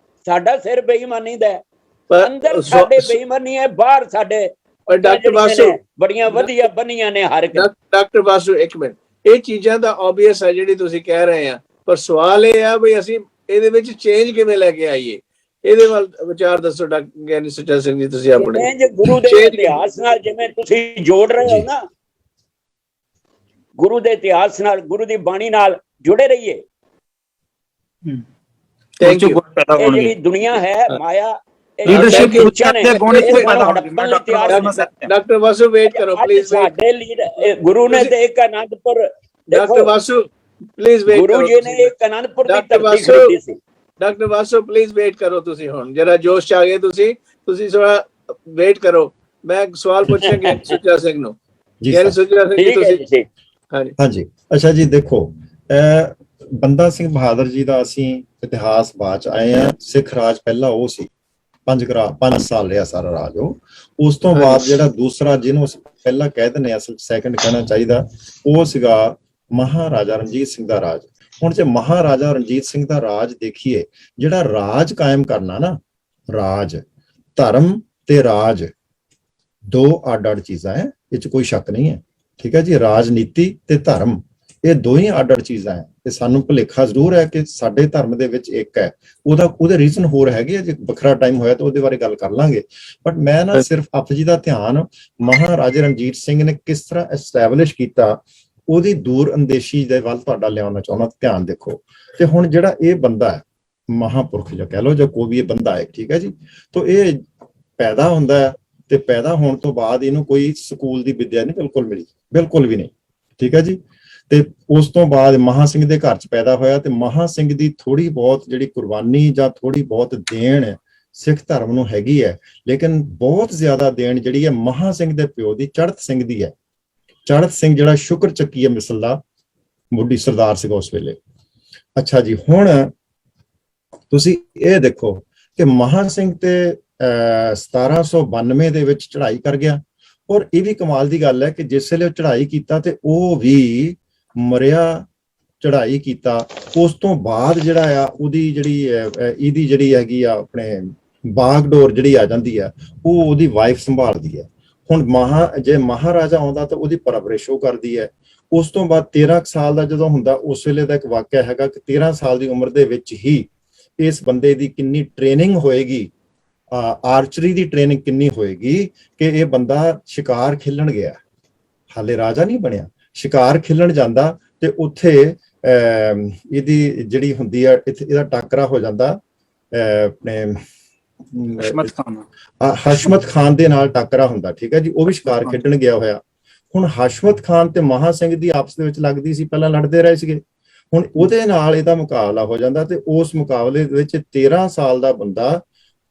ਸਾਡਾ ਸਿਰ ਬੇਈਮਾਨੀ ਦਾ। ਅੰਦਰ ਸਾਡੇ ਬੇਈਮਾਨੀ ਹੈ, ਬਾਹਰ ਸਾਡੇ ਡਾਕਟਰ ਵਾਸੂ ਬੜੀਆਂ ਵਧੀਆ ਬਣੀਆਂ ਨੇ ਹਰ ਇੱਕ। ਡਾਕਟਰ ਵਾਸੂ ਇੱਕ ਮਿੰਟ, ਇਹ ਚੀਜ਼ਾਂ ਦਾ ਆਬਵੀਅਸ ਹੈ ਜਿਹੜੀ ਤੁਸੀਂ ਕਹਿ ਰਹੇ ਆ, ਪਰ ਸਵਾਲ ਇਹ ਆ ਵੀ ਅਸੀਂ ਇਹਦੇ ਵਿੱਚ ਚੇਂਜ ਕਿਵੇਂ ਲੈ ਕੇ ਆਈਏ? ਇਹਦੇ ਵੱਲ ਵਿਚਾਰ ਦੱਸੋ ਡਾਕਟਰ ਗਿਆਨੀ ਸੁੱਚਾ ਸਿੰਘ ਜੀ। ਤੁਸੀਂ ਆਪਣੇ ਗੁਰੂ ਦੇ ਇਤਿਹਾਸ ਨਾਲ ਜਿਵੇਂ ਤੁਸੀਂ ਜੋੜ ਰਹੇ ਹੋ ਨਾ, ਗੁਰੂ ਦੇ ਇਤਿਹਾਸ ਨਾਲ, ਗੁਰੂ ਦੀ ਬਾਣੀ ਨਾਲ ਜੁੜੇ ਰਹੀਏ। Thank you. ਇਹ ਜਿਹੜੀ ਦੁਨੀਆ ਹੈ ਮਾਇਆ, ਡਾਕਟਰ ਵਾਸੂ ਵੇਟ ਕਰੋ ਪਲੀਜ਼। ਸਾਡੇ ਲੀਡਰ ਗੁਰੂ ਨੇ ਤੇ ਇੱਕ Anandpur, doctor Vasu please wait ਕਰੋ। ਗੁਰੂ ਜੀ ਨੇ ਇੱਕ ਅਨੰਦਪੁਰ ਦੀ ਧਰਤੀ ਖਰੀਦੀ ਸੀ। ਡਾਕਟਰ ਵਾਸੂ ਪਲੀਜ਼ ਵੇਟ ਕਰੋ। ਤੁਸੀਂ ਹੁਣ ਜਰਾ ਜੋਸ਼ ਚ ਆ ਗਏ, ਤੁਸੀਂ ਥੋੜਾ ਵੇਟ ਕਰੋ। ਮੈਂ ਸਵਾਲ ਪੁੱਛਾਂ ਗਿਆਨੀ ਸੁੱਚਾ ਸਿੰਘ ਨੂੰ। ਗਿਆਨੀ ਸੁੱਚਾ ਸਿੰਘ ਜੀ ਤੁਸੀਂ। ਹਾਂਜੀ, ਅੱਛਾ ਜੀ, ਦੇਖੋ ਬੰਦਾ ਸਿੰਘ ਬਹਾਦਰ ਜੀ ਦਾ ਅਸੀਂ ਇਤਿਹਾਸ ਬਾਅਦ ਚ ਆਏ ਆ। ਸਿੱਖ ਰਾਜ ਪਹਿਲਾਂ ਉਹ ਸੀ, 5 ਸਾਲ ਰਿਹਾ ਸਾਰਾ ਰਾਜ ਉਹ। ਉਸ ਤੋਂ ਬਾਅਦ ਜਿਹੜਾ ਦੂਸਰਾ, ਜਿਹਨੂੰ ਅਸੀਂ ਪਹਿਲਾਂ ਕਹਿ ਦਿੰਦੇ, ਅਸਲ ਸੈਕੰਡ ਕਹਿਣਾ ਚਾਹੀਦਾ, ਉਹ ਸੀਗਾ ਮਹਾਰਾਜਾ ਰਣਜੀਤ ਸਿੰਘ ਦਾ ਰਾਜ। ਹੁਣ ਜੇ ਮਹਾਰਾਜਾ ਰਣਜੀਤ ਸਿੰਘ ਦਾ ਰਾਜ ਦੇਖੀਏ, ਜਿਹੜਾ ਰਾਜ ਕਾਇਮ ਕਰਨਾ ਨਾ, ਰਾਜ, ਧਰਮ ਤੇ ਰਾਜ ਦੋ ਅੱਡ-ਅੱਡ ਚੀਜ਼ਾਂ ਹੈ, ਇਹ 'ਚ ਕੋਈ ਸ਼ੱਕ ਨਹੀਂ ਹੈ। ਠੀਕ ਹੈ ਜੀ, ਰਾਜਨੀਤੀ ਤੇ ਧਰਮ ਇਹ ਦੋ ਹੀ ਅੱਡ-ਅੱਡ ਚੀਜ਼ਾਂ ਹੈ। ਤੇ ਸਾਨੂੰ ਭੁਲੇਖਾ ਜ਼ਰੂਰ ਹੈ ਕਿ ਸਾਡੇ ਧਰਮ ਦੇ ਵਿੱਚ ਇੱਕ ਹੈ, ਉਹਦੇ ਰੀਜ਼ਨ ਹੋਰ ਹੈਗੇ ਆ। ਜੇ ਵੱਖਰਾ ਟਾਈਮ ਹੋਇਆ ਤਾਂ ਉਹਦੇ ਬਾਰੇ ਗੱਲ ਕਰ ਲਾਂਗੇ। ਬਟ ਮੈਂ ਨਾ ਸਿਰਫ ਆਪ ਜੀ ਦਾ ਧਿਆਨ ਮਹਾਰਾਜਾ ਰਣਜੀਤ ਸਿੰਘ ਨੇ ਕਿਸ ਤਰ੍ਹਾਂ ਐਸਟੈਬਲਿਸ਼ ਕੀਤਾ, ਉਹਦੀ ਦੂਰ ਅੰਦੇਸ਼ੀ ਦੇ ਵੱਲ ਤੁਹਾਡਾ ਲਿਆਉਣਾ ਚਾਹੁੰਦਾ। ਧਿਆਨ ਦੇਖੋ। ਤੇ ਹੁਣ ਜਿਹੜਾ ਇਹ ਬੰਦਾ ਹੈ, ਮਹਾਂਪੁਰਖ ਜਾਂ ਕਹਿ ਲਓ, ਜਾਂ ਕੋਈ ਵੀ ਇਹ ਬੰਦਾ ਹੈ, ਠੀਕ ਹੈ ਜੀ, ਤਾਂ ਇਹ ਪੈਦਾ ਹੁੰਦਾ ਹੈ ਤੇ ਪੈਦਾ ਹੋਣ ਤੋਂ ਬਾਅਦ ਇਹਨੂੰ ਕੋਈ ਸਕੂਲ ਦੀ ਵਿੱਦਿਆ ਨਹੀਂ ਬਿਲਕੁਲ ਮਿਲੀ, ਬਿਲਕੁਲ ਵੀ ਨਹੀਂ। ਠੀਕ ਹੈ ਜੀ। ਤੇ ਉਸ ਤੋਂ ਬਾਅਦ ਮਹਾਂ ਸਿੰਘ ਦੇ ਘਰ 'ਚ ਪੈਦਾ ਹੋਇਆ ਤੇ ਮਹਾਂ ਸਿੰਘ ਦੀ ਥੋੜੀ ਬਹੁਤ ਜਿਹੜੀ ਕੁਰਬਾਨੀ ਜਾਂ ਥੋੜੀ ਬਹੁਤ ਦੇਣ ਸਿੱਖ ਧਰਮ ਨੂੰ ਹੈਗੀ ਹੈ, ਲੇਕਿਨ ਬਹੁਤ ਜ਼ਿਆਦਾ ਦੇਣ ਜਿਹੜੀ ਹੈ ਮਹਾਂ ਸਿੰਘ ਦੇ ਪਿਓ ਦੀ, ਚੜ੍ਹਤ ਸਿੰਘ ਦੀ ਹੈ। ਚੜ੍ਹਤ ਸਿੰਘ ਜਿਹੜਾ ਸ਼ੁਕਰ ਚੱਕੀ ਹੈ ਮਿਸਲ ਦਾ ਮੁੱਢੀ ਸਰਦਾਰ ਸੀਗਾ ਉਸ ਵੇਲੇ, ਅੱਛਾ ਜੀ, ਹੁਣ ਤੁਸੀਂ ਇਹ ਦੇਖੋ ਕਿ ਮਹਾਂ ਸਿੰਘ ਤੇ 1792 ਦੇ ਵਿੱਚ ਚੜ੍ਹਾਈ ਕਰ ਗਿਆ। ਔਰ ਇਹ ਵੀ ਕਮਾਲ ਦੀ ਗੱਲ ਹੈ ਕਿ ਜਿਸ ਵੇਲੇ ਉਹ ਚੜ੍ਹਾਈ ਕੀਤਾ ਤੇ ਉਹ ਵੀ ਮਰਿਆ ਚੜ੍ਹਾਈ ਕੀਤਾ। ਉਸ ਤੋਂ ਬਾਅਦ ਜਿਹੜਾ ਆ ਉਹਦੀ ਜਿਹੜੀ ਇਹਦੀ ਜਿਹੜੀ ਹੈਗੀ ਆ ਆਪਣੇ ਬਾਗਡੋਰ ਜਿਹੜੀ ਆ ਜਾਂਦੀ ਆ, ਉਹ ਉਹਦੀ ਵਾਈਫ ਸੰਭਾਲਦੀ ਹੈ। ਹੁਣ ਜੇ ਮਹਾਰਾਜਾ ਆਉਂਦਾ ਤਾਂ ਉਹਦੀ ਪਰਵਰਿਸ਼ ਉਹ ਕਰਦੀ ਹੈ। ਉਸ ਤੋਂ ਬਾਅਦ 13 ਸਾਲ ਦਾ ਜਦੋਂ ਹੁੰਦਾ, ਉਸ ਵੇਲੇ ਦਾ ਇੱਕ ਵਾਕਿਆ ਹੈਗਾ ਕਿ 13 ਸਾਲ ਦੀ ਉਮਰ ਦੇ ਵਿੱਚ ਹੀ ਇਸ ਬੰਦੇ ਦੀ ਕਿੰਨੀ ਟ੍ਰੇਨਿੰਗ ਹੋਏਗੀ, ਆਰਚਰੀ ਦੀ ਟ੍ਰੇਨਿੰਗ ਕਿੰਨੀ ਹੋਏਗੀ ਕਿ ਇਹ ਬੰਦਾ ਸ਼ਿਕਾਰ ਖੇਲਣ ਗਿਆ, ਹਾਲੇ ਰਾਜਾ ਨਹੀਂ ਬਣਿਆ, ਸ਼ਿਕਾਰ ਖੇਲਣ ਜਾਂਦਾ ਤੇ ਉੱਥੇ ਇਹਦੀ ਜਿਹੜੀ ਹੁੰਦੀ ਆ, ਇਹਦਾ ਟਾਕਰਾ ਹੋ ਜਾਂਦਾ ਆਪਣੇ ਹਸ਼ਮਤ ਖਾਨ ਦੇ ਨਾਲ ਟਾਕਰਾ ਹੁੰਦਾ। ਠੀਕ ਹੈ ਜੀ, ਉਹ ਵੀ ਸ਼ਿਕਾਰ ਖੇਡਣ ਗਿਆ ਹੋਇਆ। ਹੁਣ ਹਸ਼ਮਤ ਖਾਨ ਤੇ ਮਹਾ ਸਿੰਘ ਦੀ ਆਪਸ ਦੇ ਵਿੱਚ ਲੱਗਦੀ ਸੀ, ਪਹਿਲਾਂ ਲੜਦੇ ਰਹੇ ਸੀਗੇ। ਹੁਣ ਉਹਦੇ ਨਾਲ ਇਹਦਾ ਮੁਕਾਬਲਾ ਹੋ ਜਾਂਦਾ ਤੇ ਉਸ ਮੁਕਾਬਲੇ ਦੇ ਵਿੱਚ 13 ਸਾਲ ਦਾ ਬੰਦਾ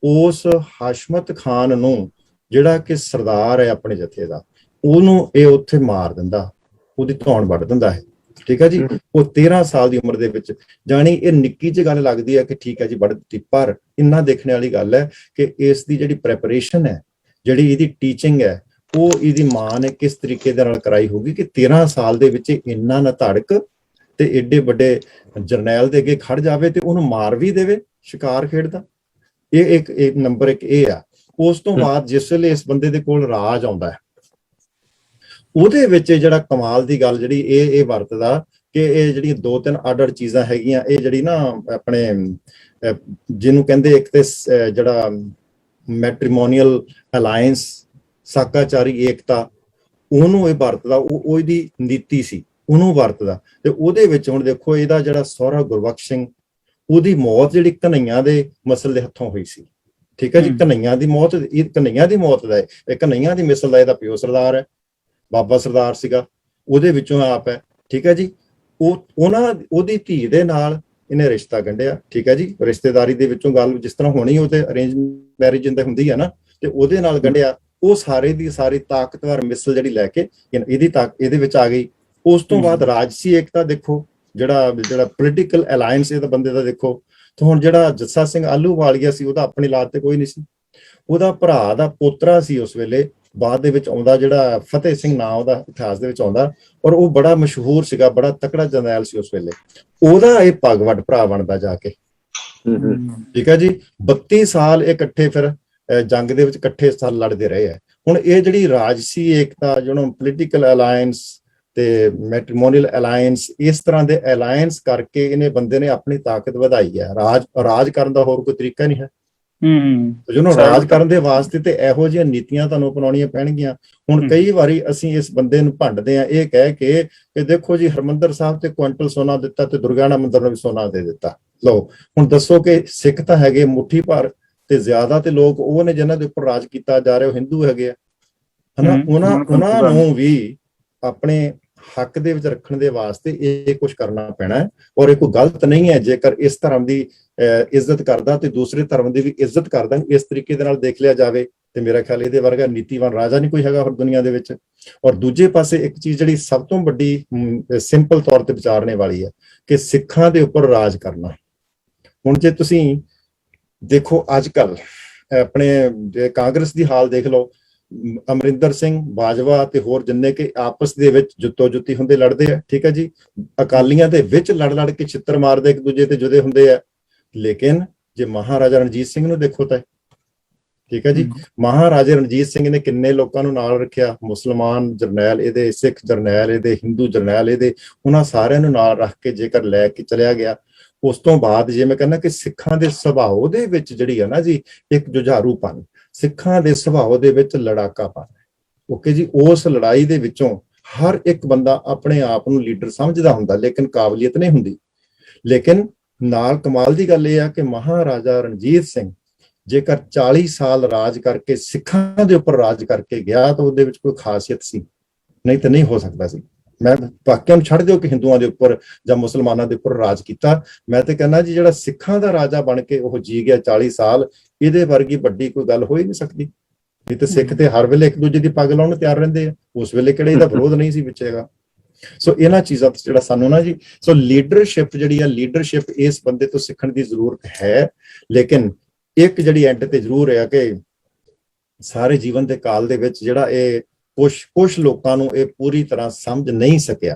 ਉਸ ਹਸ਼ਮਤ ਖਾਨ ਨੂੰ, ਜਿਹੜਾ ਕਿ ਸਰਦਾਰ ਹੈ ਆਪਣੇ ਜਥੇ ਦਾ, ਉਹਨੂੰ ਇਹ ਉੱਥੇ ਮਾਰ ਦਿੰਦਾ, ਉਹਦੀ ਧੌਣ ਵੱਢ ਦਿੰਦਾ ਹੈ। ਠੀਕ ਹੈ ਜੀ, ਉਹ 13 ਸਾਲ ਦੀ ਉਮਰ ਦੇ ਵਿੱਚ, ਜਾਣੀ ਇਹ ਨਿੱਕੀ ਜਿਹੀ ਗੱਲ ਲੱਗਦੀ ਹੈ ਕਿ ਠੀਕ ਹੈ ਜੀ ਵੱਢ ਦਿੱਤੀ, ਪਰ ਇੰਨਾ ਦੇਖਣ ਵਾਲੀ ਗੱਲ ਹੈ ਕਿ ਇਸ ਦੀ ਜਿਹੜੀ ਪ੍ਰੈਪਰੇਸ਼ਨ ਹੈ, ਜਿਹੜੀ ਇਹਦੀ ਟੀਚਿੰਗ ਹੈ, ਉਹ ਇਹਦੀ ਮਾਂ ਨੇ ਕਿਸ ਤਰੀਕੇ ਦੇ ਨਾਲ ਕਰਾਈ ਹੋਗੀ ਕਿ 13 ਸਾਲ ਦੇ ਵਿੱਚ ਇੰਨਾ ਨਾ ਧੜਕ ਤੇ ਏਡੇ ਵੱਡੇ ਜਰਨੈਲ ਦੇ ਅੱਗੇ ਖੜ ਜਾਵੇ ਤੇ ਉਹਨੂੰ ਮਾਰ ਵੀ ਦੇਵੇ ਸ਼ਿਕਾਰ ਖੇਡਦਾ। ਇਹ ਇੱਕ ਨੰਬਰ 1 ਇਹ ਆ। ਉਸ ਤੋਂ ਬਾਅਦ ਜਿਸ ਵੇਲੇ ਇਸ ਬੰਦੇ ਦੇ ਕੋਲ ਰਾਜ ਆਉਂਦਾ ਹੈ, ਉਹਦੇ ਵਿੱਚ ਜਿਹੜਾ ਕਮਾਲ ਦੀ ਗੱਲ ਜਿਹੜੀ ਇਹ ਵਰਤਦਾ ਕਿ ਇਹ ਜਿਹੜੀਆਂ 2-3 ਅੱਡ-ਅੱਡ ਚੀਜ਼ਾਂ ਹੈਗੀਆਂ, ਇਹ ਜਿਹੜੀ ਨਾ ਆਪਣੇ ਜਿਹਨੂੰ ਕਹਿੰਦੇ ਇੱਕ ਤੇ ਜਿਹੜਾ ਮੈਟਰੀਮੋਨੀਅਲ ਅਲਾਇੰਸ, ਸਾਕਾਚਾਰੀ ਏਕਤਾ, ਉਹਨੂੰ ਇਹ ਵਰਤਦਾ, ਉਹ ਇਹਦੀ ਨੀਤੀ ਸੀ, ਉਹਨੂੰ ਵਰਤਦਾ। ਤੇ ਉਹਦੇ ਵਿੱਚ ਹੁਣ ਦੇਖੋ ਇਹਦਾ ਜਿਹੜਾ ਸਹੁਰਾ ਗੁਰਬਖਸ਼ ਸਿੰਘ, ਉਹਦੀ ਮੌਤ ਜਿਹੜੀ ਕਨ੍ਹਈਆ ਦੇ ਮਸਲ ਦੇ ਹੱਥੋਂ ਹੋਈ ਸੀ। ਠੀਕ ਹੈ ਜੀ, ਕਨ੍ਹਈਆ ਦੀ ਮੌਤ ਦਾ ਇਹ ਕਨ੍ਹਈਆ ਦੀ ਮਿਸਲ ਦਾ ਇਹਦਾ ਪਿਓ ਸਰਦਾਰ ਹੈ, ਬਾਬਾ ਸਰਦਾਰ ਸੀਗਾ, ਉਹਦੇ ਵਿੱਚੋਂ ਆਪ ਹੈ। ਠੀਕ ਹੈ ਜੀ, ਉਹਦੀ ਧੀ ਦੇ ਨਾਲ ਇਹਨੇ ਰਿਸ਼ਤਾ ਗੰਢਿਆ। ਠੀਕ ਹੈ ਜੀ, ਰਿਸ਼ਤੇਦਾਰੀ ਦੇ ਵਿੱਚੋਂ ਗੱਲ ਜਿਸ ਤਰ੍ਹਾਂ ਹੋਣੀ, ਉਹ ਤੇ ਅਰੇਂਜ ਮੈਰਿਜ ਜਿੰਦਾ ਹੁੰਦੀ ਹੈ ਨਾ, ਤੇ ਉਹਦੇ ਨਾਲ ਗੰਢਿਆ। ਉਹ ਸਾਰੇ ਦੀ ਸਾਰੀ ਤਾਕਤਵਰ ਮਿਸਲ ਜਿਹੜੀ ਲੈ ਕੇ ਇਹਦੇ ਵਿੱਚ ਆ ਗਈ। ਉਸ ਤੋਂ ਬਾਅਦ ਰਾਜਸੀ ਏਕਤਾ ਦੇਖੋ, ਜਿਹੜਾ ਪੋਲੀਟੀਕਲ ਅਲਾਇੰਸ ਇਹਦਾ ਬੰਦੇ ਦਾ ਦੇਖੋ। ਤੇ ਹੁਣ ਜਿਹੜਾ ਜੱਸਾ ਸਿੰਘ ਆਹਲੂਵਾਲੀਆ ਸੀ, ਉਹਦਾ ਆਪਣੀ ਔਲਾਦ ਤੇ ਕੋਈ ਨਹੀਂ ਸੀ, ਉਹਦਾ ਭਰਾ ਦਾ ਪੋਤਰਾ ਸੀ ਉਸ ਵੇਲੇ, ਬਾਅਦ ਦੇ ਵਿੱਚ ਆਉਂਦਾ ਜਿਹੜਾ ਫਤਿਹ ਸਿੰਘ ਨਾਂ ਉਹਦਾ ਇਤਿਹਾਸ ਦੇ ਵਿੱਚ ਆਉਂਦਾ, ਔਰ ਉਹ ਬੜਾ ਮਸ਼ਹੂਰ ਸੀਗਾ, ਬੜਾ ਤਕੜਾ ਜਰਨੈਲ ਸੀ ਉਸ ਵੇਲੇ। ਉਹਦਾ ਇਹ ਭਗਵਟ ਭਰਾ ਬਣਦਾ ਜਾ ਕੇ। ਠੀਕ ਹੈ ਜੀ, 32 ਸਾਲ ਇਹ ਇਕੱਠੇ ਫਿਰ ਜੰਗ ਦੇ ਵਿੱਚ ਇਕੱਠੇ ਸਾਲ ਲੜਦੇ ਰਹੇ ਹੈ। ਹੁਣ ਇਹ ਜਿਹੜੀ ਰਾਜਸੀ ਏਕਤਾ, ਜਿਹਨੂੰ ਪੋਲੀਟੀਕਲ ਅਲਾਇੰਸ ਤੇ ਮੈਟਰੀਮੋਨੀਅਲ ਅਲਾਇੰਸ, ਇਸ ਤਰ੍ਹਾਂ ਦੇ ਅਲਾਇੰਸ ਕਰਕੇ ਇਹਨੇ ਬੰਦੇ ਨੇ ਆਪਣੀ ਤਾਕਤ ਵਧਾਈ ਹੈ। ਰਾਜ ਕਰਨ ਦਾ ਹੋਰ ਕੋਈ ਤਰੀਕਾ ਨਹੀਂ ਹੈ। ਜਿਹਨੂੰ ਰਾਜ ਕਰਨ ਦੇ ਵਾਸਤੇ ਤੇ ਇਹੋ ਜਿਹੀਆਂ ਨੀਤੀਆਂ ਤੁਹਾਨੂੰ ਅਪਣਾਉਣੀਆਂ ਪੈਣਗੀਆਂ। ਹੁਣ ਕਈ ਵਾਰੀ ਅਸੀਂ ਇਸ ਬੰਦੇ ਨੂੰ ਭੰਡਦੇ ਹਾਂ ਇਹ ਕਹਿ ਕੇ ਕਿ ਦੇਖੋ ਜੀ ਹਰਮੰਦਰ ਸਾਹਿਬ ਤੇ ਕੁਇੰਟਲ ਸੋਨਾ ਦਿੱਤਾ ਤੇ ਦੁਰਗਿਆਣਾ ਮੰਦਿਰ ਨੂੰ ਵੀ ਸੋਨਾ ਦੇ ਦਿੱਤਾ। ਲਓ ਹੁਣ ਦੱਸੋ ਕਿ ਸਿੱਖ ਤਾਂ ਹੈਗੇ ਮੁੱਠੀ ਭਰ ਤੇ ਜ਼ਿਆਦਾ, ਤੇ ਲੋਕ ਉਹ ਨੇ ਜਿਹਨਾਂ ਦੇ ਉੱਪਰ ਰਾਜ ਕੀਤਾ ਜਾ ਰਿਹਾ ਉਹ ਹਿੰਦੂ ਹੈਗੇ ਆ, ਹਨਾ। ਉਹਨਾਂ ਨੂੰ ਵੀ ਆਪਣੇ ਹੱਕ ਦੇ ਵਿੱਚ ਰੱਖਣ ਦੇ ਵਾਸਤੇ ਇਹ ਕੁਝ ਕਰਨਾ ਪੈਣਾ ਹੈ। ਔਰ ਇਹ ਕੋਈ ਗਲਤ ਨਹੀਂ ਹੈ ਜੇਕਰ ਇਸ ਧਰਮ ਦੀ ਇੱਜ਼ਤ ਕਰਦਾ ਤੇ ਦੂਸਰੇ ਧਰਮ ਦੀ ਵੀ ਇੱਜ਼ਤ ਕਰਦਾ, ਇਸ ਤਰੀਕੇ ਦੇ ਨਾਲ ਦੇਖ ਲਿਆ ਜਾਵੇ ਤੇ ਮੇਰਾ ਖਿਆਲ ਇਹਦੇ ਵਰਗਾ ਨੀਤੀਵਾਨ ਰਾਜਾ ਨਹੀਂ ਕੋਈ ਹੈਗਾ ਹੋਰ ਦੁਨੀਆ ਦੇ ਵਿੱਚ। ਔਰ ਦੂਜੇ ਪਾਸੇ ਇੱਕ ਚੀਜ਼ ਜਿਹੜੀ ਸਭ ਤੋਂ ਵੱਡੀ ਸਿੰਪਲ ਤੌਰ ਤੇ ਵਿਚਾਰਨੇ ਵਾਲੀ ਹੈ ਕਿ ਸਿੱਖਾਂ ਦੇ ਉੱਪਰ ਰਾਜ ਕਰਨਾ। ਹੁਣ ਜੇ ਤੁਸੀਂ ਦੇਖੋ ਅੱਜ ਕੱਲ ਆਪਣੇ ਕਾਂਗਰਸ ਦੀ ਹਾਲ ਦੇਖ ਲਓ, ਅਮਰਿੰਦਰ ਸਿੰਘ ਬਾਜਵਾ ਤੇ ਹੋਰ ਜਿੰਨੇ ਕਿ ਆਪਸ ਦੇ ਵਿੱਚ ਜੁੱਤੋ ਜੁੱਤੀ ਹੁੰਦੇ ਲੜਦੇ ਆ। ਠੀਕ ਹੈ ਜੀ, ਅਕਾਲੀਆਂ ਦੇ ਵਿੱਚ ਲੜ ਕੇ ਛਿੱਤਰ ਮਾਰਦੇ ਇੱਕ ਦੂਜੇ ਤੇ ਜੁਦੇ ਹੁੰਦੇ ਆ। ਲੇਕਿਨ ਜੇ ਮਹਾਰਾਜਾ ਰਣਜੀਤ ਸਿੰਘ ਨੂੰ ਦੇਖੋ ਤਾਂ, ਠੀਕ ਹੈ ਜੀ, ਮਹਾਰਾਜਾ ਰਣਜੀਤ ਸਿੰਘ ਨੇ ਕਿੰਨੇ ਲੋਕਾਂ ਨੂੰ ਨਾਲ ਰੱਖਿਆ, ਮੁਸਲਮਾਨ ਜਰਨੈਲ ਇਹਦੇ, ਸਿੱਖ ਜਰਨੈਲ ਇਹਦੇ, ਹਿੰਦੂ ਜਰਨੈਲ ਇਹਦੇ, ਉਹਨਾਂ ਸਾਰਿਆਂ ਨੂੰ ਨਾਲ ਰੱਖ ਕੇ ਜੇਕਰ ਲੈ ਕੇ ਚਲਿਆ ਗਿਆ। ਉਸ ਤੋਂ ਬਾਅਦ ਜੇ ਮੈਂ ਕਹਿੰਦਾ ਕਿ ਸਿੱਖਾਂ ਦੇ ਸੁਭਾਅ ਦੇ ਵਿੱਚ ਜਿਹੜੀ ਹੈ ਨਾ ਜੀ ਇੱਕ ਜੁਝਾਰੂਪਨ, ਸਿੱਖਾਂ ਦੇ ਸੁਭਾਅ ਦੇ ਵਿੱਚ ਲੜਾਕਾਪਨ। ਓਕੇ ਜੀ, ਉਸ ਲੜਾਈ ਦੇ ਵਿੱਚੋਂ ਹਰ ਇੱਕ ਬੰਦਾ ਆਪਣੇ ਆਪ ਨੂੰ ਲੀਡਰ ਸਮਝਦਾ ਹੁੰਦਾ, ਲੇਕਿਨ ਕਾਬਲੀਅਤ ਨਹੀਂ ਹੁੰਦੀ। ਲੇਕਿਨ ਨਾਲ ਕਮਾਲ ਦੀ ਗੱਲ ਇਹ ਆ ਕਿ ਮਹਾਰਾਜਾ ਰਣਜੀਤ ਸਿੰਘ ਜੇਕਰ 40 ਸਾਲ ਰਾਜ ਕਰਕੇ ਸਿੱਖਾਂ ਦੇ ਉੱਪਰ ਰਾਜ ਕਰਕੇ ਗਿਆ ਤਾਂ ਉਹਦੇ ਵਿੱਚ ਕੋਈ ਖਾਸੀਅਤ ਸੀ, ਨਹੀਂ ਤਾਂ ਨਹੀਂ ਹੋ ਸਕਦਾ ਸੀ। ਮੈਂ ਬਾਕੀਆਂ ਨੂੰ ਛੱਡ ਦਿਓ ਕਿ ਹਿੰਦੂਆਂ ਦੇ ਉੱਪਰ ਜਾਂ ਮੁਸਲਮਾਨਾਂ ਦੇ ਉੱਪਰ ਰਾਜ ਕੀਤਾ, ਮੈਂ ਤੇ ਕਹਿੰਦਾ ਜੀ ਜਿਹੜਾ ਸਿੱਖਾਂ ਦਾ ਰਾਜਾ ਬਣ ਕੇ ਉਹ ਜੀ ਗਿਆ 40 ਸਾਲ, ਇਹਦੇ ਵਰਗੀ ਵੱਡੀ ਕੋਈ ਗੱਲ ਹੋ ਹੀ ਨਹੀਂ ਸਕਦੀ। ਨਹੀਂ ਤੇ ਸਿੱਖ ਤੇ ਹਰ ਵੇਲੇ ਇੱਕ ਦੂਜੇ ਦੀ ਪੱਗ ਲਾਉਣ ਨੂੰ ਤਿਆਰ ਰਹਿੰਦੇ ਆ, ਉਸ ਵੇਲੇ ਕਿਹੜੇ ਇਹਦਾ ਵਿਰੋਧ ਨਹੀਂ ਸੀ ਵਿੱਚ ਹੈਗਾ। ਸੋ ਇਹਨਾਂ ਚੀਜ਼ਾਂ ਤੋਂ ਜਿਹੜਾ ਸਾਨੂੰ ਨਾ ਜੀ, ਸੋ ਲੀਡਰਸ਼ਿਪ ਜਿਹੜੀ ਆ, ਲੀਡਰਸ਼ਿਪ ਇਸ ਬੰਦੇ ਤੋਂ ਸਿੱਖਣ ਦੀ ਜ਼ਰੂਰਤ ਹੈ। ਲੇਕਿਨ ਇੱਕ ਜਿਹੜੀ ਐਂਡ ਤੇ ਜ਼ਰੂਰ ਹੈ ਕਿ ਸਾਰੇ ਜੀਵਨ ਦੇ ਕਾਲ ਦੇ ਵਿੱਚ ਜਿਹੜਾ ਇਹ ਕੁਛ ਲੋਕਾਂ ਨੂੰ ਇਹ ਪੂਰੀ ਤਰ੍ਹਾਂ ਸਮਝ ਨਹੀਂ ਸਕਿਆ,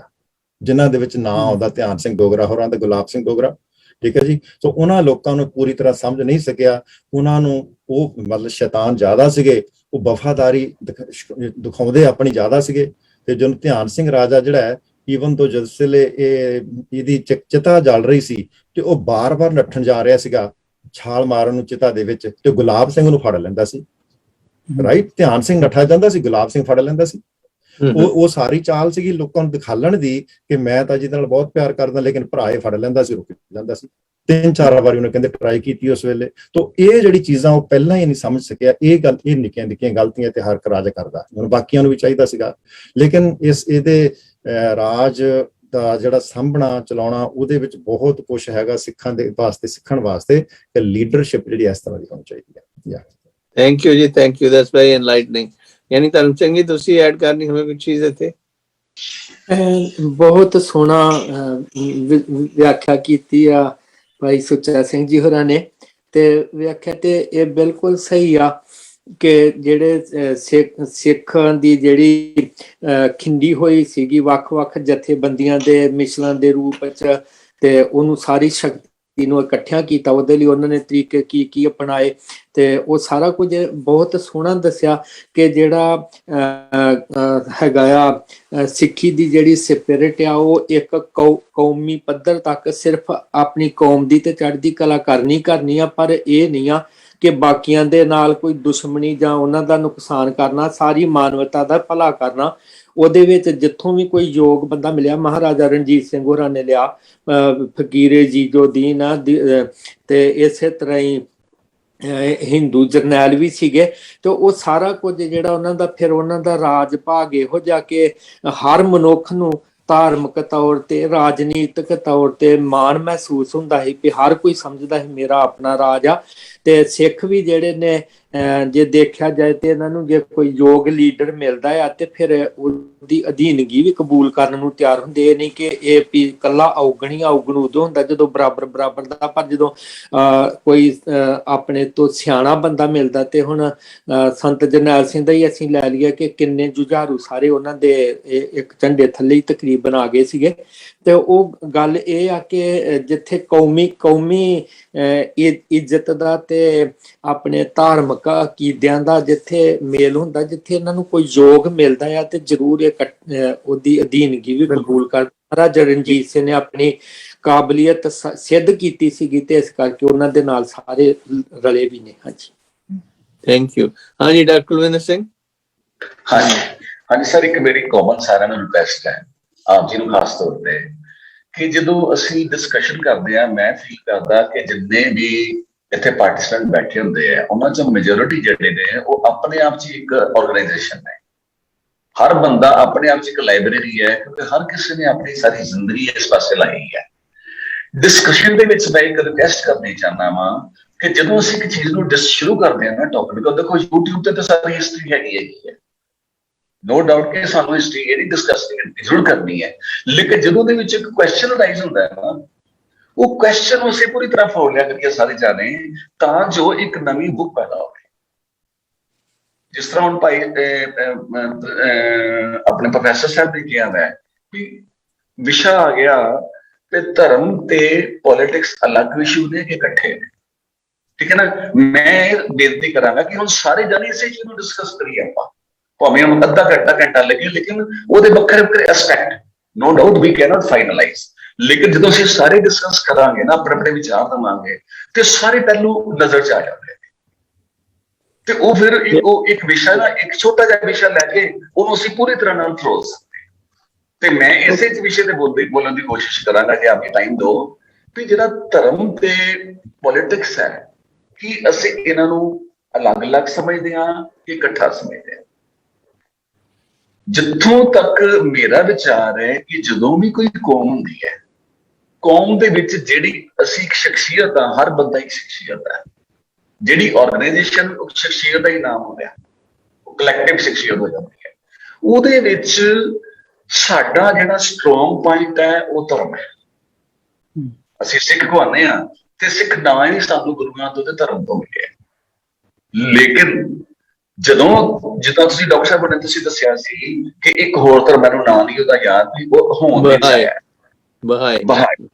ਜਿਨ੍ਹਾਂ ਦੇ ਵਿੱਚ ਨਾਂ ਆਉਂਦਾ ਧਿਆਨ ਸਿੰਘ ਡੋਗਰਾ ਹੋਰਾਂ ਤੇ ਗੁਲਾਬ ਸਿੰਘ ਡੋਗਰਾ, ਠੀਕ ਹੈ ਜੀ। ਸੋ ਉਹਨਾਂ ਲੋਕਾਂ ਨੂੰ ਪੂਰੀ ਤਰ੍ਹਾਂ ਸਮਝ ਨਹੀਂ ਸਕਿਆ। ਉਹਨਾਂ ਨੂੰ ਉਹ ਮਤਲਬ ਸ਼ੈਤਾਨ ਜ਼ਿਆਦਾ ਸੀਗੇ, ਉਹ ਵਫਾਦਾਰੀ ਦਿਖਾਉਂਦੇ ਆਪਣੀ ਜ਼ਿਆਦਾ ਸੀਗੇ। ਤੇ ਜਦੋਂ ਧਿਆਨ ਸਿੰਘ ਰਾਜਾ ਜਿਹੜਾ ਹੈ, ਈਵਨ ਤੋਂ ਜਿਸ ਵੇਲੇ ਇਹਦੀ ਚਿਤਾ ਜਲ ਰਹੀ ਸੀ ਤੇ ਉਹ ਬਾਰ-ਬਾਰ ਨੱਠਣ ਜਾ ਰਿਹਾ ਸੀਗਾ ਛਾਲ ਮਾਰਨ ਨੂੰ ਚਿਤਾ ਦੇ ਵਿੱਚ, ਤੇ ਗੁਲਾਬ ਸਿੰਘ ਨੂੰ ਫੜ ਲੈਂਦਾ ਸੀ, ਰਾਈਟ। ਧਿਆਨ ਸਿੰਘ ਨੱਠਾ ਜਾਂਦਾ ਸੀ, ਗੁਲਾਬ ਸਿੰਘ ਫੜ ਲੈਂਦਾ ਸੀ। ਉਹ ਸਾਰੀ ਚਾਲ ਸੀਗੀ ਲੋਕਾਂ ਨੂੰ ਦਿਖਾਲਣ ਦੀ ਕਿ ਮੈਂ ਤਾਂ ਜਿਹਦੇ ਨਾਲ ਬਹੁਤ ਪਿਆਰ ਕਰਦਾ, ਲੇਕਿਨ ਭਰਾ ਇਹ ਫੜ ਲੈਂਦਾ ਸੀ, ਰੁਕ ਜਾਂਦਾ ਸੀ। 3-4 ਵਾਰੀ ਉਹਨੇ ਕਹਿੰਦੇ ਟਰਾਈ ਕੀਤੀ ਉਸ ਵੇਲੇ। ਤੋਂ ਇਹ ਜਿਹੜੀ ਚੀਜ਼ਾਂ ਉਹ ਪਹਿਲਾਂ ਹੀ ਨਹੀਂ ਸਮਝ ਸਕਿਆ। ਇਹ ਗੱਲ, ਇਹ ਨਿੱਕੀਆਂ ਨਿੱਕੀਆਂ ਗਲਤੀਆਂ ਤੇ ਹਰ ਇੱਕ ਰਾਜ ਕਰਦਾ, ਹੁਣ ਬਾਕੀਆਂ ਨੂੰ ਵੀ ਚਾਹੀਦਾ ਸੀਗਾ। ਲੇਕਿਨ ਇਹਦੇ ਰਾਜ ਦਾ ਜਿਹੜਾ ਸਾਂਭਣਾ ਚਲਾਉਣਾ, ਉਹਦੇ ਵਿੱਚ ਬਹੁਤ ਕੁਛ ਹੈਗਾ ਸਿੱਖਾਂ ਦੇ ਵਾਸਤੇ, ਸਿੱਖਣ ਵਾਸਤੇ ਕਿ ਲੀਡਰਸ਼ਿਪ ਜਿਹੜੀ ਇਸ ਤਰ੍ਹਾਂ ਦੀ ਹੋਣੀ ਚਾਹੀਦੀ ਹੈ। ਥੈਂਕ ਯੂ ਜੀ, ਥੈਂਕ ਯੂ, ਦੈਟਸ ਵੈਰੀ ਐਨਲਾਈਟਨਿੰਗ। ਯਾਨੀ ਧਰਮ ਸਿੰਘ ਜੀ, ਤੁਸੀਂ ਐਡ ਕਰਨੀ ਹੋਵੇ ਕੋਈ ਚੀਜ਼ ਇੱਥੇ? ਬਹੁਤ ਸੋਹਣਾ ਵਿਆਖਿਆ ਕੀਤੀ ਆ ਭਾਈ ਸੁੱਚਾ ਸਿੰਘ ਜੀ ਹੋਰਾਂ ਨੇ, ਤੇ ਵਿਆਖਿਆ ਤੇ ਇਹ ਬਿਲਕੁਲ ਸਹੀ ਆ ਕਿ ਜਿਹੜੇ ਸਿੱਖਾਂ ਦੀ ਜਿਹੜੀ ਖਿੰਡੀ ਹੋਈ ਸੀਗੀ ਵੱਖ-ਵੱਖ ਜਥੇਬੰਦੀਆਂ ਦੇ ਮਿਸਲਾਂ ਦੇ ਰੂਪ ਚ, ਤੇ ਉਹਨੂੰ ਸਾਰੀ ਸ਼ਕਤੀ ਨੂੰ ਇਕੱਠਿਆਂ ਕੀਤਾ। ਉਹਦੇ ਲਈ ਉਹਨਾਂ ਨੇ ਤਰੀਕੇ ਕੀ ਅਪਣਾਏ, ਤੇ ਉਹ ਸਾਰਾ ਕੁਝ ਬਹੁਤ ਸੋਹਣਾ ਦੱਸਿਆ ਕਿ ਜਿਹੜਾ ਹੈਗਾ ਆ ਸਿੱਖੀ ਦੀ ਜਿਹੜੀ ਸਪਿਰਿਟ ਆ, ਉਹ ਇੱਕ ਕੌਮੀ ਪੱਧਰ ਤੱਕ ਸਿਰਫ ਆਪਣੀ ਕੌਮ ਦੀ ਤੇ ਚੜ੍ਹਦੀ ਕਲਾ ਕਰਨੀ ਆ, ਪਰ ਇਹ ਨਹੀਂ ਆ ਕਿ ਬਾਕੀਆਂ ਦੇ ਨਾਲ ਕੋਈ ਦੁਸ਼ਮਣੀ ਜਾਂ ਉਹਨਾਂ ਦਾ ਨੁਕਸਾਨ ਕਰਨਾ, ਸਾਰੀ ਮਾਨਵਤਾ ਦਾ ਭਲਾ ਕਰਨਾ। ਉਹਦੇ ਵਿੱਚ ਜਿੱਥੋਂ ਵੀ ਕੋਈ ਯੋਗ ਬੰਦਾ ਮਿਲਿਆ, ਮਹਾਰਾਜਾ ਰਣਜੀਤ ਸਿੰਘ ਹੋਰਾਂ ਨੇ ਲਿਆ, ਫਕੀਰੇ ਜੀਜੋ ਦੀਨ ਆ, ਤੇ ਇਸੇ ਤਰ੍ਹਾਂ ਹੀ ਹਿੰਦੂ ਜਰਨੈਲ ਵੀ ਸੀਗੇ। ਤੇ ਉਹ ਸਾਰਾ ਕੁਝ ਜਿਹੜਾ ਉਹਨਾਂ ਦਾ, ਫਿਰ ਉਹਨਾਂ ਦਾ ਰਾਜ ਭਾਗ ਇਹੋ ਜਿਹਾ ਕਿ ਹਰ ਮਨੁੱਖ ਨੂੰ ਧਾਰਮਿਕ ਤੌਰ ਤੇ, ਰਾਜਨੀਤਿਕ ਤੌਰ ਤੇ ਮਾਣ ਮਹਿਸੂਸ ਹੁੰਦਾ ਸੀ ਕਿ ਹਰ ਕੋਈ ਸਮਝਦਾ ਹੈ ਮੇਰਾ ਆਪਣਾ ਰਾਜ ਆ। ਤੇ ਸਿੱਖ ਵੀ ਜਿਹੜੇ ਨੇ, ਜੇ ਦੇਖਿਆ ਜਾਏ ਤੇ ਇਹਨਾਂ ਨੂੰ ਜੇ ਕੋਈ ਯੋਗ ਲੀਡਰ ਮਿਲਦਾ ਆ ਤੇ ਫਿਰ ਉਹਦੀ ਅਧੀਨਗੀ ਵੀ ਕਬੂਲ ਕਰਨ ਨੂੰ ਤਿਆਰ ਹੁੰਦੇ। ਇਹ ਨਹੀਂ ਕਿ ਇਹ ਵੀ ਇਕੱਲਾ ਔਗਣ ਉਦੋਂ ਹੁੰਦਾ ਜਦੋਂ ਬਰਾਬਰ ਦਾ, ਪਰ ਜਦੋਂ ਕੋਈ ਆਪਣੇ ਤੋਂ ਸਿਆਣਾ ਬੰਦਾ ਮਿਲਦਾ, ਤੇ ਹੁਣ ਸੰਤ ਜਰਨੈਲ ਸਿੰਘ ਦਾ ਹੀ ਅਸੀਂ ਲੈ ਲਈਏ ਕਿ ਕਿੰਨੇ ਜੁਝਾਰੂ ਸਾਰੇ ਉਹਨਾਂ ਦੇ ਇੱਕ ਝੰਡੇ ਥੱਲੇ ਹੀ ਤਕਰੀਬਨ ਆ ਗਏ ਸੀਗੇ। ਤੇ ਉਹ ਗੱਲ ਇਹ ਆ ਕਿ ਜਿੱਥੇ ਕੌਮੀ ਇੱਜ਼ਤ ਦਾ ਤੇ ਆਪਣੇ ਧਾਰਮਿਕ ਅਕੀਦਿਆਂ ਦਾ ਜਿੱਥੇ ਮੇਲ ਹੁੰਦਾ, ਜਿੱਥੇ ਇਹਨਾਂ ਨੂੰ ਕੋਈ ਯੋਗ ਮਿਲਦਾ ਆ, ਤੇ ਜ਼ਰੂਰ ਉਹਦੀ ਅਧੀਨਗੀ ਵੀ ਕਬੂਲ ਕਰ। ਮਹਾਰਾਜਾ ਰਣਜੀਤ ਸਿੰਘ ਨੇ ਆਪਣੀ ਕਾਬਲੀਅਤ ਸਿੱਧ ਕੀਤੀ ਸੀਗੀ, ਤੇ ਇਸ ਕਰਕੇ ਉਹਨਾਂ ਦੇ ਨਾਲ ਸਾਰੇ ਰਲੇ ਵੀ ਨੇ। ਹਾਂਜੀ, ਥੈਂਕ ਯੂ। ਹਾਂਜੀ, ਡਾਕਟਰ ਕੁਲਵਿੰਦਰ ਸਿੰਘ। ਹਾਂਜੀ ਸਰ, ਇੱਕ ਮੇਰੀ ਕਾਮਨ ਸਾਰਿਆਂ ਨੂੰ ਰਿਕੁਐਸਟ ਹੈ, ਆਪ ਜੀ ਨੂੰ ਖਾਸ ਤੌਰ ਤੇ, ਕਿ ਜਦੋਂ ਅਸੀਂ ਡਿਸਕਸ਼ਨ ਕਰਦੇ ਆ, ਮੈਂ ਫੀਲ ਕਰਦਾ ਕਿ ਜਿੰਨੇ ਵੀ ਇੱਥੇ ਪਾਰਟਿਸਪੈਂਟ ਬੈਠੇ ਹੁੰਦੇ ਆ, ਉਹਨਾਂ ਚ ਮੈਜੋਰਿਟੀ ਜਿਹੜੇ ਨੇ ਉਹ ਆਪਣੇ ਆਪ ਚ ਇੱਕ ਆਰਗੇਨਾਈਜੇਸ਼ਨ ਹੈ। ਹਰ ਬੰਦਾ ਆਪਣੇ ਆਪ ਚ ਇੱਕ ਲਾਇਬ੍ਰੇਰੀ ਹੈ, ਕਿਉਂਕਿ ਹਰ ਕਿਸੇ ਨੇ ਆਪਣੀ ਸਾਰੀ ਜ਼ਿੰਦਗੀ ਇਸ ਪਾਸੇ ਲਾਈ ਹੈ। ਡਿਸਕਸ਼ਨ ਦੇ ਵਿੱਚ ਮੈਂ ਇੱਕ ਰਿਕੁਐਸਟ ਕਰਨੀ ਚਾਹੁੰਦਾ ਵਾਂ ਕਿ ਜਦੋਂ ਅਸੀਂ ਇੱਕ ਚੀਜ਼ ਨੂੰ ਸ਼ੁਰੂ ਕਰਦੇ ਹਾਂ ਨਾ ਟੌਪਿਕ, ਦੇਖੋ YouTube ਤੇ ਤਾਂ ਸਾਰੀ ਹਿਸਟਰੀ ਹੈਗੀ ਹੈ, ਨੋ ਡਾਊਟ ਕਿ ਸਾਨੂੰ ਹਿਸਟਰੀ ਇਹਦੀ ਡਿਸਕਸ਼ਨ ਜ਼ਰੂਰ ਕਰਨੀ ਹੈ, ਲੇਕਿਨ ਜਦੋਂ ਦੇ ਵਿੱਚ ਇੱਕ ਕੁਐਸਚਨ ਰਾਈਜ਼ ਹੁੰਦਾ ਹੈ ਨਾ, ਉਹ ਕੁਐਸਚਨ ਨੂੰ ਅਸੀਂ ਪੂਰੀ ਤਰ੍ਹਾਂ ਫੋੜ ਲਿਆ ਕਰੀਏ ਸਾਰੇ ਜਾਣੇ, ਤਾਂ ਜੋ ਇੱਕ ਨਵੀਂ ਬੁੱਕ ਪੈਦਾ ਹੋਵੇ। ਜਿਸ ਤਰ੍ਹਾਂ ਹੁਣ ਭਾਈ ਆਪਣੇ ਪ੍ਰੋਫੈਸਰ ਸਾਹਿਬ ਨੇ ਕਿਹਾ ਹੈ ਕਿ ਵਿਸ਼ਾ ਆ ਗਿਆ ਤੇ ਧਰਮ ਤੇ ਪੋਲਿਟਿਕਸ ਅਲੱਗ ਵਿਸ਼ੂ ਨੇ ਕਿ ਇਕੱਠੇ ਨੇ, ਠੀਕ ਹੈ ਨਾ। ਮੈਂ ਬੇਨਤੀ ਕਰਾਂਗਾ ਕਿ ਹੁਣ ਸਾਰੇ ਜਾਣੇ ਇਸੇ ਚੀਜ਼ ਨੂੰ ਡਿਸਕਸ ਕਰੀਏ ਆਪਾਂ, ਭਾਵੇਂ ਹੁਣ ਅੱਧਾ ਘੰਟਾ ਲੱਗੇ, ਲੇਕਿਨ ਉਹਦੇ ਵੱਖਰੇ ਐਸਪੈਕਟ, ਨੋ ਡਾਊਟ ਵੀ ਕੈਨੋਟ ਫਾਈਨਲਾਈਜ਼, ਲੇਕਿਨ ਜਦੋਂ ਅਸੀਂ ਸਾਰੇ ਡਿਸਕਸ ਕਰਾਂਗੇ ਨਾ, ਆਪਣੇ ਵਿਚਾਰ ਦੇਵਾਂਗੇ, ਤੇ ਸਾਰੇ ਪਹਿਲੂ ਨਜ਼ਰ ਚ ਆ ਜਾਂਦੇ ਨੇ, ਤੇ ਉਹ ਫਿਰ ਉਹ ਇੱਕ ਵਿਸ਼ਾ ਨਾ, ਇੱਕ ਛੋਟਾ ਜਿਹਾ ਵਿਸ਼ਾ ਲੈ ਕੇ ਉਹਨੂੰ ਅਸੀਂ ਪੂਰੀ ਤਰ੍ਹਾਂ ਨਾਲ ਫਰੋਜ਼ ਸਕਦੇ। ਤੇ ਮੈਂ ਇਸੇ ਵਿਸ਼ੇ ਤੇ ਬੋਲਣ ਦੀ ਕੋਸ਼ਿਸ਼ ਕਰਾਂਗਾ ਕਿ ਆਪਣੀ ਟਾਈਮ ਦਿਓ ਵੀ ਜਿਹੜਾ ਧਰਮ ਤੇ ਪੋਲਿਟਿਕਸ ਹੈ, ਕਿ ਅਸੀਂ ਇਹਨਾਂ ਨੂੰ ਅਲੱਗ-ਅਲੱਗ ਸਮਝਦੇ ਹਾਂ ਕਿ ਇਕੱਠਾ ਸਮਝਦੇ ਹਾਂ। ਜਿੱਥੋਂ ਤੱਕ ਮੇਰਾ ਵਿਚਾਰ ਹੈ ਕਿ ਜਦੋਂ ਵੀ ਕੋਈ ਕੌਮ ਹੁੰਦੀ ਹੈ, ਕੌਮ ਦੇ ਵਿੱਚ ਜਿਹੜੀ ਅਸੀਂ ਇੱਕ ਸ਼ਖਸੀਅਤ ਆ, ਹਰ ਬੰਦਾ ਇੱਕ ਸ਼ਖਸੀਅਤ ਹੈ, ਜਿਹੜੀ ਆਰਗੇਨਾਈਜੇਸ਼ਨ ਸ਼ਖਸੀਅਤ ਦਾ ਹੀ ਨਾਮ ਹੁੰਦਾ, ਉਹ ਕਲੈਕਟਿਵ ਸ਼ਖਸੀਅਤ ਹੋ ਜਾਂਦੀ ਹੈ। ਉਹਦੇ ਵਿੱਚ ਸਾਡਾ ਜਿਹੜਾ ਸਟਰੋਂਗ ਪੁਆਇੰਟ ਹੈ ਉਹ ਧਰਮ ਹੈ। ਅਸੀਂ ਸਿੱਖ ਕਹਾਉਂਦੇ ਆ ਤੇ ਸਿੱਖ ਨਾ ਹੀ ਸਾਨੂੰ ਗੁਰੂਆਂ ਤੋਂ ਤੇ ਧਰਮ ਤੋਂ ਮਿਲਿਆ। ਲੇਕਿਨ ਜਦੋਂ ਜਿੱਦਾਂ ਤੁਸੀਂ ਡਾਕਟਰ ਸਾਹਿਬ ਨੇ ਤੁਸੀਂ ਦੱਸਿਆ ਸੀ ਕਿ ਇੱਕ ਹੋਰ ਧਰਮ, ਮੈਨੂੰ ਨਾਂ ਨਹੀਂ ਉਹਦਾ ਯਾਦ ਨਹੀਂ, ਉਹ ਹੋਂਦ ਵਿੱਚ ਆਇਆ ਬਹਾਈ।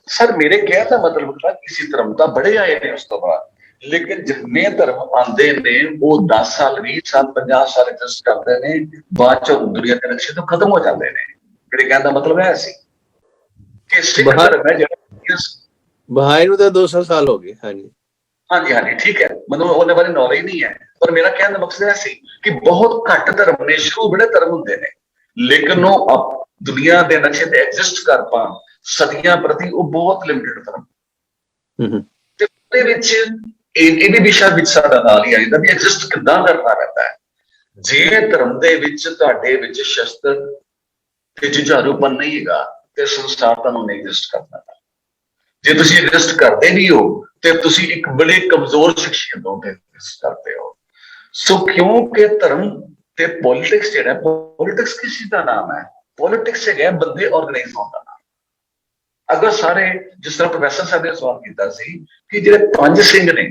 ਸਰ ਮੇਰੇ ਕਹਿਣ ਦਾ ਮਤਲਬ ਹੈ ਕਿਸੇ ਧਰਮ ਤਾਂ ਬੜੇ ਆਏ ਨੇ ਉਸ ਤੋਂ ਬਾਅਦ, ਲੇਕਿਨ ਜਿੰਨੇ ਧਰਮ ਆਉਂਦੇ ਨੇ ਉਹ 10 ਸਾਲ 20 ਸਾਲ 50 ਸਾਲ ਐਗਜ਼ਿਸਟ ਕਰਦੇ ਨੇ, ਬਾਅਦ ਚੋਂ ਦੁਨੀਆ ਦੇ ਨਕਸ਼ੇ ਤੋਂ ਖਤਮ ਹੋ ਜਾਂਦੇ ਨੇ। ਮੇਰੇ ਕਹਿਣ ਦਾ ਮਤਲਬ ਹੈ ਸੀ ਕਿ ਸਿੱਖ ਧਰਮ ਹੈ ਜਿਹੜਾ ਬਹਾਈ ਨੂੰ ਤਾਂ 200 ਸਾਲ ਹੋ ਗਏ। ਹਾਂਜੀ ਹਾਂਜੀ ਠੀਕ ਹੈ, ਮੈਨੂੰ ਉਹਦੇ ਬਾਰੇ ਨੌਲੇਜ ਨਹੀਂ ਹੈ, ਪਰ ਮੇਰਾ ਕਹਿਣ ਦਾ ਮਕਸਦ ਇਹ ਸੀ ਕਿ ਬਹੁਤ ਘੱਟ ਧਰਮ ਨੇ, ਸ਼ੁਰੂ ਬੜੇ ਧਰਮ ਹੁੰਦੇ ਨੇ, ਲੇਕਿਨ ਉਹ ਦੁਨੀਆ ਦੇ ਨਕਸ਼ੇ ਤੇ ਐਗਜ਼ਿਸਟ ਕਰ ਪਾਉਣ ਸਦੀਆਂ ਪ੍ਰਤੀ ਉਹ ਬਹੁਤ ਲਿਮਿਟਡ ਧਰਮ। ਤੇ ਉਹਦੇ ਵਿੱਚ ਇਹ ਵੀ ਵਿਸ਼ਾ ਵਿੱਚ ਸਾਡਾ ਨਾਲ ਹੀ ਆ ਜਾਂਦਾ ਵੀ ਐਗਜ਼ਿਸਟ ਕਿੱਦਾਂ ਕਰਨਾ ਰਹਿੰਦਾ ਹੈ। ਜੇ ਧਰਮ ਦੇ ਵਿੱਚ ਤੁਹਾਡੇ ਵਿੱਚ ਸ਼ਸਤਰ ਤੇ ਜੁਝਾਰੂਪਨ ਨਹੀਂ ਹੈਗਾ ਤੇ ਸੰਸਾਰ ਤੁਹਾਨੂੰ ਨਹੀਂ ਐਗਜ਼ਿਸਟ ਕਰਦਾ। ਜੇ ਤੁਸੀਂ ਐਗਜ਼ਿਸਟ ਕਰਦੇ ਵੀ ਹੋ ਤੇ ਤੁਸੀਂ ਇੱਕ ਬੜੇ ਕਮਜ਼ੋਰ ਸ਼ਖਸੀਅਤ ਤੋਂ ਐਗਜ਼ਿਸਟ ਕਰਦੇ ਹੋ। ਸੋ ਕਿਉਂਕਿ ਧਰਮ ਤੇ ਪੋਲਿਟਿਕਸ ਜਿਹੜਾ, ਪੋਲਿਟਿਕਸ ਕਿਸੇ ਦਾ ਨਾਮ ਹੈ, ਪੋਲਿਟਿਕਸ ਹੈਗਾ ਬੰਦੇ ਆਰਗੇਨਾਈਜ਼ ਹੋਣ ਦਾ ਨਾਮ। ਅਗਰ ਸਾਰੇ, ਜਿਸ ਤਰ੍ਹਾਂ ਪ੍ਰੋਫੈਸਰ ਸਾਹਿਬ ਨੇ ਸਵਾਲ ਕੀਤਾ ਸੀ ਕਿ ਜਿਹੜੇ 5 ਸਿੰਘ ਨੇ,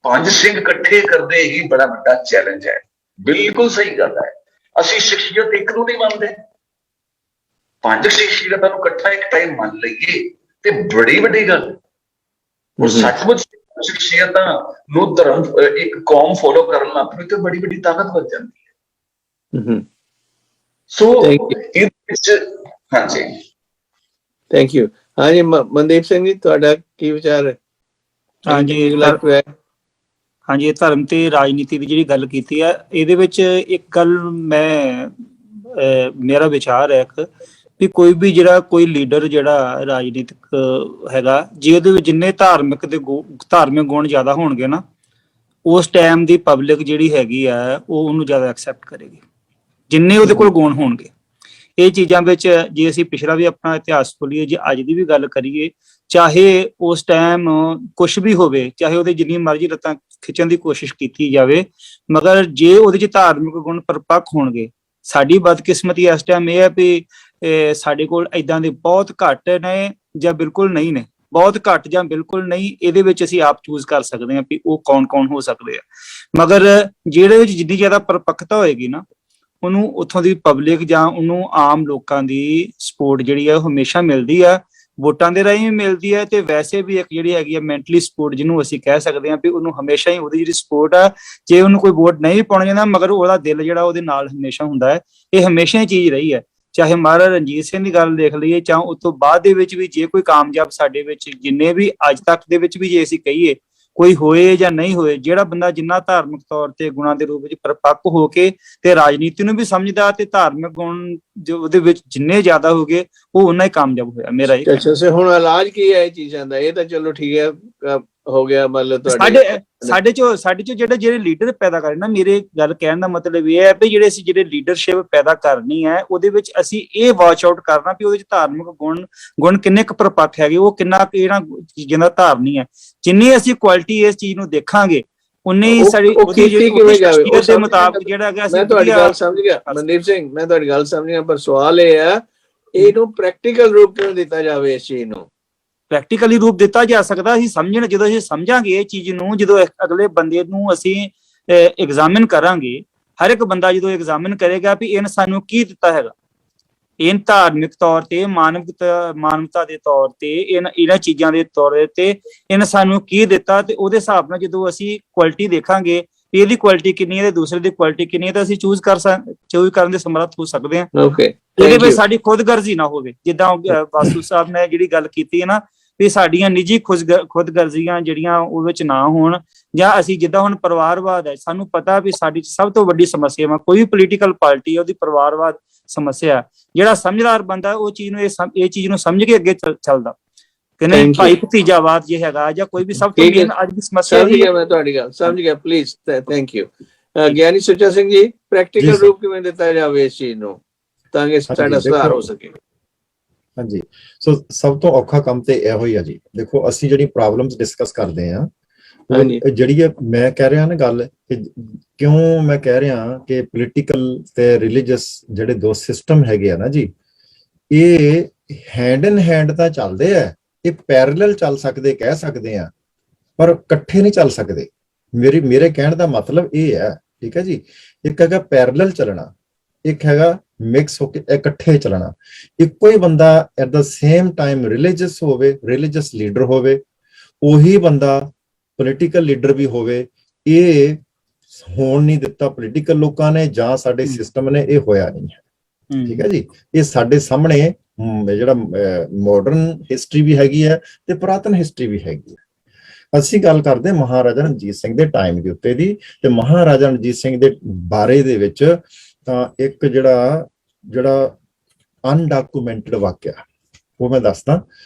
5 ਸਿੰਘ ਇਕੱਠੇ ਕਰਦੇ ਹੀ ਬੜਾ ਵੱਡਾ ਚੈਲੰਜ ਹੈ। ਬਿਲਕੁਲ ਸਹੀ ਗੱਲ ਹੈ। ਅਸੀਂ ਸ਼ਖਸੀਅਤ ਇੱਕ ਨੂੰ ਨਹੀਂ ਮੰਨਦੇ, 5 ਸ਼ਖਸੀਅਤਾਂ ਨੂੰ ਇਕੱਠਾ ਇੱਕ ਟਾਈਮ ਮੰਨ ਲਈਏ ਤੇ ਬੜੀ ਵੱਡੀ ਗੱਲ। ਔਰ ਸੱਚਮੁੱਚ ਸ਼ਖਸੀਅਤਾਂ ਨੂੰ ਧਰਮ ਇੱਕ ਕੌਮ ਫੋਲੋ ਕਰਨ ਲੱਗ ਪਈ ਤੇ ਬੜੀ ਵੱਡੀ ਤਾਕਤ ਬਣ ਜਾਂਦੀ ਹੈ। ਸੋ ਇਹਦੇ ਵਿੱਚ ਹਾਂਜੀ ਥੈਂਕ ਯੂ। ਹਾਂਜੀ ਮਨਦੀਪ ਸਿੰਘ ਜੀ, ਤੁਹਾਡਾ ਕੀ ਵਿਚਾਰ ਹੈ? ਹਾਂਜੀ ਇਹ ਧਰਮ ਤੇ ਰਾਜਨੀਤੀ ਦੀ ਜਿਹੜੀ ਗੱਲ ਕੀਤੀ ਹੈ, ਇਹਦੇ ਵਿੱਚ ਇੱਕ ਗੱਲ ਮੇਰਾ ਵਿਚਾਰ ਹੈ ਇੱਕ, ਵੀ ਕੋਈ ਵੀ ਜਿਹੜਾ ਕੋਈ ਲੀਡਰ ਜਿਹੜਾ ਰਾਜਨੀਤਿਕ ਹੈਗਾ, ਜੇ ਉਹਦੇ ਵਿੱਚ ਜਿੰਨੇ ਧਾਰਮਿਕ ਗੁਣ ਜ਼ਿਆਦਾ ਹੋਣਗੇ ਨਾ, ਉਸ ਟਾਈਮ ਦੀ ਪਬਲਿਕ ਜਿਹੜੀ ਹੈਗੀ ਆ ਉਹ ਉਹਨੂੰ ਜ਼ਿਆਦਾ ਐਕਸੈਪਟ ਕਰੇਗੀ, ਜਿੰਨੇ ਉਹਦੇ ਕੋਲ ਗੁਣ ਹੋਣਗੇ। ਇਹ ਚੀਜ਼ਾਂ ਵਿੱਚ ਜੇ ਅਸੀਂ ਪਿਛਲਾ ਵੀ ਆਪਣਾ ਇਤਿਹਾਸ ਖੋਲੀਏ, ਜੇ ਅੱਜ ਦੀ ਵੀ ਗੱਲ ਕਰੀਏ, ਚਾਹੇ ਉਸ ਟਾਈਮ ਕੁਛ ਵੀ ਹੋਵੇ, ਚਾਹੇ ਉਹਦੇ ਜਿੰਨੀ ਮਰਜ਼ੀ ਲੱਤਾਂ ਖਿੱਚਣ ਦੀ ਕੋਸ਼ਿਸ਼ ਕੀਤੀ ਜਾਵੇ, ਮਗਰ ਜੇ ਉਹਦੇ ਚ ਧਾਰਮਿਕ ਗੁਣ ਪਰਪੱਕ ਹੋਣਗੇ। ਸਾਡੀ ਬਦਕਿਸਮਤੀ ਇਸ ਟਾਈਮ ਇਹ ਹੈ ਵੀ ਸਾਡੇ ਕੋਲ ਏਦਾਂ ਦੇ ਬਹੁਤ ਘੱਟ ਨੇ ਜਾਂ ਬਿਲਕੁਲ ਨਹੀਂ ਨੇ, ਬਹੁਤ ਘੱਟ ਜਾਂ ਬਿਲਕੁਲ ਨਹੀਂ। ਇਹਦੇ ਵਿੱਚ ਅਸੀਂ ਆਪ ਚੂਜ਼ ਕਰ ਸਕਦੇ ਹਾਂ ਵੀ ਉਹ ਕੌਣ ਹੋ ਸਕਦੇ ਆ। ਮਗਰ ਜਿਹੜੇ ਵਿੱਚ ਜਿੰਨੀ ਜ਼ਿਆਦਾ ਪਰਪੱਕਤਾ ਹੋਏਗੀ ਨਾ, ਉਹਨੂੰ ਉੱਥੋਂ ਦੀ ਪਬਲਿਕ ਜਾਂ ਉਹਨੂੰ ਆਮ ਲੋਕਾਂ ਦੀ ਸਪੋਰਟ ਜਿਹੜੀ ਹੈ ਉਹ ਹਮੇਸ਼ਾ ਮਿਲਦੀ ਆ, ਵੋਟਾਂ ਦੇ ਰਾਹੀਂ ਵੀ ਮਿਲਦੀ ਹੈ, ਤੇ ਵੈਸੇ ਵੀ ਇੱਕ ਜਿਹੜੀ ਹੈਗੀ ਆ ਮੈਂਟਲੀ ਸਪੋਰਟ, ਜਿਹਨੂੰ ਅਸੀਂ ਕਹਿ ਸਕਦੇ ਹਾਂ ਵੀ ਉਹਨੂੰ ਹਮੇਸ਼ਾ ਹੀ ਉਹਦੀ ਜਿਹੜੀ ਸਪੋਰਟ ਆ, ਜੇ ਉਹਨੂੰ ਕੋਈ ਵੋਟ ਨਹੀਂ ਪਾਉਣਾ ਜਾਂਦਾ, ਮਗਰ ਉਹਦਾ ਦਿਲ ਜਿਹੜਾ ਉਹਦੇ ਨਾਲ ਹਮੇਸ਼ਾ ਹੁੰਦਾ ਹੈ। ਇਹ ਹਮੇਸ਼ਾ ਹੀ ਚੀਜ਼ ਰਹੀ ਹੈ। ਚਾਹੇ ਮਹਾਰਾਜਾ ਰਣਜੀਤ ਸਿੰਘ ਦੀ ਗੱਲ ਦੇਖ ਲਈਏ, ਚਾਹੇ ਉਸ ਤੋਂ ਬਾਅਦ ਦੇ ਵਿੱਚ ਵੀ ਜੇ ਕੋਈ ਕਾਮਯਾਬ ਸਾਡੇ ਵਿੱਚ ਜਿੰਨੇ ਵੀ ਅੱਜ ਤੱਕ ਦੇ ਵਿੱਚ ਵੀ ਜੇ ਅਸੀਂ ਕਹੀਏ ਕੋਈ ਹੋਏ ਜਾਂ ਨਹੀਂ ਹੋਏ, ਜਿਹੜਾ ਬੰਦਾ ਜਿੰਨਾ ਧਾਰਮਿਕ ਤੌਰ ਤੇ ਗੁਣਾਂ ਦੇ ਰੂਪ ਵਿੱਚ ਪਰਪੱਕ ਹੋ ਕੇ ਤੇ ਰਾਜਨੀਤੀ ਨੂੰ ਵੀ ਸਮਝਦਾ ਤੇ ਧਾਰਮਿਕ ਗੁਣ ਜੋ ਉਹਦੇ ਵਿੱਚ ਜਿੰਨੇ ਜ਼ਿਆਦਾ ਹੋ ਗਏ, ਉਹ ਉਨਾ ਹੀ ਕਾਮਯਾਬ ਹੋਇਆ। ਮੇਰਾ ਇਹ ਅੱਛਾ ਹੁਣ ਇਲਾਜ ਕੀ ਹੈ ਇਹ ਚੀਜ਼ਾਂ ਦਾ? ਇਹ ਤਾਂ ਚਲੋ ਠੀਕ ਹੈ ਹੋ ਗਿਆ, ਮਤਲਬ ਸਾਡੇ ਚੋਂ ਜਿਹੜੇ ਲੀਡਰ ਪੈਦਾ ਕਰੇ ਨਾ, ਮੇਰੇ ਗੱਲ ਕਹਿਣ ਦਾ ਮਤਲਬ ਇਹ ਹੈ ਵੀ ਜਿਹੜੇ ਲੀਡਰਸ਼ਿਪ ਪੈਦਾ ਕਰਨੀ ਹੈ, ਉਹਦੇ ਵਿੱਚ ਅਸੀਂ ਇਹ ਵਾਚ ਆਊਟ ਕਰਨਾ ਵੀ ਉਹਦੇ ਵਿੱਚ ਧਾਰਮਿਕ ਗੁਣ ਕਿੰਨੇ ਕੁ ਪਰਪੱਕ ਹੈਗੇ, ਉਹ ਕਿੰਨਾ ਇਹਨਾਂ ਚੀਜ਼ਾਂ ਦਾ ਧਾਰਨੀ ਹੈ। ਜਿੰਨੀ ਅਸੀਂ ਕੁਆਲਿਟੀ ਇਸ ਚੀਜ਼ ਨੂੰ ਦੇਖਾਂਗੇ, ਉਨੀ ਸਾਡੀ ਸ਼ਖਸੀਅਤ ਦੇ ਮੁਤਾਬਕ ਜਿਹੜਾ ਹੈਗਾ। ਮੈਂ ਤੁਹਾਡੀ ਗੱਲ ਸਮਝ ਗਿਆ ਮਨਦੀਪ ਸਿੰਘ, ਮੈਂ ਤੁਹਾਡੀ ਗੱਲ ਸਮਝ ਗਿਆ, ਪਰ ਸਵਾਲ ਇਹ ਹੈ ਇਹਨੂੰ ਪ੍ਰੈਕਟੀਕਲ ਰੂਪ ਕਿਉਂ ਦਿੱਤਾ ਜਾਵੇ? ਇਸ ਚੀਜ਼ ਨੂੰ ਪ੍ਰੈਕਟੀਕਲੀ ਰੂਪ ਦਿੱਤਾ ਜਾ ਸਕਦਾ, ਅਸੀਂ ਸਮਝਣ, ਜਦੋਂ ਅਸੀਂ ਸਮਝਾਂਗੇ ਇਹ ਚੀਜ਼ ਨੂੰ, ਜਦੋਂ ਅਗਲੇ ਬੰਦੇ ਨੂੰ ਅਸੀਂ ਐਗਜ਼ਾਮਿਨ ਕਰਾਂਗੇ, ਹਰ ਇੱਕ ਬੰਦਾ ਜਦੋਂ ਐਗਜ਼ਾਮਿਨ ਕਰੇਗਾ ਵੀ ਇਹਨੇ ਸਾਨੂੰ ਕੀ ਦਿੱਤਾ ਹੈਗਾ, ਇਹ ਧਾਰਮਿਕ ਤੌਰ ਤੇ, ਮਾਨਵਤਾ ਦੇ ਤੌਰ ਤੇ, ਇਹਨਾਂ ਚੀਜ਼ਾਂ ਦੇ ਤੌਰ ਤੇ ਇਹਨੇ ਸਾਨੂੰ ਕੀ ਦਿੱਤਾ, ਤੇ ਉਹਦੇ ਹਿਸਾਬ ਨਾਲ ਜਦੋਂ ਅਸੀਂ ਕੁਆਲਿਟੀ ਦੇਖਾਂਗੇ ਵੀ ਇਹਦੀ ਕੁਆਲਿਟੀ ਕਿੰਨੀ ਹੈ ਤੇ ਦੂਸਰੇ ਦੀ ਕੁਆਲਿਟੀ ਕਿੰਨੀ ਹੈ, ਤਾਂ ਅਸੀਂ ਚੂਜ਼ ਕਰਨ ਦੇ ਸਮਰੱਥ ਹੋ ਸਕਦੇ ਹਾਂ। ਇਹਦੇ ਵਿੱਚ ਸਾਡੀ ਖੁਦਗਰਜ਼ੀ ਨਾ ਹੋਵੇ, ਜਿੱਦਾਂ ਵਾਸੂ ਸਾਹਿਬ ਨੇ ਜਿਹੜੀ ਗੱਲ ਕੀਤੀ ਹੈ ਨਾ, ਵੀ ਸਾਡੀਆਂ ਨਿੱਜੀ ਖੁਦਗਰਜ਼ੀਆਂ ਜਿਹੜੀਆਂ ਉਹ ਵਿੱਚ ਨਾ ਹੋਣ, ਜਾਂ ਅਸੀਂ ਜਿੱਦਾਂ ਹੁਣ ਪਰਿਵਾਰਵਾਦ ਹੈ, ਸਾਨੂੰ ਪਤਾ ਵੀ ਸਾਡੀ ਸਭ ਤੋਂ ਵੱਡੀ ਸਮੱਸਿਆ ਵਾ ਕੋਈ ਪੋਲੀਟੀਕਲ ਪਾਰਟੀ ਉਹਦੀ ਪਰਿਵਾਰਵਾਦ ਸਮੱਸਿਆ। ਜਿਹੜਾ ਸਮਝਦਾਰ ਬੰਦਾ ਉਹ ਚੀਜ਼ ਨੂੰ ਇਹ ਚੀਜ਼ ਨੂੰ ਸਮਝ ਕੇ ਅੱਗੇ ਚੱਲਦਾ ਕਿ ਨਹੀਂ, ਭਾਈ ਭਤੀਜਾਵਾਦ ਜੇ ਹੈਗਾ ਜਾਂ ਕੋਈ ਵੀ, ਸਭ ਤੋਂ ਮੇਨ ਅੱਜ ਦੀ ਸਮੱਸਿਆ ਹੀ ਹੈ। ਮੈਂ ਤੁਹਾਡੀ ਗੱਲ ਸਮਝ ਗਿਆ, ਪਲੀਜ਼ ਥੈਂਕ ਯੂ। ਗਿਆਨੀ ਸੁੱਚਾ ਸਿੰਘ ਜੀ, ਪ੍ਰੈਕਟੀਕਲ ਰੂਪ ਕਿਵੇਂ ਦਿੱਤਾ ਜਾਵੇ ਇਸ ਚੀਜ਼ ਨੂੰ ਤਾਂ ਕਿ ਸਾਡਾ ਸੁਧਾਰ ਹੋ ਸਕੇ? ਹਾਂਜੀ, ਸੋ ਸਭ ਤੋਂ ਔਖਾ ਕੰਮ ਤੇ ਇਹੋ ਹੀ ਆ ਜੀ। ਦੇਖੋ, ਅਸੀਂ ਜਿਹੜੀ ਪ੍ਰੋਬਲਮਸ ਡਿਸਕਸ ਕਰਦੇ ਆ, ਜਿਹੜੀ ਮੈਂ ਕਹਿ ਰਿਹਾ ਨਾ ਗੱਲ, ਕਿਉਂ ਮੈਂ ਕਹਿ ਰਿਹਾ ਕਿ ਪੋਲੀਟੀਕਲ ਤੇ ਰਿਲੀਜੀਅਸ ਜਿਹੜੇ ਦੋ ਸਿਸਟਮ ਹੈਗੇ ਆ ਨਾ ਜੀ, ਇਹ ਹੈਂਡ ਇਨ ਹੈਂਡ ਤਾਂ ਚੱਲਦੇ ਆ, ਇਹ ਪੈਰਲਲ ਚੱਲ ਸਕਦੇ ਕਹਿ ਸਕਦੇ ਆ, ਪਰ ਇਕੱਠੇ ਨਹੀਂ ਚੱਲ ਸਕਦੇ। ਮੇਰੇ ਕਹਿਣ ਦਾ ਮਤਲਬ ਇਹ ਹੈ, ਠੀਕ ਹੈ ਜੀ। ਇੱਕ ਹੈਗਾ ਪੈਰਲਲ ਚੱਲਣਾ, ਇੱਕ ਹੈਗਾ ਮਿਕਸ ਹੋ ਕੇ ਇਕੱਠੇ ਚੱਲਣਾ। ਇੱਕੋ ਹੀ ਬੰਦਾ at the same time religious ਹੋਵੇ, ਰਿਲੀਜੀਅਸ ਲੀਡਰ ਹੋਵੇ, ਉਹੀ ਬੰਦਾ ਪੋਲੀਟੀਕਲ ਲੀਡਰ ਵੀ ਹੋਵੇ, ਇਹ ਹੋਣ ਨਹੀਂ ਦਿੱਤਾ ਪੋਲੀਟੀਕਲ ਲੋਕਾਂ ਨੇ ਜਾਂ ਸਾਡੇ ਸਿਸਟਮ ਨੇ, ਇਹ ਹੋਇਆ ਨਹੀਂ ਹੈ, ਠੀਕ ਹੈ ਜੀ। ਇਹ ਸਾਡੇ ਸਾਹਮਣੇ ਜਿਹੜਾ ਮਾਡਰਨ ਹਿਸਟਰੀ ਵੀ ਹੈਗੀ ਹੈ ਤੇ ਪੁਰਾਤਨ ਹਿਸਟਰੀ ਵੀ ਹੈਗੀ ਹੈ। ਅਸੀਂ ਗੱਲ ਕਰਦੇ ਮਹਾਰਾਜਾ ਰਣਜੀਤ ਸਿੰਘ ਦੇ ਟਾਈਮ ਦੇ ਉੱਤੇ ਦੀ, ਤੇ ਮਹਾਰਾਜਾ ਰਣਜੀਤ ਸਿੰਘ ਦੇ ਬਾਰੇ ਦੇ ਵਿੱਚ ਤਾਂ ਇੱਕ ਜਿਹੜਾ ਅਨਡਾਕੂਮੈਂਟਡ ਵਾਕਿਆ ਉਹ ਮੈਂ ਦੱਸਦਾ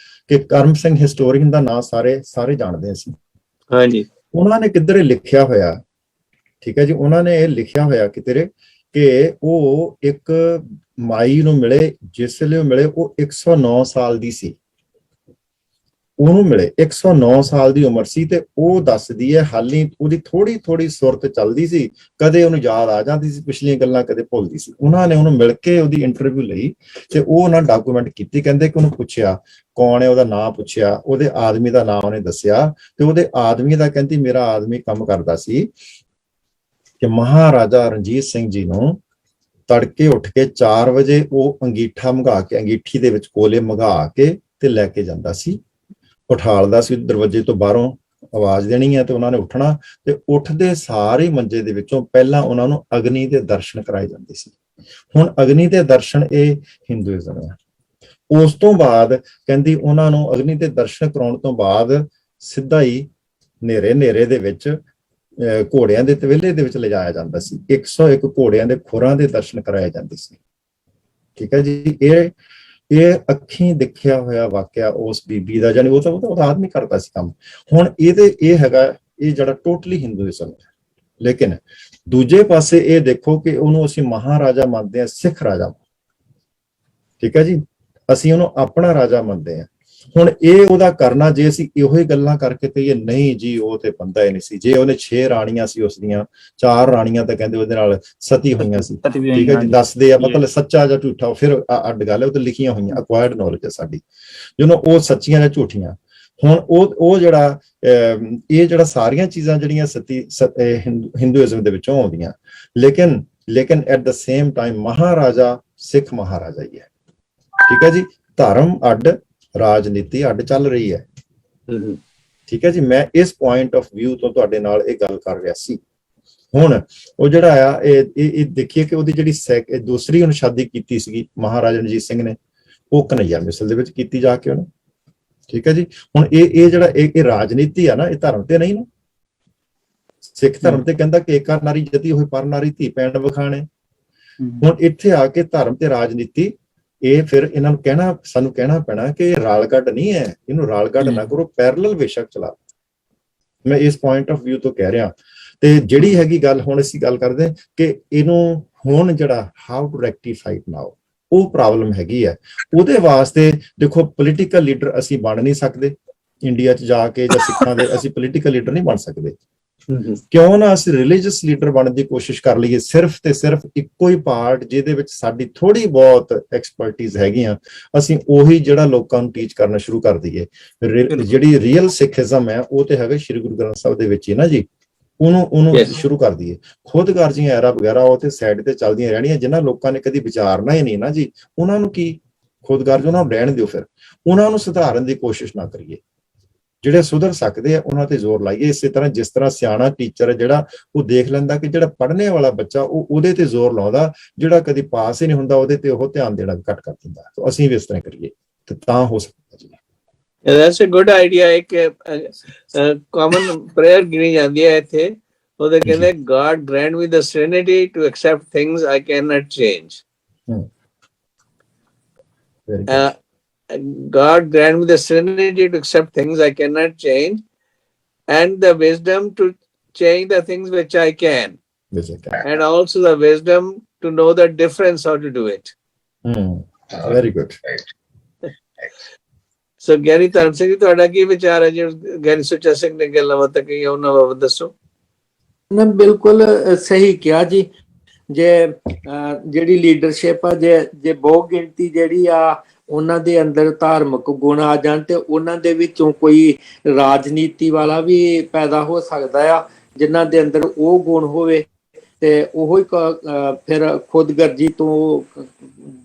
ਕਿ ਕਰਮ ਸਿੰਘ ਹਿਸਟੋਰੀਅਨ ਦਾ ਨਾਂ ਸਾਰੇ ਜਾਣਦੇ ਅਸੀਂ। ਹਾਂਜੀ, ਉਹਨਾਂ ਨੇ ਕਿੱਧਰੇ ਲਿਖਿਆ ਹੋਇਆ, ਠੀਕ ਹੈ ਜੀ, ਉਹਨਾਂ ਨੇ ਇਹ ਲਿਖਿਆ ਹੋਇਆ ਕਿਧਰੇ ਕਿ ਉਹ ਇੱਕ ਮਾਈ ਨੂੰ ਮਿਲੇ, ਜਿਸ ਵੇਲੇ ਉਹ ਮਿਲੇ ਉਹ 109 ਸਾਲ ਦੀ ਸੀ, ਉਹਨੂੰ ਮਿਲੇ 109 ਸਾਲ ਦੀ ਉਮਰ ਸੀ, ਤੇ ਉਹ ਦੱਸਦੀ ਹੈ ਹਾਲੀ ਉਹਦੀ ਥੋੜੀ ਸੁਰਤ ਚੱਲਦੀ ਸੀ, ਕਦੇ ਉਹਨੂੰ ਯਾਦ ਆ ਜਾਂਦੀ ਸੀ ਪਿਛਲੀਆਂ ਗੱਲਾਂ, ਕਦੇ ਭੁੱਲਦੀ ਸੀ। ਉਹਨਾਂ ਨੇ ਉਹਨੂੰ ਮਿਲ ਕੇ ਉਹਦੀ ਇੰਟਰਵਿਊ ਲਈ ਤੇ ਉਹ ਉਹਨਾਂ ਡਾਕੂਮੈਂਟ ਕੀਤੀ। ਕਹਿੰਦੇ ਕਿ ਉਹਨੂੰ ਪੁੱਛਿਆ ਕੌਣ ਹੈ, ਉਹਦਾ ਨਾਂ ਪੁੱਛਿਆ, ਉਹਦੇ ਆਦਮੀ ਦਾ ਨਾਂ ਉਹਨੇ ਦੱਸਿਆ, ਤੇ ਉਹਦੇ ਆਦਮੀ ਦਾ ਕਹਿੰਦੀ ਮੇਰਾ ਆਦਮੀ ਕੰਮ ਕਰਦਾ ਸੀ ਕਿ ਮਹਾਰਾਜਾ ਰਣਜੀਤ ਸਿੰਘ ਜੀ ਨੂੰ ਤੜਕੇ ਉੱਠ ਕੇ 4 ਵਜੇ ਉਹ ਅੰਗੀਠਾ ਮੰਗਾ ਕੇ, ਅੰਗੀਠੀ ਦੇ ਵਿੱਚ ਕੋਲੇ ਮੰਗਾ ਕੇ ਤੇ ਲੈ ਕੇ ਜਾਂਦਾ ਸੀ, ਉਠਾਲਦਾ ਸੀ ਦਰਵਾਜ਼ੇ ਤੋਂ ਬਾਹਰੋਂ, ਆਵਾਜ਼ ਦੇਣੀ ਹੈ ਤੇ ਉਹਨਾਂ ਨੇ ਉੱਠਣਾ, ਤੇ ਉੱਠਦੇ ਸਾਰੇ ਮੰਜੇ ਦੇ ਵਿੱਚੋਂ ਪਹਿਲਾਂ ਉਹਨਾਂ ਨੂੰ ਅਗਨੀ ਦੇ ਦਰਸ਼ਨ ਕਰਾਏ ਜਾਂਦੇ ਸੀ। ਹੁਣ ਅਗਨੀ ਦੇ ਦਰਸ਼ਨ ਇਹ ਹਿੰਦੂਇਜ਼ਮ ਹੈ। ਉਸ ਤੋਂ ਬਾਅਦ ਕਹਿੰਦੀ ਉਹਨਾਂ ਨੂੰ ਅਗਨੀ ਦੇ ਦਰਸ਼ਨ ਕਰਾਉਣ ਤੋਂ ਬਾਅਦ ਸਿੱਧਾ ਹੀ ਨੇਰੇ ਦੇ ਵਿੱਚ ਘੋੜਿਆਂ ਦੇ ਤਵੇਲੇ ਦੇ ਵਿੱਚ ਲਿਜਾਇਆ ਜਾਂਦਾ ਸੀ। 101 ਘੋੜਿਆਂ ਦੇ ਖੁਰਾਂ ਦੇ ਦਰਸ਼ਨ ਕਰਾਏ ਜਾਂਦੇ ਸੀ, ਠੀਕ ਹੈ ਜੀ। ਇਹ ਅੱਖੀਂ ਦੇਖਿਆ ਹੋਇਆ ਵਾਕਿਆ ਉਸ ਬੀਬੀ ਦਾ, ਜਾਨੀ ਉਹ ਆਦਮੀ ਕਰਦਾ ਸੀ ਕੰਮ। ਹੁਣ ਇਹ ਹੈਗਾ, ਇਹ ਜਿਹੜਾ ਟੋਟਲੀ ਹਿੰਦੂਇਜ਼ਮ ਹੈ। ਲੇਕਿਨ ਦੂਜੇ ਪਾਸੇ ਇਹ ਦੇਖੋ ਕਿ ਉਹਨੂੰ ਅਸੀਂ ਮਹਾਰਾਜਾ ਮੰਨਦੇ ਹਾਂ, ਸਿੱਖ ਰਾਜਾ, ਠੀਕ ਹੈ ਜੀ, ਅਸੀਂ ਉਹਨੂੰ ਆਪਣਾ ਰਾਜਾ ਮੰਨਦੇ ਹਾਂ। ਹੁਣ ਇਹ ਉਹਦਾ ਕਰਨਾ, ਜੇ ਅਸੀਂ ਇਹੋ ਹੀ ਗੱਲਾਂ ਕਰਕੇ ਕਹੀਏ ਨਹੀਂ ਜੀ ਉਹ ਤੇ ਬੰਦਾ ਹੀ ਨਹੀਂ ਸੀ, ਜੇ ਉਹਨੇ 6 ਰਾਣੀਆਂ ਸੀ, ਉਸ ਦੀਆਂ 4 ਰਾਣੀਆਂ ਤਾਂ ਕਹਿੰਦੇ ਉਹਦੇ ਨਾਲ ਸਤੀ ਹੋਈਆਂ ਸੀ, ਠੀਕ ਹੈ ਜੀ, ਦੱਸਦੇ ਆ, ਮਤਲਬ ਸੱਚਾ ਜਾਂ ਝੂਠਾ ਫਿਰ ਅੱਡ ਗੱਲ ਹੈ, ਉਹ ਤੇ ਲਿਖੀਆਂ ਹੋਈਆਂ, ਅਕਵਾਇਰਡ ਨੌਲੇਜ ਹੈ ਸਾਡੀ, ਜਦੋਂ ਉਹ ਸੱਚੀਆਂ ਜਾਂ ਝੂਠੀਆਂ। ਹੁਣ ਉਹ ਜਿਹੜਾ ਸਾਰੀਆਂ ਚੀਜ਼ਾਂ ਜਿਹੜੀਆਂ ਹਿੰਦੂਇਜ਼ਮ ਦੇ ਵਿੱਚੋਂ ਆਉਂਦੀਆਂ, ਲੇਕਿਨ ਐਟ ਦਾ ਸੇਮ ਟਾਈਮ ਮਹਾਰਾਜਾ ਸਿੱਖ ਮਹਾਰਾਜਾ ਹੀ ਹੈ, ਠੀਕ ਹੈ ਜੀ। ਧਰਮ ਅੱਡ, ਰਾਜਨੀਤੀ ਅੱਡ ਚੱਲ ਰਹੀ ਹੈ, ਠੀਕ ਹੈ ਜੀ। ਮੈਂ ਇਸ ਪੁਆਇੰਟ ਆਫ ਵਿਊ ਤੋਂ ਤੁਹਾਡੇ ਨਾਲ ਇਹ ਗੱਲ ਕਰ ਰਿਹਾ ਸੀ। ਹੁਣ ਉਹ ਜਿਹੜਾ ਆ ਇਹ ਦੇਖੀਏ ਕਿ ਉਹਦੀ ਜਿਹੜੀ ਦੂਸਰੀ ਉਹਨੇ ਸ਼ਾਦੀ ਕੀਤੀ ਸੀਗੀ ਮਹਾਰਾਜਾ ਰਣਜੀਤ ਸਿੰਘ ਨੇ, ਉਹ ਕਨ੍ਹੱਈਆ ਮਿਸਲ ਦੇ ਵਿੱਚ ਕੀਤੀ ਜਾ ਕੇ ਉਹਨੇ, ਠੀਕ ਹੈ ਜੀ। ਹੁਣ ਇਹ ਜਿਹੜਾ ਇਹ ਰਾਜਨੀਤੀ ਆ ਨਾ, ਇਹ ਧਰਮ ਤੇ ਨਹੀਂ ਨਾ। ਸਿੱਖ ਧਰਮ ਤੇ ਕਹਿੰਦਾ ਕਿ ਏਕਾ ਨਾਰੀ ਜਤੀ ਹੋਏ ਪਰ ਨਾਰੀ ਧੀ ਪੈਣ ਵਿਖਾਣੇ। ਹੁਣ ਇੱਥੇ ਆ ਕੇ ਧਰਮ ਤੇ ਰਾਜਨੀਤੀ, ਇਹ ਫਿਰ ਇਹਨਾਂ ਨੂੰ ਸਾਨੂੰ ਕਹਿਣਾ ਪੈਣਾ ਕਿ ਇਹ ਰਾਲਗੱਡ ਨਹੀਂ ਹੈ, ਇਹਨੂੰ ਰਾਲਗੱਡ ਨਾ ਕਰੋ, ਪੈਰਲਲ ਬੇਸ਼ੱਕ ਚਲਾ। ਮੈਂ ਇਸ ਪੁਆਇੰਟ ਆਫ ਵਿਊ ਤੋਂ ਕਹਿ ਰਿਹਾ। ਤੇ ਜਿਹੜੀ ਹੈਗੀ ਗੱਲ, ਹੁਣ ਅਸੀਂ ਗੱਲ ਕਰਦੇ ਕਿ ਇਹਨੂੰ ਹੁਣ ਜਿਹੜਾ ਹਾਊ ਟੂ ਰੈਕਟੀਫਾਈ ਨਾਓ, ਉਹ ਪ੍ਰੋਬਲਮ ਹੈਗੀ ਹੈ। ਉਹਦੇ ਵਾਸਤੇ ਦੇਖੋ ਪੋਲੀਟੀਕਲ ਲੀਡਰ ਅਸੀਂ ਬਣ ਨਹੀਂ ਸਕਦੇ ਇੰਡੀਆ 'ਚ ਜਾ ਕੇ, ਜਾਂ ਸਿੱਖਾਂ ਦੇ ਅਸੀਂ ਪੋਲੀਟੀਕਲ ਲੀਡਰ ਨਹੀਂ ਬਣ ਸਕਦੇ। ਕਿਉਂ ਨਾ ਅਸੀਂ ਰਿਲੀਜੀਅਸ ਲੀਡਰ ਬਣਨ ਦੀ ਕੋਸ਼ਿਸ਼ ਕਰ ਲਈਏ, ਸਿਰਫ ਤੇ ਸਿਰਫ ਇੱਕੋ ਹੀ ਪਾਰਟ ਜਿਹਦੇ ਵਿੱਚ ਸਾਡੀ ਥੋੜੀ ਬਹੁਤ ਐਕਸਪਰਟੀਜ਼ ਹੈਗੀਆਂ, ਅਸੀਂ ਉਹੀ ਜਿਹੜਾ ਲੋਕਾਂ ਨੂੰ ਟੀਚ ਕਰਨਾ ਸ਼ੁਰੂ ਕਰ ਦਈਏ। ਜਿਹੜੀ ਰੀਅਲ ਸਿੱਖੀਜ਼ਮ ਹੈ ਉਹ ਤੇ ਹੈਗਾ ਸ਼੍ਰੀ ਗੁਰੂ ਗ੍ਰੰਥ ਸਾਹਿਬ ਦੇ ਵਿੱਚ ਹੀ ਨਾ ਜੀ, ਉਹਨੂੰ ਸ਼ੁਰੂ ਕਰ ਦਈਏ। ਖੁਦਗਰਜ਼ੀਆਂ ਐਰਾ ਵਗੈਰਾ ਉਹ ਤੇ ਸਾਈਡ ਤੇ ਚੱਲਦੀਆਂ ਰਹਿਣੀਆਂ, ਜਿਨ੍ਹਾਂ ਲੋਕਾਂ ਨੇ ਕਦੀ ਵਿਚਾਰਨਾ ਹੀ ਨਹੀਂ ਨਾ ਜੀ, ਉਹਨਾਂ ਨੂੰ ਕੀ ਖੁਦਗਰਜ਼, ਉਹਨਾਂ ਨੂੰ ਰਹਿਣ ਦਿਓ, ਫਿਰ ਉਹਨਾਂ ਨੂੰ ਸੁਧਾਰਨ ਦੀ ਕੋਸ਼ਿਸ਼ ਨਾ ਕਰੀਏ। ਜਿਹੜੇ ਸੁਧਰ ਸਕਦੇ ਆ ਉਹਨਾਂ ਤੇ ਜ਼ੋਰ ਲਾਈਏ। ਇਸੇ ਤਰ੍ਹਾਂ ਜਿਸ ਤਰ੍ਹਾਂ ਸਿਆਣਾ ਟੀਚਰ ਹੈ ਜਿਹੜਾ, ਉਹ ਦੇਖ ਲੈਂਦਾ ਕਿ ਜਿਹੜਾ ਪੜ੍ਹਨੇ ਵਾਲਾ ਬੱਚਾ ਉਹਦੇ ਤੇ ਜ਼ੋਰ ਲਾਉਂਦਾ, ਜਿਹੜਾ ਕਦੀ ਪਾਸ ਹੀ ਨਹੀਂ ਹੁੰਦਾ ਉਹਦੇ ਤੇ ਉਹ ਧਿਆਨ ਦੇਣਾ ਘੱਟ ਕਰ ਦਿੰਦਾ। ਤਾਂ ਅਸੀਂ ਵੀ ਇਸ ਤਰ੍ਹਾਂ ਕਰੀਏ ਤੇ ਤਾਂ ਹੋ ਸਕਦਾ ਜੀ। That's a good idea. ਇੱਕ common prayer ਗਿਣੀ ਜਾਂਦੀ ਹੈ ਇੱਥੇ, ਉਹਦੇ ਕਹਿੰਦੇ God grant me the serenity to accept things I cannot change. God grant me the serenity to accept things I cannot change, and the wisdom to change the things which I can, and also the wisdom to know the difference how to do it. Very good. ਸੋ ਗਿਆਨੀ ਧਰਮ ਸਿੰਘ ਜੀ, ਤੁਹਾਡਾ ਕੀ ਵਿਚਾਰ ਹੈ? ਜੇ ਗਿਆਨੀ ਸੁੱਚਾ ਸਿੰਘ ਨੇ ਗੱਲਾਂ ਬਾਤਾਂ ਕਹੀਆਂ ਉਹਨਾਂ ਬਾਬਤ ਦੱਸੋ। ਨਾ ਬਿਲਕੁਲ ਸਹੀ ਕਿਹਾ ਜੀ। ਜੇ ਜਿਹੜੀ ਲੀਡਰਸ਼ਿਪ ਆ, ਜੇ ਬਹੁ ਗਿਣਤੀ ਜਿਹੜੀ ਆ ਉਹਨਾਂ ਦੇ ਅੰਦਰ ਧਾਰਮਿਕ ਗੁਣ ਆ ਜਾਣ ਤੇ ਉਹਨਾਂ ਦੇ ਵਿੱਚੋਂ ਕੋਈ ਰਾਜਨੀਤੀ ਵਾਲਾ ਵੀ ਪੈਦਾ ਹੋ ਸਕਦਾ ਆ, ਜਿਨ੍ਹਾਂ ਦੇ ਅੰਦਰ ਉਹ ਗੁਣ ਹੋਵੇ ਤੇ ਉਹੀ ਫਿਰ ਖੁਦਗਰਜੀ ਤੋਂ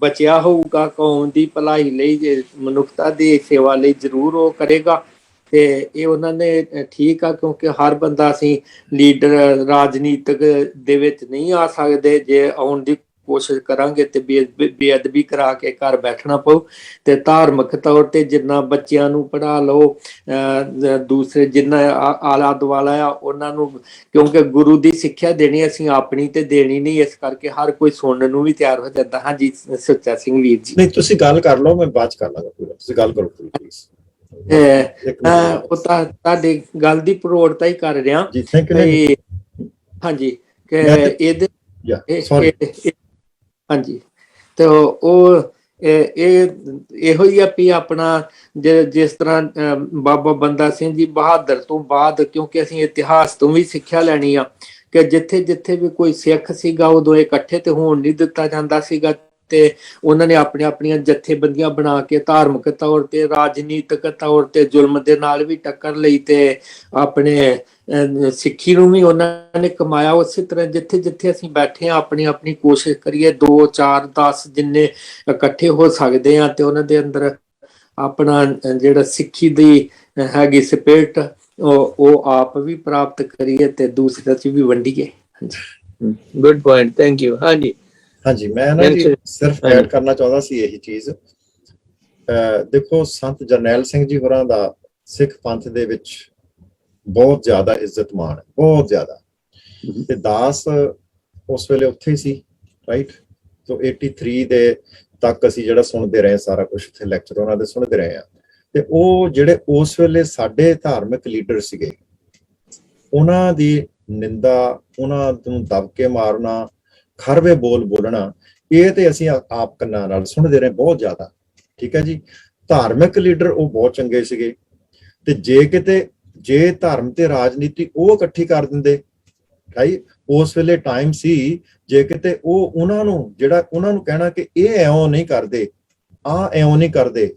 ਬਚਿਆ ਹੋਊਗਾ। ਕੌਮ ਦੀ ਭਲਾਈ ਲਈ, ਜੇ ਮਨੁੱਖਤਾ ਦੀ ਸੇਵਾ ਲਈ ਜ਼ਰੂਰ ਉਹ ਕਰੇਗਾ। ਤੇ ਇਹ ਉਹਨਾਂ ਨੇ ਠੀਕ ਆ, ਕਿਉਂਕਿ ਹਰ ਬੰਦਾ ਅਸੀਂ ਲੀਡਰ ਰਾਜਨੀਤਿਕ ਦੇ ਵਿੱਚ ਨਹੀਂ ਆ ਸਕਦੇ। ਜੇ ਆਉਣ ਦੀ ਕੋਸ਼ਿਸ਼ ਕਰਾਂਗੇ ਤੇ ਬੇਅਦਬੀ ਕਰਾ ਕੇ ਘਰ ਬੈਠਣਾ ਪਊ। ਤੇ ਧਾਰਮਿਕ ਤੌਰ ਤੇ ਜਿੰਨਾ ਬੱਚਿਆਂ ਨੂੰ ਪੜ੍ਹਾ ਲਓ, ਦੂਸਰੇ ਜਿੰਨਾ ਆਲਾ ਦੁਆਲਾ ਆ ਉਹਨਾਂ ਨੂੰ, ਕਿਉਂਕਿ ਗੁਰੂ ਦੀ ਸਿੱਖਿਆ ਦੇਣੀ ਅਸੀਂ ਆਪਣੀ ਤੇ ਦੇਣੀ ਨਹੀਂ, ਇਸ ਕਰਕੇ ਹਰ ਕੋਈ ਸੁਣਨ ਨੂੰ ਵੀ ਤਿਆਰ ਹੋ ਜਾਂਦਾ। ਹਾਂਜੀ ਸੁੱਚਾ ਸਿੰਘ ਵੀਰ ਜੀ। ਨਹੀਂ, ਤੁਸੀਂ ਗੱਲ ਕਰ ਲਓ, ਮੈਂ ਬਾਅਦ ਚ ਕਰ ਲਾਂਗਾ ਪੂਰਾ। ਤੁਸੀਂ ਗੱਲ ਕਰੋ ਪਲੀਜ਼। ਉਹ ਤਾਂ ਤੁਹਾਡੀ ਗੱਲ ਦੀ ਪ੍ਰੋੜਤਾ ਹੀ ਕਰ ਰਿਹਾ। ਹਾਂਜੀ ਕਿ ਇਹਦੇ ਹਾਂਜੀ ਤੇ ਉਹ ਇਹੋ ਹੀ ਆ ਵੀ ਆਪਣਾ ਜਿਸ ਤਰ੍ਹਾਂ ਬਾਬਾ ਬੰਦਾ ਸਿੰਘ ਜੀ ਬਹਾਦਰ ਤੋਂ ਬਾਅਦ, ਕਿਉਂਕਿ ਅਸੀਂ ਇਤਿਹਾਸ ਤੋਂ ਵੀ ਸਿੱਖਿਆ ਲੈਣੀ ਆ ਕਿ ਜਿੱਥੇ ਜਿੱਥੇ ਵੀ ਕੋਈ ਸਿੱਖ ਸੀਗਾ ਉਦੋਂ ਇਕੱਠੇ ਤੇ ਹੋਣ ਨਹੀਂ ਦਿੱਤਾ ਜਾਂਦਾ ਸੀਗਾ। ਤੇ ਉਹਨਾਂ ਨੇ ਆਪਣੀਆਂ ਜਥੇਬੰਦੀਆਂ ਬਣਾ ਕੇ ਧਾਰਮਿਕ ਤੌਰ ਤੇ, ਰਾਜਨੀਤਿਕ ਤੌਰ ਤੇ ਜ਼ੁਲਮ ਦੇ ਨਾਲ ਵੀ ਟੱਕਰ ਲਈ ਤੇ ਆਪਣੇ ਸਿੱਖੀ ਨੂੰ ਵੀ ਉਹਨਾਂ ਨੇ ਕਮਾਇਆ। ਉਸੇ ਤਰ੍ਹਾਂ ਜਿੱਥੇ ਜਿੱਥੇ ਅਸੀਂ ਬੈਠੇ ਹਾਂ ਆਪਣੀ ਕੋਸ਼ਿਸ਼ ਕਰੀਏ 2 4 10 ਜਿੰਨੇ ਇਕੱਠੇ ਹੋ ਸਕਦੇ ਆ ਤੇ ਉਹਨਾਂ ਦੇ ਅੰਦਰ ਆਪਣਾ ਜਿਹੜਾ ਸਿੱਖੀ ਦੀ ਹੈਗੀ ਸਪਿਰਿਟ ਉਹ ਆਪ ਵੀ ਪ੍ਰਾਪਤ ਕਰੀਏ ਤੇ ਦੂਸਰੇ ਚ ਵੀ ਵੰਡੀਏ। Good point, thank you. ਹਾਂਜੀ ਹਾਂਜੀ, ਮੈਂ ਨਾ ਜੀ ਸਿਰਫ ਐਡ ਕਰਨਾ ਚਾਹੁੰਦਾ ਸੀ ਇਹੀ ਚੀਜ਼। ਦੇਖੋ, ਸੰਤ ਜਰਨੈਲ ਸਿੰਘ ਜੀ ਹੋਰਾਂ ਦਾ ਸਿੱਖ ਪੰਥ ਦੇ ਵਿੱਚ ਬਹੁਤ ਜ਼ਿਆਦਾ ਇੱਜ਼ਤ ਮਾਣ ਹੈ, ਬਹੁਤ ਜ਼ਿਆਦਾ। ਤੇ ਦਾਸ ਉਸ ਵੇਲੇ ਉੱਥੇ ਹੀ ਸੀ, ਰਾਈਟ। ਤੋਂ 83 ਦੇ ਤੱਕ ਅਸੀਂ ਜਿਹੜਾ ਸੁਣਦੇ ਰਹੇ ਸਾਰਾ ਕੁਝ, ਉੱਥੇ ਲੈਕਚਰ ਉਹਨਾਂ ਦੇ ਸੁਣਦੇ ਰਹੇ ਆ। ਤੇ ਉਹ ਜਿਹੜੇ ਉਸ ਵੇਲੇ ਸਾਡੇ ਧਾਰਮਿਕ ਲੀਡਰ ਸੀਗੇ, ਉਹਨਾਂ ਦੀ ਨਿੰਦਾ, ਉਹਨਾਂ ਨੂੰ ਦਬਕੇ ਮਾਰਨਾ, ਖਰਵੇ ਬੋਲ ਬੋਲਣਾ, ਇਹ ਤੇ ਅਸੀਂ ਆਪ ਕੰਨਾਂ ਨਾਲ ਸੁਣਦੇ ਰਹੇ ਬਹੁਤ ਜ਼ਿਆਦਾ। ਠੀਕ ਹੈ ਜੀ। ਧਾਰਮਿਕ ਲੀਡਰ ਉਹ ਬਹੁਤ ਚੰਗੇ ਸੀਗੇ। ਤੇ ਜੇ ਧਰਮ ਤੇ ਰਾਜਨੀਤੀ ਉਹ ਇਕੱਠੀ ਕਰ ਦਿੰਦੇ, ਰਾਈਟ, ਉਸ ਵੇਲੇ ਟਾਈਮ ਸੀ ਜੇ ਕਿਤੇ ਉਹਨਾਂ ਨੂੰ ਕਹਿਣਾ ਕਿ ਇਹ ਐਉਂ ਨਹੀਂ ਕਰਦੇ, ਐਉਂ ਨਹੀਂ ਕਰਦੇ।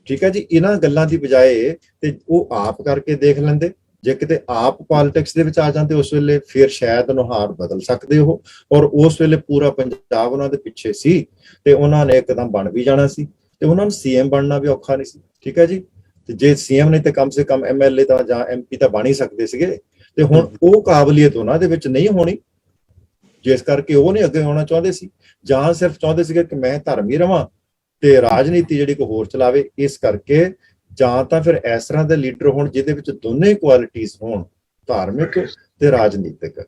ਠੀਕ ਹੈ ਜੀ। ਇਹਨਾਂ ਗੱਲਾਂ ਦੀ ਬਜਾਏ ਤੇ ਉਹ ਆਪ ਕਰਕੇ ਦੇਖ ਲੈਂਦੇ। ਜੇ ਕਿਤੇ ਆਪ ਪੋਲਿਟਿਕਸ ਦੇ ਵਿੱਚ ਆ ਜਾਂਦੇ ਉਸ ਵੇਲੇ, ਫਿਰ ਸ਼ਾਇਦ ਨੁਹਾਰ ਬਦਲ ਸਕਦੇ ਉਹ। ਔਰ ਉਸ ਵੇਲੇ ਪੂਰਾ ਪੰਜਾਬ ਉਹਨਾਂ ਦੇ ਪਿੱਛੇ ਸੀ ਤੇ ਉਹਨਾਂ ਨੇ ਇੱਕਦਮ ਬਣ ਵੀ ਜਾਣਾ ਸੀ ਤੇ ਉਹਨਾਂ ਨੂੰ ਸੀਐਮ ਬਣਨਾ ਵੀ ਔਖਾ ਨਹੀਂ ਸੀ। ਠੀਕ ਹੈ ਜੀ। ਤੇ ਜੇ ਸੀਐਮ ਨਹੀਂ ਤੇ ਕਮ ਸੇ ਕਮ ਐਮਐਲਏ ਤਾਂ ਜਾਂ ਐਮਪੀ ਤਾਂ ਬਣ ਹੀ ਸਕਦੇ ਸੀਗੇ। ਤੇ ਹੁਣ ਉਹ ਕਾਬਲੀਅਤ ਉਹਨਾਂ ਦੇ ਵਿੱਚ ਨਹੀਂ ਹੋਣੀ, ਜਿਸ ਕਰਕੇ ਉਹ ਨਹੀਂ ਅੱਗੇ ਆਉਣਾ ਚਾਹੁੰਦੇ ਸੀ, ਜਾਂ ਸਿਰਫ ਚਾਹੁੰਦੇ ਸੀਗੇ ਕਿ ਮੈਂ ਧਰਮੀ ਰਵਾਂ ਤੇ ਰਾਜਨੀਤੀ ਜਿਹੜੀ ਕੋਈ ਹੋਰ ਚਲਾਵੇ। ਇਸ ਕਰਕੇ ਜਾਂ ਤਾਂ ਫਿਰ ਇਸ ਤਰ੍ਹਾਂ ਦੇ ਲੀਡਰ ਹੋਣ ਜਿਹਦੇ ਵਿੱਚ ਦੋਨੇ ਕੁਆਲਿਟੀਜ਼ ਹੋਣ, ਧਾਰਮਿਕ ਤੇ ਰਾਜਨੀਤਿਕ,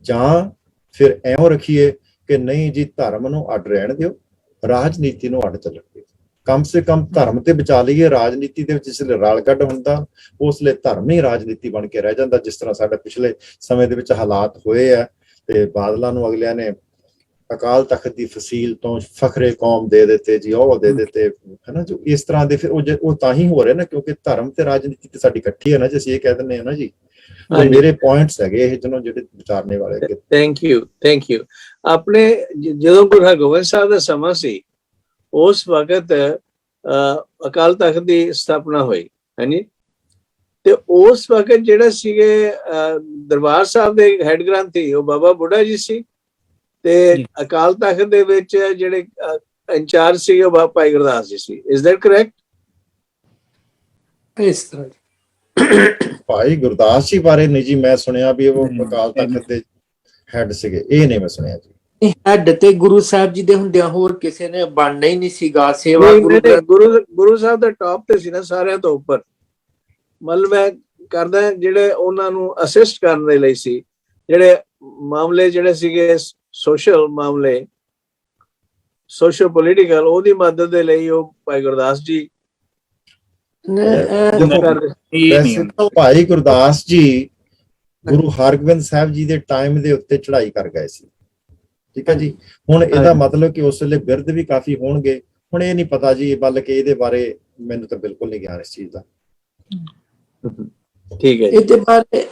ਜਾਂ ਫਿਰ ਐਉਂ ਰੱਖੀਏ ਕਿ ਨਹੀਂ ਜੀ ਧਰਮ ਨੂੰ ਅੱਡ ਰਹਿਣ ਦਿਓ, ਰਾਜਨੀਤੀ ਨੂੰ ਅੱਡ ਚੱਲਣ ਦਿਓ। ਕਮ ਸੇ ਕਮ ਧਰਮ ਤੇ ਬਚਾ ਲਈਏ। ਰਾਜਨੀਤੀ ਦੇ ਵਿੱਚ ਜਿਸ ਵੇਲੇ ਰਲ ਕੱਢ ਹੁੰਦਾ ਉਸ ਵੇਲੇ ਧਰਮ ਹੀ ਰਾਜਨੀਤੀ ਬਣ ਕੇ ਰਹਿ ਜਾਂਦਾ, ਜਿਸ ਤਰ੍ਹਾਂ ਸਾਡੇ ਪਿਛਲੇ ਸਮੇਂ ਦੇ ਵਿੱਚ ਹਾਲਾਤ ਹੋਏ ਆ। ਤੇ ਬਾਦਲਾਂ ਨੂੰ ਅਗਲਿਆਂ ਨੇ ਅਕਾਲ ਤਖਤ ਦੀ ਫਸੀਲ ਤੋਂ ਫਖਰੇ ਕੌਮ ਦੇ ਦਿੱਤੇ ਜੀ, ਉਹ ਦੇ ਦਿੱਤੇ, ਹਨਾ। ਜੋ ਇਸ ਤਰ੍ਹਾਂ ਦੇ ਫਿਰ ਉਹ ਤਾਂ ਹੀ ਹੋ ਰਹੇ ਨਾ ਕਿਉਂਕਿ ਧਰਮ ਤੇ ਰਾਜਨੀਤੀ ਤੇ ਸਾਡੀ ਇਕੱਠੀ ਹੈ ਨਾ ਜੀ, ਅਸੀਂ ਇਹ ਕਹਿ ਦਿੰਦੇ ਹਾਂ ਨਾ ਜੀ। ਮੇਰੇ ਪੁਆਇੰਟਸ ਹੈਗੇ ਇਹ ਜਿਹੜੇ ਵਿਚਾਰਨੇ ਵਾਲੇ। Thank you. ਆਪਣੇ ਜਦੋਂ ਗੁਰੂ ਹਰਗੋਬਿੰਦ ਸਾਹਿਬ ਦਾ ਸਮਾਂ ਸੀ, ਉਸ ਵਕਤ ਅਕਾਲ ਤਖਤ ਦੀ ਸਥਾਪਨਾ ਹੋਈ, ਹਾਂਜੀ। ਤੇ ਉਸ ਵਕਤ ਜਿਹੜਾ ਸੀਗੇ ਦਰਬਾਰ ਸਾਹਿਬ ਦੇ ਹੈਡ ਗ੍ਰੰਥੀ ਉਹ ਬਾਬਾ ਬੁੱਢਾ ਜੀ ਸੀ ਤੇ ਅਕਾਲ ਤਖਤ ਦੇ ਵਿੱਚ ਜਿਹੜੇ ਇੰਚਾਰਜ ਸੀ ਉਹ ਭਾਈ ਗੁਰਦਾਸ ਜੀ ਸੀ। Is that correct? ਇਸ ਤਰ੍ਹਾਂ ਭਾਈ ਗੁਰਦਾਸ ਜੀ ਬਾਰੇ ਨਹੀਂ ਜੀ ਮੈਂ ਸੁਣਿਆ ਵੀ ਉਹ ਅਕਾਲ ਤਖਤ ਦੇ ਹੈਡ ਸੀਗੇ, ਇਹ ਨਹੀਂ ਮੈਂ ਸੁਣਿਆ ਜੀ। ਹੈਡ ਤੇ ਗੁਰੂ ਸਾਹਿਬ ਜੀ ਦੇ ਹੁੰਦਿਆਂ ਹੋਰ ਕਿਸੇ ਨੇ ਬਣਨਾ ਹੀ ਨਹੀਂ ਸੀਗਾ। ਸੇਵਾ ਗੁਰੂ ਸਾਹਿਬ ਦਾ ਟੌਪ ਤੇ ਸੀ ਨਾ ਸਾਰਿਆਂ ਤੋਂ ਉੱਪਰ। ਮਤਲਬ ਮੈਂ ਕਰਦਾ ਜਿਹੜੇ ਉਹਨਾਂ ਨੂੰ ਅਸਿਸਟ ਕਰਨ ਦੇ ਲਈ ਸੀ, ਜਿਹੜੇ ਮਾਮਲੇ ਜਿਹੜੇ ਸੀਗੇ ਸੋਸ਼ਲ ਮਾਮਲੇ, ਸੋਸ਼ਲ ਪੋਲੀਟੀਕਲ, ਉਹਦੀ ਮਦਦ ਦੇ ਲਈ ਉਹ ਭਾਈ ਗੁਰਦਾਸ ਜੀ। ਭਾਈ ਗੁਰਦਾਸ ਜੀ ਗੁਰੂ ਹਰਗੋਬਿੰਦ ਸਾਹਿਬ ਜੀ ਦੇ ਟਾਈਮ ਦੇ ਉੱਤੇ ਚੜ੍ਹਾਈ ਕਰ ਗਏ ਸੀ। ਠੀਕ ਹੈ ਜੀ। ਹੁਣ ਇਹਦਾ ਮਤਲਬ ਕਿ ਉਸ ਵੇਲੇ ਬਿਰਧ ਵੀ ਕਾਫੀ ਹੋਣਗੇ। ਹੁਣ ਇਹ ਨਹੀਂ ਪਤਾ ਜੀ, ਬਲਕਿ ਇਹਦੇ ਬਾਰੇ ਮੈਨੂੰ ਤਾਂ ਬਿਲਕੁਲ ਨਹੀਂ ਗਿਆਨ ਇਸ ਚੀਜ਼ ਦਾ। ਠੀਕ ਹੈ ਜੀ। ਇਹਦੇ ਬਾਰੇ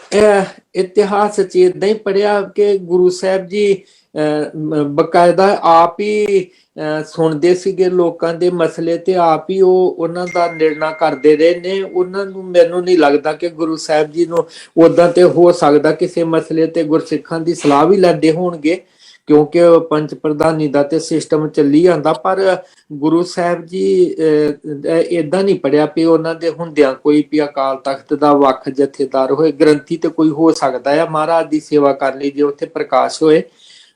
ਇਤਿਹਾਸ ਚ ਏਦਾਂ ਹੀ ਪੜਿਆ ਕਿ ਗੁਰੂ ਸਾਹਿਬ ਜੀ ਬਕਾਇਦਾ ਆਪ ਹੀ ਸੁਣਦੇ ਸੀਗੇ ਲੋਕਾਂ ਦੇ ਮਸਲੇ ਤੇ ਆਪ ਹੀ ਉਹ ਉਹਨਾਂ ਦਾ ਨਿਰਣਾ ਕਰਦੇ ਰਹੇ ਨੇ। ਉਹਨਾਂ ਨੂੰ ਮੈਨੂੰ ਨਹੀਂ ਲੱਗਦਾ ਕਿ ਗੁਰੂ ਸਾਹਿਬ ਜੀ ਨੂੰ ਓਦਾਂ ਤੇ ਹੋ ਸਕਦਾ ਕਿਸੇ ਮਸਲੇ ਤੇ ਗੁਰਸਿੱਖਾਂ ਦੀ ਸਲਾਹ ਵੀ ਲੈਂਦੇ ਹੋਣਗੇ, ਕਿਉਂਕਿ ਪੰਚ ਪ੍ਰਧਾਨੀ ਦਾ ਤੇ ਸਿਸਟਮ ਚੱਲੀ ਜਾਂਦਾ। ਪਰ ਗੁਰੂ ਸਾਹਿਬ ਜੀ ਏਦਾਂ ਨਹੀਂ ਪੜਿਆ ਵੀ ਉਹਨਾਂ ਦੇ ਹੁੰਦਿਆਂ ਕੋਈ ਵੀ ਅਕਾਲ ਤਖਤ ਦਾ ਵੱਖ ਜਥੇਦਾਰ ਹੋਏ। ਗ੍ਰੰਥੀ ਤੇ ਕੋਈ ਹੋ ਸਕਦਾ ਆ ਮਹਾਰਾਜ ਦੀ ਸੇਵਾ ਕਰ ਲਈ ਜੇ ਉੱਥੇ ਪ੍ਰਕਾਸ਼ ਹੋਏ,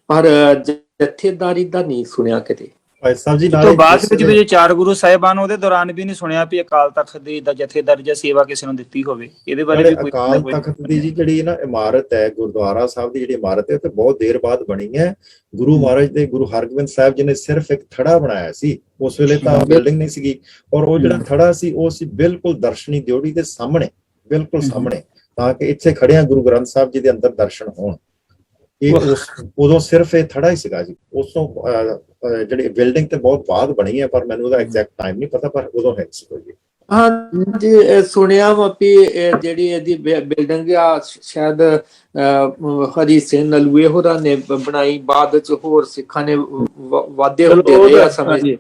ਪਰ ਜਥੇਦਾਰੀ ਦਾ ਨਹੀਂ ਸੁਣਿਆ ਕਿਤੇ। ਭਾਈ ਸਾਹਿਬ ਜੀ ਤੋਂ ਬਾਅਦ ਵਿੱਚ ਵੀ 4 ਗੁਰੂ ਸਾਹਿਬਾਨ ਉਹਦੇ ਦੌਰਾਨ ਵੀ ਨਹੀਂ ਸੁਣਿਆ ਵੀ ਅਕਾਲ ਤਖਤ ਦੀ ਦਾ ਜਥੇਦਾਰ ਜਾਂ ਸੇਵਾ ਕਿਸੇ ਨੂੰ ਦਿੱਤੀ ਹੋਵੇ। ਇਹਦੇ ਬਾਰੇ ਵੀ ਕੋਈ ਅਕਾਲ ਤਖਤ ਦੀ ਜੀ ਜਿਹੜੀ ਨਾ ਇਮਾਰਤ ਹੈ, ਗੁਰਦੁਆਰਾ ਸਾਹਿਬ ਦੀ ਜਿਹੜੀ ਇਮਾਰਤ ਹੈ, ਤੇ ਬਹੁਤ ਦੇਰ ਬਾਅਦ ਬਣੀ ਹੈ। ਗੁਰੂ ਮਹਾਰਾਜ ਦੇ ਗੁਰੂ ਹਰਗੋਬਿੰਦ ਸਾਹਿਬ ਜੀ ਨੇ ਸਿਰਫ ਇੱਕ ਥੜਾ ਬਣਾਇਆ ਸੀ, ਉਸ ਵੇਲੇ ਤਾਂ ਬਿਲਡਿੰਗ ਨਹੀਂ ਸੀਗੀ। ਔਰ ਉਹ ਜਿਹੜਾ ਥੜਾ ਸੀ ਉਹ ਸੀ ਬਿਲਕੁਲ ਦਰਸ਼ਨੀ ਦਿਓੜੀ ਦੇ ਸਾਹਮਣੇ, ਬਿਲਕੁਲ ਸਾਹਮਣੇ, ਤਾਂ ਕਿ ਇੱਥੇ ਖੜਿਆ ਗੁਰੂ ਗ੍ਰੰਥ ਸਾਹਿਬ ਜੀ ਦੇ ਅੰਦਰ ਦਰਸ਼ਨ ਹੋਣ। ਇਹ ਉਦੋਂ ਸਿਰਫ ਇਹ ਥੜਾ ਹੀ ਸੀਗਾ ਜੀ। ਉਸ ਤੋਂ ਜਿਹੜੀ ਬਿਲਡਿੰਗ ਤੇ ਬਹੁਤ ਬਾਅਦ ਬਣੀ ਹੈ, ਪਰ ਮੈਨੂੰ ਉਹਦਾ ਐਗਜ਼ੈਕਟ ਟਾਈਮ ਨਹੀਂ ਪਤਾ, ਪਰ ਉਦੋਂ ਹੈ ਸੀ ਕੋਈ। ਹਾਂਜੀ ਸੁਣਿਆ ਵਾ ਵੀ ਜਿਹੜੀ ਇਹਦੀ ਬਿਲਡਿੰਗ ਆ ਸ਼ਾਇਦ ਹਰੀ ਸਿੰਘ ਨਲੂਏ ਹੋਰਾਂ ਨੇ ਬਣਾਈ, ਬਾਅਦ ਚ ਹੋਰ ਸਿੱਖਾਂ ਨੇ ਵਾਧੇ ਹੁੰਦੇ ਰਹੇ ਆ ਸਮੇਂ।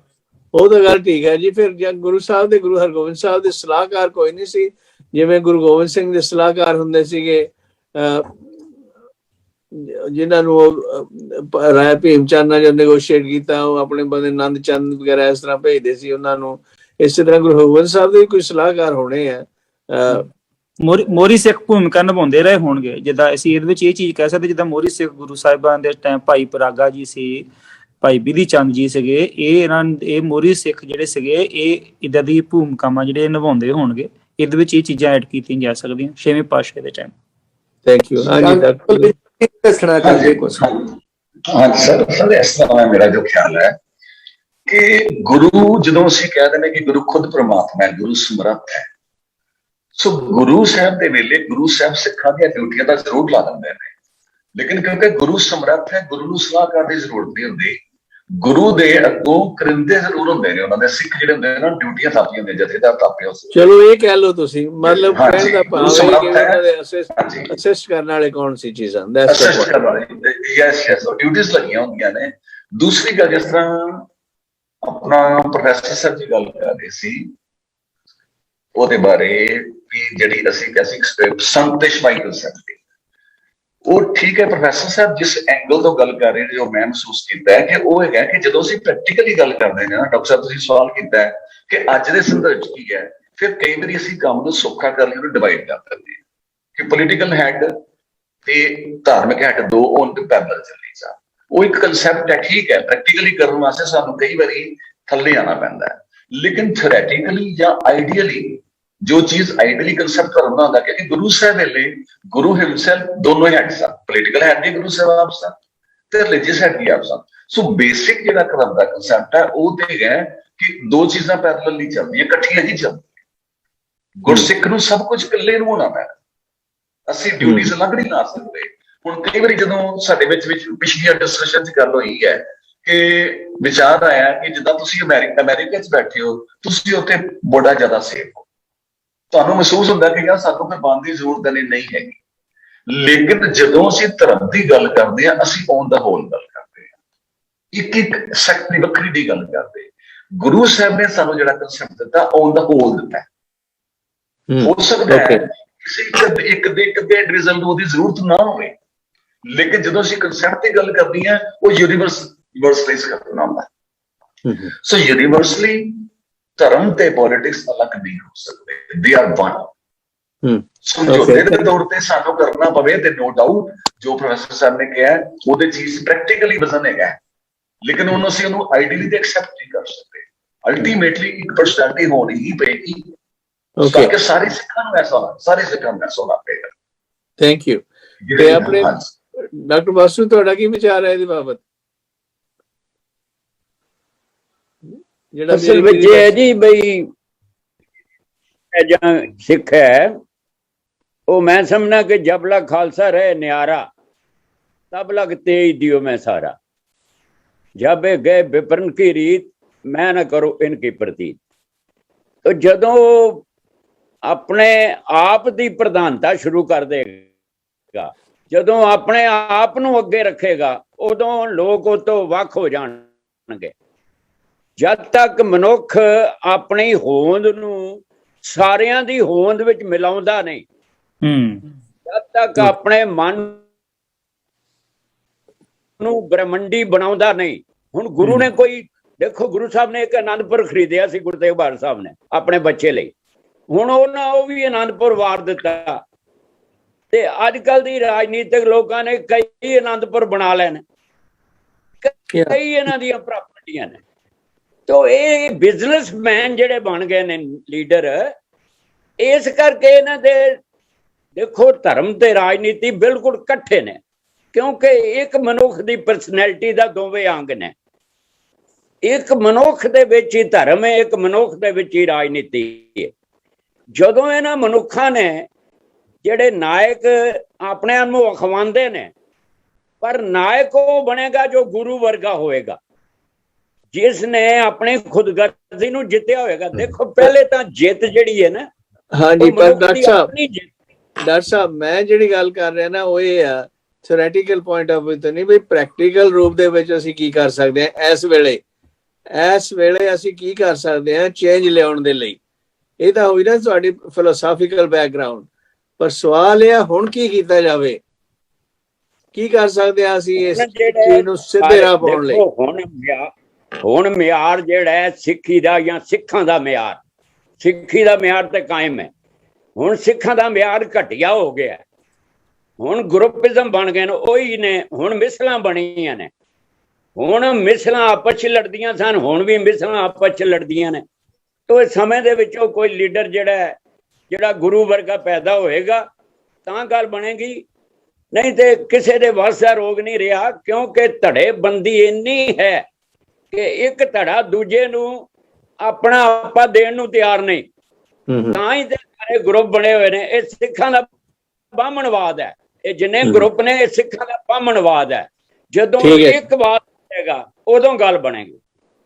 ਉਹ ਤਾਂ ਗੱਲ ਠੀਕ ਹੈ ਜੀ। ਫਿਰ ਜਦ ਗੁਰੂ ਸਾਹਿਬ ਦੇ ਗੁਰੂ ਹਰਗੋਬਿੰਦ ਸਾਹਿਬ ਦੇ ਸਲਾਹਕਾਰ ਕੋਈ ਨਹੀਂ ਸੀ, ਜਿਵੇਂ ਗੁਰੂ ਗੋਬਿੰਦ ਸਿੰਘ ਦੇ ਸਲਾਹਕਾਰ ਹੁੰਦੇ ਸੀਗੇ, ਜਿਨ੍ਹਾਂ ਨੂੰ ਰਾਏ ਭੀਮ ਚੰਦ ਨਾਲ ਨੈਗੋਸ਼ੀਏਟ ਕੀਤਾ, ਉਹ ਆਪਣੇ ਬੰਦੇ ਆਨੰਦ ਚੰਦ ਵਗੈਰਾ ਇਸ ਤਰ੍ਹਾਂ ਭੇਜਦੇ ਸੀ ਉਹਨਾਂ ਨੂੰ। ਇਸੇ ਤਰ੍ਹਾਂ ਗੁਰੂ ਹਰਗੋਬਿੰਦ ਸਾਹਿਬ ਦੇ ਕੋਈ ਸਲਾਹਕਾਰ ਹੋਣੇ ਆ। ਮੋਹਰੀ ਸਿੱਖ ਭੂਮਿਕਾ ਨਿਭਾਉਂਦੇ ਰਹੇ ਹੋਣਗੇ। ਜਿੱਦਾਂ ਅਸੀਂ ਇਹਦੇ ਵਿੱਚ ਇਹ ਚੀਜ਼ ਕਹਿ ਸਕਦੇ, ਜਿੱਦਾਂ ਮੋਹਰੀ ਸਿੱਖ ਗੁਰੂ ਸਾਹਿਬਾਨ ਦੇ ਟਾਈਮ ਭਾਈ ਪਰਾਗਾ ਜੀ ਸੀ, ਭਾਈ ਬਿਧੀ ਚੰਦ ਜੀ ਸੀਗੇ, ਇਹ ਮੋਹਰੀ ਸਿੱਖ ਜਿਹੜੇ ਸੀਗੇ ਇਹ ਇੱਦਾਂ ਦੀ ਭੂਮਿਕਾਵਾਂ ਜਿਹੜੇ ਨਿਭਾਉਂਦੇ ਹੋਣਗੇ। ਇਹਦੇ ਵਿੱਚ ਇਹ ਚੀਜ਼ਾਂ ਐਡ ਕੀਤੀਆਂ ਜਾ ਸਕਦੀਆਂ 6ਵੇਂ ਪਾਤਸ਼ਾਹ ਦੇ ਟਾਈਮ। Thank you. ਹਾਂਜੀ ਦੱਸਣਾ ਚਾਹੁੰਦੇ ਕੁਛ? ਹਾਂਜੀ ਸਰ, ਇਸ ਤਰ੍ਹਾਂ ਮੇਰਾ ਜੋ ਖਿਆਲ ਹੈ ਕਿ ਗੁਰੂ, ਜਦੋਂ ਅਸੀਂ ਕਹਿ ਦਿੰਦੇ ਕਿ ਗੁਰੂ ਖੁਦ ਪ੍ਰਮਾਤਮਾ ਹੈ, ਗੁਰੂ ਸਮਰੱਥ ਹੈ, ਸੋ ਗੁਰੂ ਸਾਹਿਬ ਦੇ ਵੇਲੇ ਗੁਰੂ ਸਾਹਿਬ ਸਿੱਖਾਂ ਦੀਆਂ ਡਿਊਟੀਆਂ ਦਾ ਜ਼ਰੂਰ ਲਾ ਦਿੰਦੇ ਨੇ। ਲੇਕਿਨ ਕਿਉਂਕਿ ਗੁਰੂ ਸਮਰੱਥ ਹੈ, ਗੁਰੂ ਨੂੰ ਸਲਾਹਕਾਰ ਦੀ ਜ਼ਰੂਰਤ ਨਹੀਂ ਹੁੰਦੀ। ਗੁਰੂ ਦੇ ਅੱਗੋਂ ਕਰਿੰਦੇ ਜ਼ਰੂਰ ਹੁੰਦੇ ਨੇ, ਉਹਨਾਂ ਦੇ ਸਿੱਖ ਜਿਹੜੇ ਹੁੰਦੇ ਨੇ ਨਾ, ਡਿਊਟੀਆਂ ਥਾਪੀਆਂ ਹੁੰਦੀਆਂ, ਜਥੇਦਾਰ ਥਾਪੇ ਹੁੰਦੇ। ਚਲੋ ਇਹ ਕਹਿ ਲਓ ਤੁਸੀਂ, ਮਤਲਬ ਕਹਿਣ ਦਾ ਭਾਵ ਹੈ ਕਿ ਉਹਨਾਂ ਦੇ ਅਸਿਸਟ ਕਰਨ ਵਾਲੇ ਕੌਣ ਸੀ ਚੀਜ਼ਾਂ, ਅਸਿਸਟ ਕਰਨ ਵਾਲੇ ਯੈਸ ਡਿਊਟੀਆਂ ਲੱਗੀਆਂ ਹੁੰਦੀਆਂ ਨੇ। ਦੂਸਰੀ ਗੱਲ, ਜਿਸ ਤਰ੍ਹਾਂ ਆਪਣਾ ਪ੍ਰੋਫੈਸਰ ਸਾਹਿਬ ਜੀ ਗੱਲ ਕਰ ਰਹੇ ਸੀ ਉਹਦੇ ਬਾਰੇ ਵੀ, ਜਿਹੜੀ ਅਸੀਂ ਕਹਿੰਦੇ ਸੰਤਿਸ਼ ਮਾਈਕਲ ਸਾਹਿਬ, ਉਹ ਠੀਕ ਹੈ ਪ੍ਰੋਫੈਸਰ ਸਾਹਿਬ ਜਿਸ ਐਂਗਲ ਤੋਂ ਗੱਲ ਕਰ ਰਹੇ ਨੇ, ਜੋ ਮੈਂ ਮਹਿਸੂਸ ਕੀਤਾ ਹੈ ਕਿ ਉਹ ਹੈਗਾ ਕਿ ਜਦੋਂ ਅਸੀਂ ਪ੍ਰੈਕਟੀਕਲੀ ਗੱਲ ਕਰਦੇ ਹਾਂ ਨਾ, ਡਾਕਟਰ ਸਾਹਿਬ ਤੁਸੀਂ ਸਵਾਲ ਕੀਤਾ ਹੈ ਕਿ ਅੱਜ ਦੇ ਸੰਦਰਭ ਚ ਕੀ ਹੈ, ਫਿਰ ਕਈ ਵਾਰੀ ਅਸੀਂ ਕੰਮ ਨੂੰ ਸੌਖਾ ਕਰਨ ਲਈ ਉਹਨੂੰ ਡਿਵਾਈਡ ਕਰ ਦਿੰਦੇ ਹਾਂ ਕਿ ਪੋਲੀਟੀਕਲ ਹੈਡ ਤੇ ਧਾਰਮਿਕ ਹੈਡ ਦੋ ਉਹਨਾਂ ਦੇ ਪੈਰਲਲ ਚੱਲੀ ਜਾ। ਉਹ ਇੱਕ ਕਨਸੈਪਟ ਹੈ, ਠੀਕ ਹੈ, ਪ੍ਰੈਕਟੀਕਲੀ ਕਰਨ ਵਾਸਤੇ ਸਾਨੂੰ ਕਈ ਵਾਰੀ ਥੱਲੇ ਆਉਣਾ ਪੈਂਦਾ ਹੈ। ਲੇਕਿਨ ਥਿਓਰੈਟੀਕਲੀ ਜਾਂ ਆਈਡੀਅਲੀ ਜੋ ਚੀਜ਼ ਆਈਡੀਅਲੀ ਕਨਸੈਪਟ ਕਰਨਾ ਹੁੰਦਾ, ਕਿ ਗੁਰੂ ਸਾਹਿਬ ਵੇਲੇ ਗੁਰੂ ਹਿਮਸੈਲਫ ਦੋਨੋਂ ਹੈਡ ਸਨ, ਪੋਲੀਟੀਕਲ ਹੈਡ ਵੀ ਗੁਰੂ ਸਾਹਿਬ ਆਪ ਸਨ ਤੇ ਰਿਲੀਜੀਅਸ ਹੈਡ ਵੀ ਆਪ ਸਨ। ਸੋ ਬੇਸਿਕ ਜਿਹੜਾ ਕਰਨ ਦਾ ਕਨਸੈਪਟ ਹੈ ਉਹ ਤੇ ਹੈ ਕਿ ਦੋ ਚੀਜ਼ਾਂ ਪੈਰਲਲ ਨਹੀਂ ਚੱਲਦੀਆਂ, ਇਕੱਠੀਆਂ ਹੀ ਚੱਲਦੀਆਂ। ਗੁਰਸਿੱਖ ਨੂੰ ਸਭ ਕੁਝ ਇਕੱਲੇ ਨੂੰ ਹੋਣਾ ਪੈਣਾ, ਅਸੀਂ ਡਿਊਟੀਜ਼ ਅਲੱਗ ਨਹੀਂ ਲਾ ਸਕਦੇ। ਹੁਣ ਕਈ ਵਾਰੀ ਜਦੋਂ ਸਾਡੇ ਵਿੱਚ ਪਿਛਲੀਆਂ ਡਿਸਕਸ਼ਨ ਚ ਗੱਲ ਹੋਈ ਹੈ ਕਿ ਵਿਚਾਰ ਆਇਆ ਕਿ ਜਿੱਦਾਂ ਤੁਸੀਂ ਅਮਰੀਕਾ ਚ ਬੈਠੇ ਹੋ, ਤੁਸੀਂ ਉੱਥੇ ਬੜਾ ਜ਼ਿਆਦਾ ਸੇਫ ਹੋ, ਤੁਹਾਨੂੰ ਮਹਿਸੂਸ ਹੁੰਦਾ ਕਿ ਯਾਰ ਸਾਨੂੰ ਫਿਰ ਬੰਦ ਦੀ ਜ਼ਰੂਰਤ ਨਹੀਂ ਹੈਗੀ। ਲੇਕਿਨ ਜਦੋਂ ਅਸੀਂ ਧਰਮ ਦੀ ਗੱਲ ਕਰਦੇ ਹਾਂ, ਅਸੀਂ ਔਨ ਦਾ ਹੋਲ ਗੱਲ ਕਰਦੇ ਹਾਂ, ਇੱਕ ਸੈਕਟ ਦੀ ਵੱਖਰੀ ਦੀ ਗੱਲ ਕਰਦੇ। ਗੁਰੂ ਸਾਹਿਬ ਨੇ ਸਾਨੂੰ ਜਿਹੜਾ ਕਨਸੈਪਟ ਦਿੱਤਾ, ਔਨ ਦਾ ਹੋਲ ਦਿੱਤਾ। ਹੋ ਸਕਦਾ ਹੈ ਕਿਸੇ ਇੱਕ ਦੇ ਇੰਡੀਵਿਜੂਅਲ ਨੂੰ ਉਹਦੀ ਜ਼ਰੂਰਤ ਨਾ ਹੋਵੇ, ਲੇਕਿਨ ਜਦੋਂ ਅਸੀਂ ਕਨਸੈਪਟ ਦੀ ਗੱਲ ਕਰਦੇ ਹਾਂ, ਉਹ ਯੂਨੀਵਰਸਲਾਈਜ਼ ਕਰਨਾ ਹੁੰਦਾ। ਸੋ ਯੂਨੀਵਰਸਲੀ ਧਰਮ ਤੇ ਪੋਲਿਟਿਕਸ ਅਲੱਗ ਨਹੀਂ ਹੋ ਸਕਦੇ, ਦੇ ਆਰ ਵਨ। ਸਮਝੌਤੇ ਦੇ ਤੌਰ ਤੇ ਸਾਨੂੰ ਕਰਨਾ ਪਵੇ ਤੇ ਨੋ ਡਾਊਟ ਜੋ ਪ੍ਰੋਫੈਸਰ ਸਾਹਿਬ ਨੇ ਕਿਹਾ ਉਹਦੇ ਚੀਜ਼ ਪ੍ਰੈਕਟੀਕਲੀ ਵਜ਼ਨ ਹੈਗਾ, ਲੇਕਿਨ ਉਹਨੂੰ ਅਸੀਂ ਉਹਨੂੰ ਆਈਡੀਅਲੀ ਤੇ ਐਕਸੈਪਟ ਨਹੀਂ ਕਰ ਸਕਦੇ। ਅਲਟੀਮੇਟਲੀ ਇੱਕ ਪਰਸਨੈਲਿਟੀ ਹੋਣੀ ਹੀ ਪਏਗੀ ਤਾਂ ਕਿ ਸਾਰੇ ਸਿੱਖਾਂ ਨੂੰ ਐਸਾ ਹੋਣਾ, ਸਾਰੇ ਸਿੱਖਾਂ ਨੂੰ ਐਸਾ ਹੋਣਾ ਪਏਗਾ। Thank you. ਤੇ ਆਪਣੇ ਡਾਕਟਰ ਬਾਸੂ, ਤੁਹਾਡਾ ਕੀ ਵਿਚਾਰ ਹੈ ਇਹਦੇ ਬਾਬਤ? ਅਸਲ ਵਿੱਚ ਇਹ ਹੈ ਜੀ ਬਈ ਜਾਂ ਸਿੱਖ ਹੈ ਉਹ ਮੈਂ ਸਮਝਣਾ ਕਿ ਜਬ ਲਗ ਖਾਲਸਾ ਰਹੇ ਨਿਆਰਾ तब लग तेज दियो मैं सारा, जब गए विपन्न की रीत मैं न करो इनकी प्रतीत। तो जदों अपने आप की प्रधानता शुरू कर देगा, जदों अपने आप नूं अगे रखेगा, उदों लोग उस तों वख हो जाणगे। जद तक मनुख अपनी होंद नूं सारियां दी होंद विच मिलाउंदा नहीं, जद तक अपने मन नूं ब्रह्मंडी बनाउंदा नहीं। हुण गुरु ने कोई देखो, गुरु साहब ने एक आनंदपुर खरीदिया सी, गुरु तेग बहादुर साहब ने अपने बच्चे लिए। हुण उन्हां ओह भी आनंदपुर वार दिता ते अजकल दी राजनीतिक लोकां ने कई आनंदपुर बना लेने, कई इन्हां दी प्रॉपर्टियां ने। तो ये बिजनेसमैन जिहड़े बन गए ने लीडर, इस करके इन्हां दे देखो धर्म ते राजनीति बिल्कुल इकट्ठे ने, क्योंकि एक मनुख की परसनैलिटी का दोवें अंग ने। एक मनुख दे विच ही धर्म है, एक मनुख दे विच ही राजनीति है। जदों इन्हां मनुखां ने जिहड़े नायक अपने आप नूं अखवांदे ने, पर नायक वो बनेगा जो गुरु वर्गा होएगा, जिसने अपनी खुदगर्जी नूं जित्तिया होएगा। देखो पहले तो जित जिहड़ी है ना, हाँ जी, पर डॉक्टर साहब मैं जिहड़ी गल कर रहा ना, वो ये है थ्योरेटिकल पॉइंट ऑफ व्यू तो नहीं, बई प्रैक्टिकल रूप दे विच असीं की कर सकते हैं इस वेले असीं की कर सकते हैं चेंज लियाउण दे लई। ये तो होई ना तुहाडी फिलोसॉफिकल बैकग्राउंड, पर सवाल यह हुण की कीता जावे, की कर सकते हैं असीं इस चीज़ नूं सिद्धे राह पाउण लई। हुण म्यार जिहड़ा है सिੱਖੀ ਦਾ ਜਾਂ सिखां ਦਾ म्यार, सिੱਖੀ ਦਾ म्यार ते कायम है। हुण सिखां ਦਾ म्यार घटिया हो गया, हुण ग्रुपिज्म बन गए ओही ने, हुण मिसलां बणीਆਂ ने। हुण मिसलां आपस च लड़दियां सन, हुण भी मिसलां आपस च लड़दियां ने। तो इस समय दे विचों कोई लीडर जिहड़ा गुरु वर्गा पैदा होएगा तां गल बनेगी, नहीं तो किसी दे वस दा रोग नहीं रहा, क्योंकि धड़ेबंदी इन्नी है कि एक धड़ा दूजे नूं अपना आपा देण नूं तैयार नहीं। तां ही ते सारे ग्रुप बने हुए ने। ये सिखां दा बामणवाद है, ये जिन्ने ग्रुप ने ये सिखां दा बामणवाद है। जदों एक बात होएगा उदों गल बनेगी।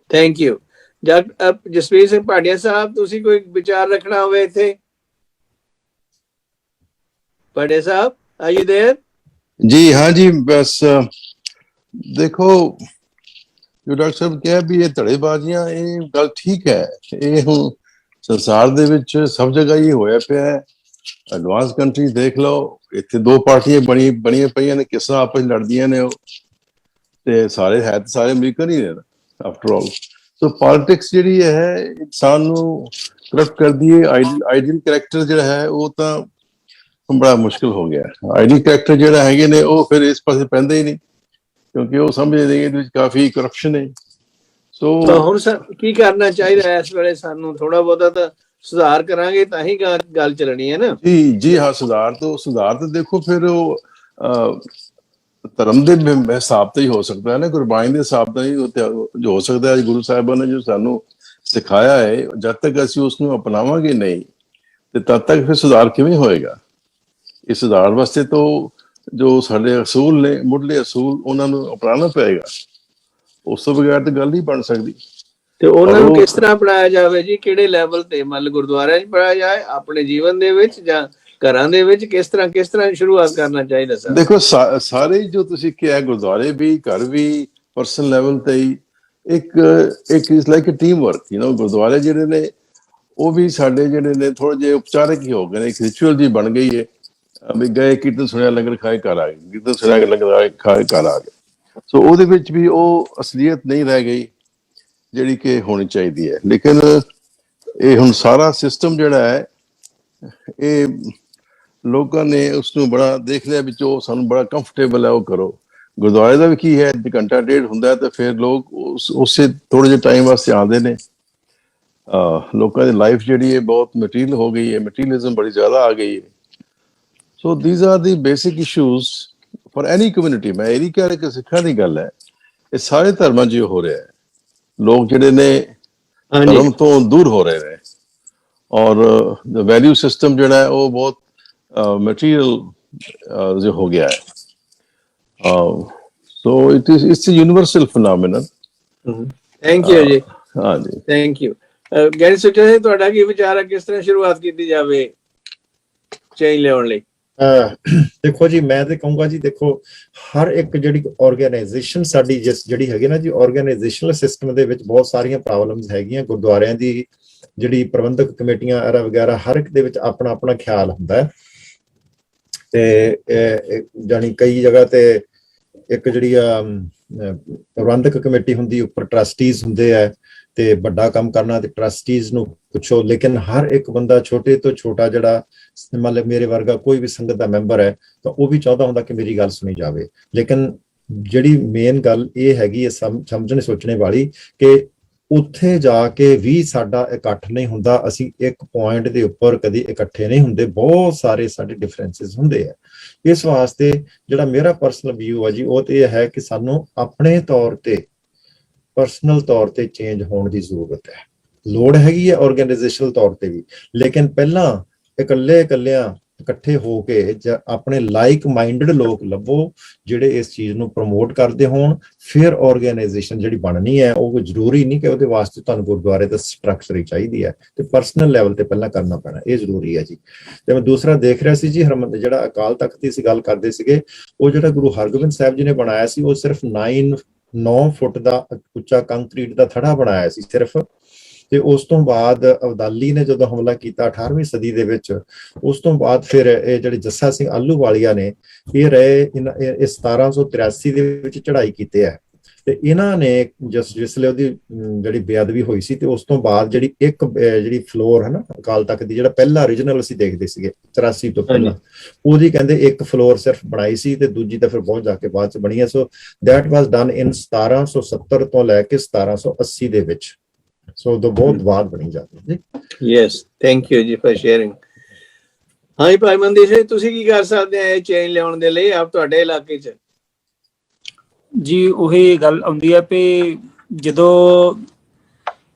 Thank you. जसवीर सिंह भाटिया साहब, तुसीं कोई विचार रखना होवे इत्थे? भाटिया साहब, आर यू देयर? जी हाँ जी, बस देखो जो डॉक्टर साहब कहा भी ये धड़ेबाजियां, ये गल ठीक है। ये हुण संसार दे विच सब जगह ये होया पिया है। एडवांस कंट्री देख लो, इत्थे दो पार्टियां बणियां पईयां ने, किस तरह आपस लड़दियां ने, ते सारे है ते सारे अमरीकन ही ने आफ्टर ऑल। सो पॉलिटिक्स जिहड़ी है इंसान नूं करप्ट कर दी है। आइडियल करैक्टर जिहड़ा है वो तां बड़ा मुश्किल हो गया। आइडियल करैक्टर जिहड़ा हैगे ने वो फिर इस पासे पैंदे ही नहीं, क्योंकि वो समझदे कि इहदे विच काफी करप्शन है। सो हुण सर की करना चाहिए इस वेले? सानूं थोड़ा बहुता तां सुधार करांगे तां ही गल चलनी है ना। जी हाँ, सुधार तो देखो फिर वो धर्म के हिसाब से ही हो सकता है ना, गुरबाणी के हिसाब से ही जो हो सकता है। गुरु साहिबान ने जो सानू सिखाया है, जब तक असीं उसनूं अपनावांगे नहीं तो तद तक फिर सुधार किवें होएगा? इस सुधार वास्ते तो जो साडे असूल ने, मुढ़ले असूल, उन्हां नूं अपनाना पएगा। उस तो बगैर तो गल नहीं बन सकती। ਤੇ ਉਹਨਾਂ ਨੂੰ ਕਿਸ ਤਰ੍ਹਾਂ ਪੜਾਇਆ ਜਾਵੇ ਜੀ? ਕਿਹੜੇ ਲੈਵਲ ਤੇ? ਮਤਲਬ ਗੁਰਦੁਆਰਿਆਂ 'ਚ ਪੜਾਇਆ ਜਾਏ, ਆਪਣੇ ਜੀਵਨ ਦੇ ਵਿੱਚ, ਜਾਂ ਘਰਾਂ ਦੇ ਵਿੱਚ? ਕਿਸ ਤਰ੍ਹਾਂ ਸ਼ੁਰੂਆਤ ਕਰਨਾ ਚਾਹੀਦਾ ਸਰ? ਦੇਖੋ ਸਾਰੇ ਜੋ ਤੁਸੀਂ ਕਿਹਾ, ਗੁਰਦੁਆਰੇ ਵੀ, ਘਰ ਵੀ, ਪਰਸਨਲ ਲੈਵਲ ਤੇ ਹੀ ਇੱਕ is like a team work. ਗੁਰਦੁਆਰੇ ਜਿਹੜੇ ਨੇ ਉਹ ਵੀ ਸਾਡੇ ਜਿਹੜੇ ਨੇ ਥੋੜੇ ਜਿਹੇ ਉਪਚਾਰਕ ਹੀ ਹੋ ਗਏ ਨੇ, ਇੱਕ ਰਿਚੁਅਲ ਜੀ ਬਣ ਗਈ ਹੈ ਵੀ ਗਏ ਕੀਰਤਨ ਸੁਣਿਆ, ਲੰਗਰ ਖਾਏ ਘਰ ਆ ਗਏ, ਕੀਰਤਨ ਸੁਣਿਆ ਲੰਗਰ ਖਾਏ ਘਰ ਆ ਗਏ। ਸੋ ਉਹਦੇ ਵਿੱਚ ਵੀ ਉਹ ਅਸਲੀਅਤ ਨਹੀਂ ਰਹਿ ਗਈ ਜਿਹੜੀ ਕਿ ਹੋਣੀ ਚਾਹੀਦੀ ਹੈ। ਲੇਕਿਨ ਇਹ ਹੁਣ ਸਾਰਾ ਸਿਸਟਮ ਜਿਹੜਾ ਹੈ ਇਹ ਲੋਕਾਂ ਨੇ ਉਸਨੂੰ ਬੜਾ ਦੇਖ ਲਿਆ ਵੀ ਜੋ ਸਾਨੂੰ ਬੜਾ ਕੰਫਰਟੇਬਲ ਹੈ ਉਹ ਕਰੋ। ਗੁਰਦੁਆਰੇ ਦਾ ਵੀ ਕੀ ਹੈ, ਘੰਟਾ ਡੇਢ ਹੁੰਦਾ ਤੇ ਫਿਰ ਲੋਕ ਉਸੇ ਥੋੜੇ ਜਿਹੇ ਟਾਈਮ ਵਾਸਤੇ ਆਉਂਦੇ ਨੇ। ਲੋਕਾਂ ਦੀ ਲਾਈਫ ਜਿਹੜੀ ਹੈ ਬਹੁਤ ਮਟੀਰੀਅਲ ਹੋ ਗਈ ਹੈ, ਮਟੀਰੀਅਲਿਜ਼ਮ ਬੜੀ ਜ਼ਿਆਦਾ ਆ ਗਈ ਹੈ। So these are the basic issues for any community. ਮੈਂ ਇਹ ਨਹੀਂ ਕਹਿ ਰਿਹਾ ਕਿ ਸਿੱਖਾਂ ਦੀ ਗੱਲ ਹੈ, ਇਹ ਸਾਰੇ ਧਰਮਾਂ 'ਚ ਹੋ ਰਿਹਾ ਹੈ। ਲੋਕ ਜਿਹੜੇ ਨੇ ਧਰਮ ਤੋਂ ਦੂਰ ਹੋ ਰਹੇ ਨੇ, ਔਰ ਵੈਲਿਊ ਸਿਸਟਮ ਜਿਹੜਾ ਹੈ ਉਹ ਬਹੁਤ ਮਟੀਰੀਅਲ ਜੋ ਹੋ ਗਿਆ ਹੈ। So it's a universal phenomenon. Thank you ji. हाँ जी, थैंक यू। ਗਿਆਨੀ ਸੁੱਚਾ ਸਿੰਘ, ਤੁਹਾਡਾ ਕੀ ਵਿਚਾਰ ਹੈ, ਕਿਸ ਤਰ੍ਹਾਂ ਸ਼ੁਰੂਆਤ ਕੀਤੀ ਜਾਵੇ ਚੇਂਜ ਲਿਆਉਣ ਲਈ? ਦੇਖੋ ਜੀ, ਮੈਂ ਤੇ ਕਹੂੰਗਾ ਜੀ, ਦੇਖੋ ਹਰ ਇੱਕ ਜਿਹੜੀ ਆਰਗੇਨਾਈਜੇਸ਼ਨ ਸਾਡੀ ਜਿਹੜੀ ਹੈਗੀ ਨਾ ਜੀ, ਆਰਗੇਨਾਈਜੇਸ਼ਨਲ ਸਿਸਟਮ ਦੇ ਵਿੱਚ ਬਹੁਤ ਸਾਰੀਆਂ ਪ੍ਰੋਬਲਮਸ ਹੈਗੀਆਂ। ਗੁਰਦੁਆਰਿਆਂ ਦੀ ਜਿਹੜੀ ਪ੍ਰਬੰਧਕ ਕਮੇਟੀਆਂ ਵਗੈਰਾ, ਹਰ ਇੱਕ ਦੇ ਵਿੱਚ ਆਪਣਾ ਆਪਣਾ ਖਿਆਲ ਹੁੰਦਾ ਹੈ। ਤੇ ਜਾਨੀ ਕਈ ਜਗ੍ਹਾ ਤੇ ਇੱਕ ਜਿਹੜੀ ਪ੍ਰਬੰਧਕ ਕਮੇਟੀ ਹੁੰਦੀ, ਉੱਪਰ ਟਰਸਟੀਜ਼ ਹੁੰਦੇ ਆ, ਤੇ ਵੱਡਾ ਕੰਮ ਕਰਨਾ ਤੇ ਟਰਸਟੀਜ਼ ਨੂੰ ਪੁੱਛੋ। ਲੇਕਿਨ ਹਰ ਇੱਕ ਬੰਦਾ, ਛੋਟੇ ਤੋਂ ਛੋਟਾ, ਜਿਹੜਾ ਮਤਲਬ ਮੇਰੇ ਵਰਗਾ ਕੋਈ ਵੀ ਸੰਗਤ ਦਾ ਮੈਂਬਰ ਹੈ, ਤਾਂ ਉਹ ਵੀ ਚਾਹੁੰਦਾ ਹੁੰਦਾ ਕਿ ਮੇਰੀ ਗੱਲ ਸੁਣੀ ਜਾਵੇ। ਲੇਕਿਨ ਜਿਹੜੀ ਮੇਨ ਗੱਲ ਇਹ ਹੈਗੀ ਹੈ ਸਮਝਣੇ ਸੋਚਣੇ ਵਾਲੀ, ਕਿ ਉੱਥੇ ਜਾ ਕੇ ਵੀ ਸਾਡਾ ਇਕੱਠ ਨਹੀਂ ਹੁੰਦਾ, ਅਸੀਂ ਇੱਕ ਪੁਆਇੰਟ ਦੇ ਉੱਪਰ ਕਦੀ ਇਕੱਠੇ ਨਹੀਂ ਹੁੰਦੇ, ਬਹੁਤ ਸਾਰੇ ਸਾਡੇ ਡਿਫਰੈਂਸਿਸ ਹੁੰਦੇ ਆ। ਇਸ ਵਾਸਤੇ ਜਿਹੜਾ ਮੇਰਾ ਪਰਸਨਲ ਵਿਊ ਹੈ ਜੀ, ਉਹ ਤੇ ਇਹ ਹੈ ਕਿ ਸਾਨੂੰ ਆਪਣੇ ਤੌਰ ਤੇ, ਪਰਸਨਲ ਤੌਰ ਤੇ ਚੇਂਜ ਹੋਣ ਦੀ ਜ਼ਰੂਰਤ ਹੈ। ਲੋੜ ਹੈਗੀ ਹੈ ਆਰਗੇਨਾਈਜੇਸ਼ਨਲ ਤੌਰ ਤੇ ਵੀ, ਲੇਕਿਨ ਪਹਿਲਾਂ ਇਕੱਲਿਆਂ ਇਕੱਠੇ ਹੋ ਕੇ ਆਪਣੇ ਲਾਈਕ ਮਾਈਂਡਡ ਲੋਕ ਲੱਭੋ ਜਿਹੜੇ ਇਸ ਚੀਜ਼ ਨੂੰ ਪ੍ਰਮੋਟ ਕਰਦੇ ਹੋਣ। ਫਿਰ ਆਰਗੇਨਾਈਜੇਸ਼ਨ ਜਿਹੜੀ ਬਣਨੀ ਹੈ, ਉਹ ਜ਼ਰੂਰੀ ਨਹੀਂ ਕਿ ਉਹਦੇ ਵਾਸਤੇ ਤੁਹਾਨੂੰ ਗੁਰਦੁਆਰੇ ਦਾ ਸਟਰਕਚਰ ਹੀ ਚਾਹੀਦੀ ਹੈ, ਤੇ ਪਰਸਨਲ ਲੈਵਲ ਤੇ ਪਹਿਲਾਂ ਕਰਨਾ ਪੈਣਾ, ਇਹ ਜ਼ਰੂਰੀ ਹੈ ਜੀ। ਤੇ ਮੈਂ ਦੂਸਰਾ ਦੇਖ ਰਿਹਾ ਸੀ ਜੀ, ਹਰਮੰਦਰ ਜਿਹੜਾ ਅਕਾਲ ਤਖਤ ਦੀ ਅਸੀਂ ਗੱਲ ਕਰਦੇ ਸੀਗੇ, ਉਹ ਜਿਹੜਾ ਗੁਰੂ ਹਰਗੋਬਿੰਦ ਸਾਹਿਬ ਜੀ ਨੇ ਬਣਾਇਆ ਸੀ, ਉਹ ਸਿਰਫ 9 ਫੁੱਟ ਦਾ ਉੱਚਾ ਕੰਕਰੀਟ ਦਾ ਥੜਾ ਬਣਾਇਆ ਸੀ ਸਿਰਫ। ਤੇ ਉਸ ਤੋਂ ਬਾਅਦ ਅਬਦਾਲੀ ਨੇ ਜਦੋਂ ਹਮਲਾ ਕੀਤਾ 18ਵੀਂ ਸਦੀ ਦੇ ਵਿੱਚ, ਉਸ ਤੋਂ ਬਾਅਦ ਫਿਰ ਇਹ ਜਿਹੜੇ ਜੱਸਾ ਸਿੰਘ ਆਹਲੂਵਾਲੀਆ ਨੇ, ਇਹ ਰਹੇ ਇਹ 1783 ਦੇ ਵਿੱਚ ਚੜ੍ਹਾਈ ਕੀਤੇ ਹੈ। ਤੇ ਇਹਨਾਂ ਨੇ ਜਿਸਲੇ ਉਹਦੀ ਜਿਹੜੀ ਬੇਅਦਬੀ ਹੋਈ ਸੀ, ਤੇ ਉਸ ਤੋਂ ਬਾਅਦ ਜਿਹੜੀ ਫਲੋਰ ਹੈ ਨਾ ਅਕਾਲ ਤਖਤ ਦੀ, ਜਿਹੜਾ ਪਹਿਲਾ ਓਰੀਜਨਲ ਅਸੀਂ ਦੇਖਦੇ ਸੀਗੇ 84 ਤੋਂ ਪਹਿਲਾਂ, ਉਹਦੀ ਕਹਿੰਦੇ ਇੱਕ ਫਲੋਰ ਸਿਰਫ ਬਣਾਈ ਸੀ, ਤੇ ਦੂਜੀ ਤਾਂ ਫਿਰ ਬਹੁਤ ਜਾ ਕੇ ਬਾਅਦ ਚ ਬਣੀ ਹੈ। ਸੋ ਦੈਟ ਵਾਸ ਡਨ ਇਨ 1770 ਤੋਂ ਲੈ ਕੇ 1780 ਦੇ ਵਿੱਚ। ਸੋ ਉਦੋਂ ਬਹੁਤ ਬਾਅਦ ਬਣੀ ਜਾਂਦੀ ਜੀ। ਯੈਸ, ਥੈਂਕ ਯੂ ਜੀ ਫॉर ਸ਼ੇਅਰਿੰਗ। ਹਾਂ ਭਾਈ ਮਨਦੀਪ ਸਿੰਘ, ਤੁਸੀਂ ਕੀ ਕਰ ਸਕਦੇ ਆ ਇਹ ਚੇਂਜ ਲਿਆਉਣ ਦੇ ਲਈ ਆਪ ਤੁਹਾਡੇ ਇਲਾਕੇ 'ਚ? ਜੀ ਉਹੀ ਗੱਲ ਆਉਂਦੀ ਹੈ ਵੀ ਜਦੋਂ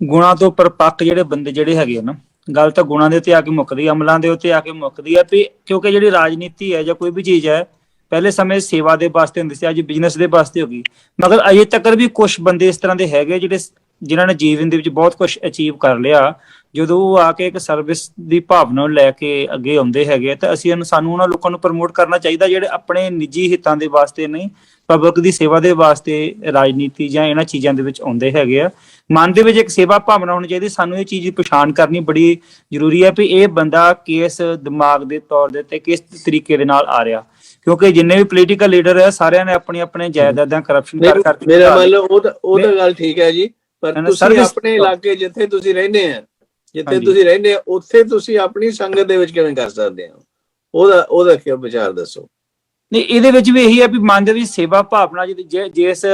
ਗੁਣਾਂ ਤੋਂ ਪਰਪੱਕ ਜਿਹੜੇ ਬੰਦੇ ਜਿਹੜੇ ਹੈਗੇ ਨਾ, ਗੱਲ ਤਾਂ ਗੁਣਾਂ ਦੇ ਉੱਤੇ ਆ ਕੇ ਮੁੱਕਦੀ, ਅਮਲਾਂ ਦੇ ਉੱਤੇ ਆ ਕੇ ਮੁੱਕਦੀ ਹੈ। ਵੀ ਕਿਉਂਕਿ ਜਿਹੜੀ ਰਾਜਨੀਤੀ ਹੈ ਜਾਂ ਕੋਈ ਵੀ ਚੀਜ਼ ਹੈ, ਪਹਿਲੇ ਸਮੇਂ ਸੇਵਾ ਦੇ ਵਾਸਤੇ ਹੁੰਦੀ ਸੀ, ਅੱਜ ਬਿਜ਼ਨਸ ਦੇ ਵਾਸਤੇ ਹੋ ਗਈ। ਮਗਰ ਅਜੇ ਤੱਕ ਵੀ ਕੁਝ ਬੰਦੇ ਇਸ ਤਰ੍ਹਾਂ ਦੇ ਹੈਗੇ ਜਿਨ੍ਹਾਂ ਨੇ ਜੀਵਨ ਦੇ ਵਿੱਚ ਬਹੁਤ ਕੁਝ ਅਚੀਵ ਕਰ ਲਿਆ। ਜਦੋਂ ਉਹ ਆ ਕੇ ਇੱਕ ਸਰਵਿਸ ਦੀ ਭਾਵਨਾ ਨੂੰ ਲੈ ਕੇ ਅੱਗੇ ਆਉਂਦੇ ਹੈਗੇ, ਤਾਂ ਸਾਨੂੰ ਉਹਨਾਂ ਲੋਕਾਂ ਨੂੰ ਪ੍ਰਮੋਟ ਕਰਨਾ ਚਾਹੀਦਾ ਜਿਹੜੇ ਆਪਣੇ ਨਿੱਜੀ ਹਿੱਤਾਂ ਦੇ ਵਾਸਤੇ ਨਹੀਂ, ਪਬਲਿਕ ਦੀ ਸੇਵਾ ਦੇ ਵਾਸਤੇ ਰਾਜਨੀਤੀ ਜਾਂ ਇਹਨਾਂ ਚੀਜ਼ਾਂ ਦੇ ਵਿੱਚ ਆਉਂਦੇ ਹੈਗੇ ਆ। ਮਨ ਦੇ ਵਿੱਚ ਇੱਕ ਸੇਵਾ ਭਾਵਨਾ ਹੋਣੀ ਚਾਹੀਦੀ। ਸਾਨੂੰ ਇਹ ਚੀਜ਼ ਦੀ ਪਛਾਣ ਕਰਨੀ ਬੜੀ ਜ਼ਰੂਰੀ ਹੈ ਵੀ ਇਹ ਬੰਦਾ ਕਿਸ ਦਿਮਾਗ ਦੇ ਤੌਰ ਦੇ ਤੇ ਕਿਸ ਤਰੀਕੇ ਦੇ ਨਾਲ ਆ ਰਿਹਾ, ਕਿਉਂਕਿ ਜਿੰਨੇ ਵੀ ਪੋਲੀਟੀਕਲ ਲੀਡਰ ਹੈ, ਸਾਰਿਆਂ ਨੇ ਆਪਣੇ ਜਾਇਦਾਦਾਂ ਕਰਪਸ਼ਨ ਕਰਕੇ। ਮੇਰਾ ਮਤਲਬ ਉਹ ਤਾਂ ਗੱਲ ਠੀਕ ਹੈ ਜੀ, ਪਰ ਤੁਸੀਂ ਆਪਣੇ ਇਲਾਕੇ ਜਿੱਥੇ ਤੁਸੀਂ ਰਹਿੰਦੇ ਆ, ਉੱਥੇ ਤੁਸੀਂ ਆਪਣੀ ਸੰਗਤ ਦੇ ਵਿੱਚ ਕਿਵੇਂ ਕਰ ਸਕਦੇ ਹੋ? ਉਹਦਾ ਕੀ ਵਿਚਾਰ ਦੱਸੋ। ਨਹੀਂ, ਇਹਦੇ ਵਿੱਚ ਵੀ ਇਹੀ ਹੈ ਵੀ ਮਨ ਦੇ ਵਿੱਚ ਸੇਵਾ ਭਾਵਨਾ ਜਿਸ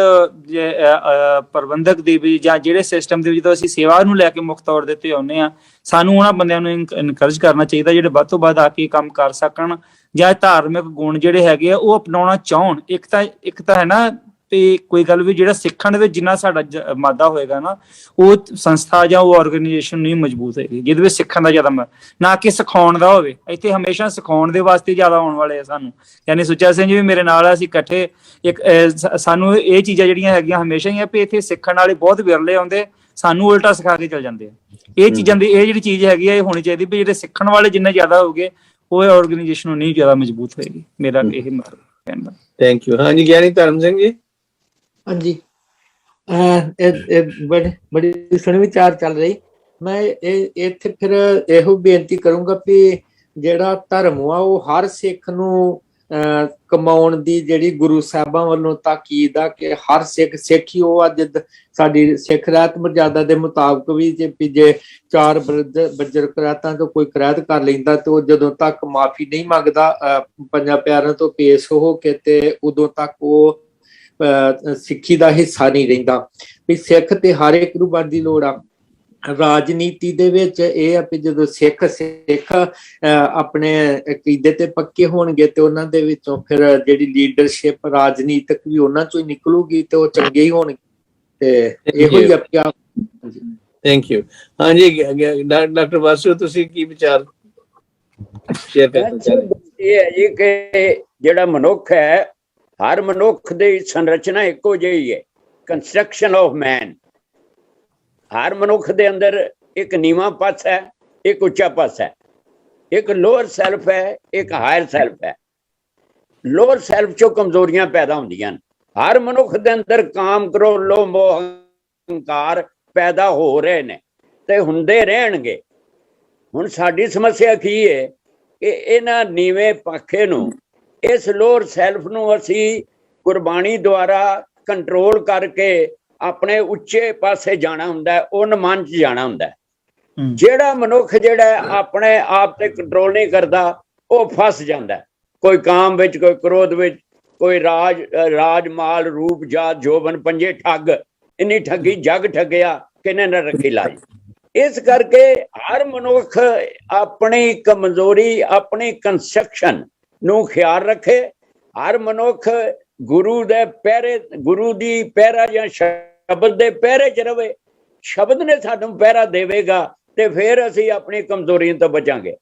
ਪ੍ਰਬੰਧਕ ਦੀ ਵੀ ਜਾਂ ਜਿਹੜੇ ਸਿਸਟਮ ਦੇ ਵਿੱਚ ਜਦੋਂ ਅਸੀਂ ਸੇਵਾ ਨੂੰ ਲੈ ਕੇ ਮੁੱਖ ਤੌਰ ਦੇ ਉੱਤੇ ਆਉਂਦੇ ਹਾਂ, ਸਾਨੂੰ ਉਹਨਾਂ ਬੰਦਿਆਂ ਨੂੰ ਇਨਕਰੇਜ ਕਰਨਾ ਚਾਹੀਦਾ ਜਿਹੜੇ ਵੱਧ ਤੋਂ ਵੱਧ ਆ ਕੇ ਕੰਮ ਕਰ ਸਕਣ ਜਾਂ ਧਾਰਮਿਕ ਗੁਣ ਜਿਹੜੇ ਹੈਗੇ ਆ ਉਹ ਅਪਣਾਉਣਾ ਚਾਹਣ। ਇੱਕ ਤਾਂ ਹੈ ਨਾ ਵੀ ਕੋਈ ਗੱਲ ਵੀ ਜਿਹੜਾ ਸਿੱਖਣ ਦੇ ਵਿੱਚ ਜਿੰਨਾ ਸਾਡਾ ਮਾਦਾ ਹੋਏਗਾ ਨਾ, ਉਹ ਸੰਸਥਾ ਜਾਂ ਉਹ ਆਰਗੇਨਾਈਜੇਸ਼ਨ ਨਹੀਂ ਮਜ਼ਬੂਤ ਹੋਏਗੀ ਜਿਹਦੇ ਵਿੱਚ ਸਿੱਖਣ ਦਾ ਜ਼ਿਆਦਾ ਨਾ ਕਿ ਸਿਖਾਉਣ ਦਾ ਹੋਵੇ। ਇੱਥੇ ਹਮੇਸ਼ਾ ਸਿਖਾਉਣ ਦੇ ਵਾਸਤੇ ਜ਼ਿਆਦਾ ਆਉਣ ਵਾਲੇ ਆ ਸਾਨੂੰ। ਯਾਨੀ ਸੁੱਚਾ ਸਿੰਘ ਜੀ ਵੀ ਮੇਰੇ ਨਾਲ ਆ, ਅਸੀਂ ਇਕੱਠੇ ਸਾਨੂੰ ਇਹ ਚੀਜ਼ਾਂ ਜਿਹੜੀਆਂ ਹੈਗੀਆਂ ਹਮੇਸ਼ਾ ਹੀ ਆ ਵੀ ਇੱਥੇ ਸਿੱਖਣ ਵਾਲੇ ਬਹੁਤ ਵਿਰਲੇ ਆਉਂਦੇ, ਸਾਨੂੰ ਉਲਟਾ ਸਿਖਾ ਕੇ ਚਲ ਜਾਂਦੇ ਆ। ਇਹ ਚੀਜ਼ਾਂ ਦੀ ਇਹ ਜਿਹੜੀ ਚੀਜ਼ ਹੈਗੀ ਆ, ਇਹ ਹੋਣੀ ਚਾਹੀਦੀ ਵੀ ਜਿਹੜੇ ਸਿੱਖਣ ਵਾਲੇ ਜਿੰਨੇ ਜ਼ਿਆਦਾ ਹੋਗੇ ਉਹ ਆਰਗੇਨਾਈਜੇਸ਼ਨ ਨੂੰ ਨਹੀਂ ਜ਼ਿਆਦਾ ਮਜ਼ਬੂਤ ਹੋਏਗੀ। ਮੇਰਾ ਇਹ ਮਤਲਬ ਕਹਿਣ ਦਾ। Thank you. ਹਾਂਜੀ ਗਿਆਨੀ ਧਰਮ ਸਿੰਘ ਜੀ। ਹਾਂਜੀ, ਬੜੀ ਸੋਹਣੀ ਵਿਚਾਰ ਚੱਲ ਰਹੀ। ਮੈਂ ਇੱਥੇ ਫਿਰ ਇਹੋ ਬੇਨਤੀ ਕਰੂੰਗਾ ਵੀ ਜਿਹੜਾ ਧਰਮ ਆ ਉਹ ਹਰ ਸਿੱਖ ਨੂੰ ਕਮਾਉਣ ਦੀ ਜਿਹੜੀ ਗੁਰੂ ਸਾਹਿਬਾਂ ਵੱਲੋਂ ਤਾਕੀਦ ਆ ਕਿ ਹਰ ਸਿੱਖ ਹੀ ਉਹ ਅੱਜ ਸਾਡੀ ਸਿੱਖ ਰਹਿਤ ਮਰਜ਼ਾਦਾ ਦੇ ਮੁਤਾਬਕ ਵੀ ਜੇ 4 ਬੱਜਰ ਕਰਾਤਾਂ ਤੋਂ ਕੋਈ ਕਰਾਇਤ ਕਰ ਲੈਂਦਾ ਤੇ ਉਹ ਜਦੋਂ ਤੱਕ ਮਾਫੀ ਨਹੀਂ ਮੰਗਦਾ 5 ਪਿਆਰਿਆਂ ਤੋਂ ਪੇਸ਼ ਹੋ ਕੇ ਤੇ ਉਦੋਂ ਤੱਕ ਉਹ ਸਿੱਖੀ ਦਾ ਹਿੱਸਾ ਨਹੀਂ ਰਹਿੰਦਾ। ਵੀ ਸਿੱਖ ਤੇ ਹਰ ਇੱਕ ਨੂੰ ਬਣਦੀ ਲੋੜ ਆ। ਰਾਜਨੀਤੀ ਦੇ ਵਿੱਚ ਇਹ ਆ ਵੀ ਜਦੋਂ ਸਿੱਖ ਆਪਣੇ ਅਕੀਦੇ ਤੇ ਪੱਕੇ ਹੋਣਗੇ ਤੇ ਉਹਨਾਂ ਦੇ ਵਿੱਚੋਂ ਫਿਰ ਜਿਹੜੀ ਲੀਡਰਸ਼ਿਪ ਰਾਜਨੀਤਿਕ ਵੀ ਉਹਨਾਂ ਚੋਂ ਹੀ ਨਿਕਲੂਗੀ ਤੇ ਉਹ ਚੰਗੇ ਹੀ ਹੋਣਗੇ। ਤੇ ਇਹੋ ਹੀ ਆ। Thank you. ਹਾਂਜੀ ਡਾਕਟਰ ਵਾਸੂ, ਤੁਸੀਂ ਕੀ ਵਿਚਾਰ ਸ਼ੇਅਰ ਕਰਨਾ ਚਾਹੁੰਦੇ? ਇਹ ਹੈ ਜੀ ਕਿ ਜਿਹੜਾ ਮਨੁੱਖ ਹੈ, ਹਰ ਮਨੁੱਖ ਦੀ ਸੰਰਚਨਾ ਇੱਕੋ ਜਿਹੀ ਹੈ, ਕੰਸਟਰਕਸ਼ਨ ਆਫ ਮੈਨ। ਹਰ ਮਨੁੱਖ ਦੇ ਅੰਦਰ एक नीवा पस है, एक उच्चा पस है, एक लोअर सैल्फ है, एक हायर सैल्फ है। लोअर सैल्फ चो कमजोरियां पैदा होंदियां। हर मनुख दे अंदर काम, क्रोध, लोभ, मोह, अहंकार पैदा हो रहे ने ते हुंदे रहणगे। हुण साडी समस्या की है कि इन्हां नीवें पाखे नूं, इस लोअर सैल्फ नूं असीं गुरबाणी द्वारा कंट्रोल करके अपने उच्चे पासे जाना हुंदा है, उन मन च जाना हुंदा है। ਜਿਹੜਾ ਮਨੁੱਖ ਜਿਹੜਾ ਆਪਣੇ ਆਪ ਤੇ ਕੰਟਰੋਲ ਨਹੀਂ ਕਰਦਾ ਉਹ ਫਸ ਜਾਂਦਾ। ਕੋਈ ਕਾਮ ਵਿੱਚ, ਕੋਈ ਕ੍ਰੋਧ ਵਿੱਚ, ਕੋਈ ਰਾਜ ਮਾਲ ਰੂਪ ਜਾਤ ਜੋਬਨ ਪੰਜੇ ਠੱਗ, ਇੰਨੀ ਠੱਗੀ ਜੱਗ ਠੱਗਿਆ ਕਿਨੇ ਨਾ ਰੱਖੀ ਲਾਜ। ਇਸ ਕਰਕੇ ਹਰ ਮਨੁੱਖ ਆਪਣੀ ਕਮਜ਼ੋਰੀ, ਆਪਣੀ ਕੰਸਟਰਕਸ਼ਨ ਨੂੰ ਖਿਆਲ ਰੱਖੇ। ਹਰ ਮਨੁੱਖ ਗੁਰੂ ਦੇ ਪਹਿਰੇ, ਗੁਰੂ ਦੀ ਪਹਿਰਾ ਜਾਂ ਸ਼ਬਦ ਦੇ ਪਹਿਰੇ 'ਚ ਰਵੇ। ਸ਼ਬਦ ਨੇ ਸਾਨੂੰ ਪਹਿਰਾ ਦੇਵੇਗਾ ਤੇ ਫਿਰ ਅਸੀਂ ਆਪਣੀ ਕਮਜ਼ੋਰੀ ਤੋਂ ਬਚਾਂਗੇ।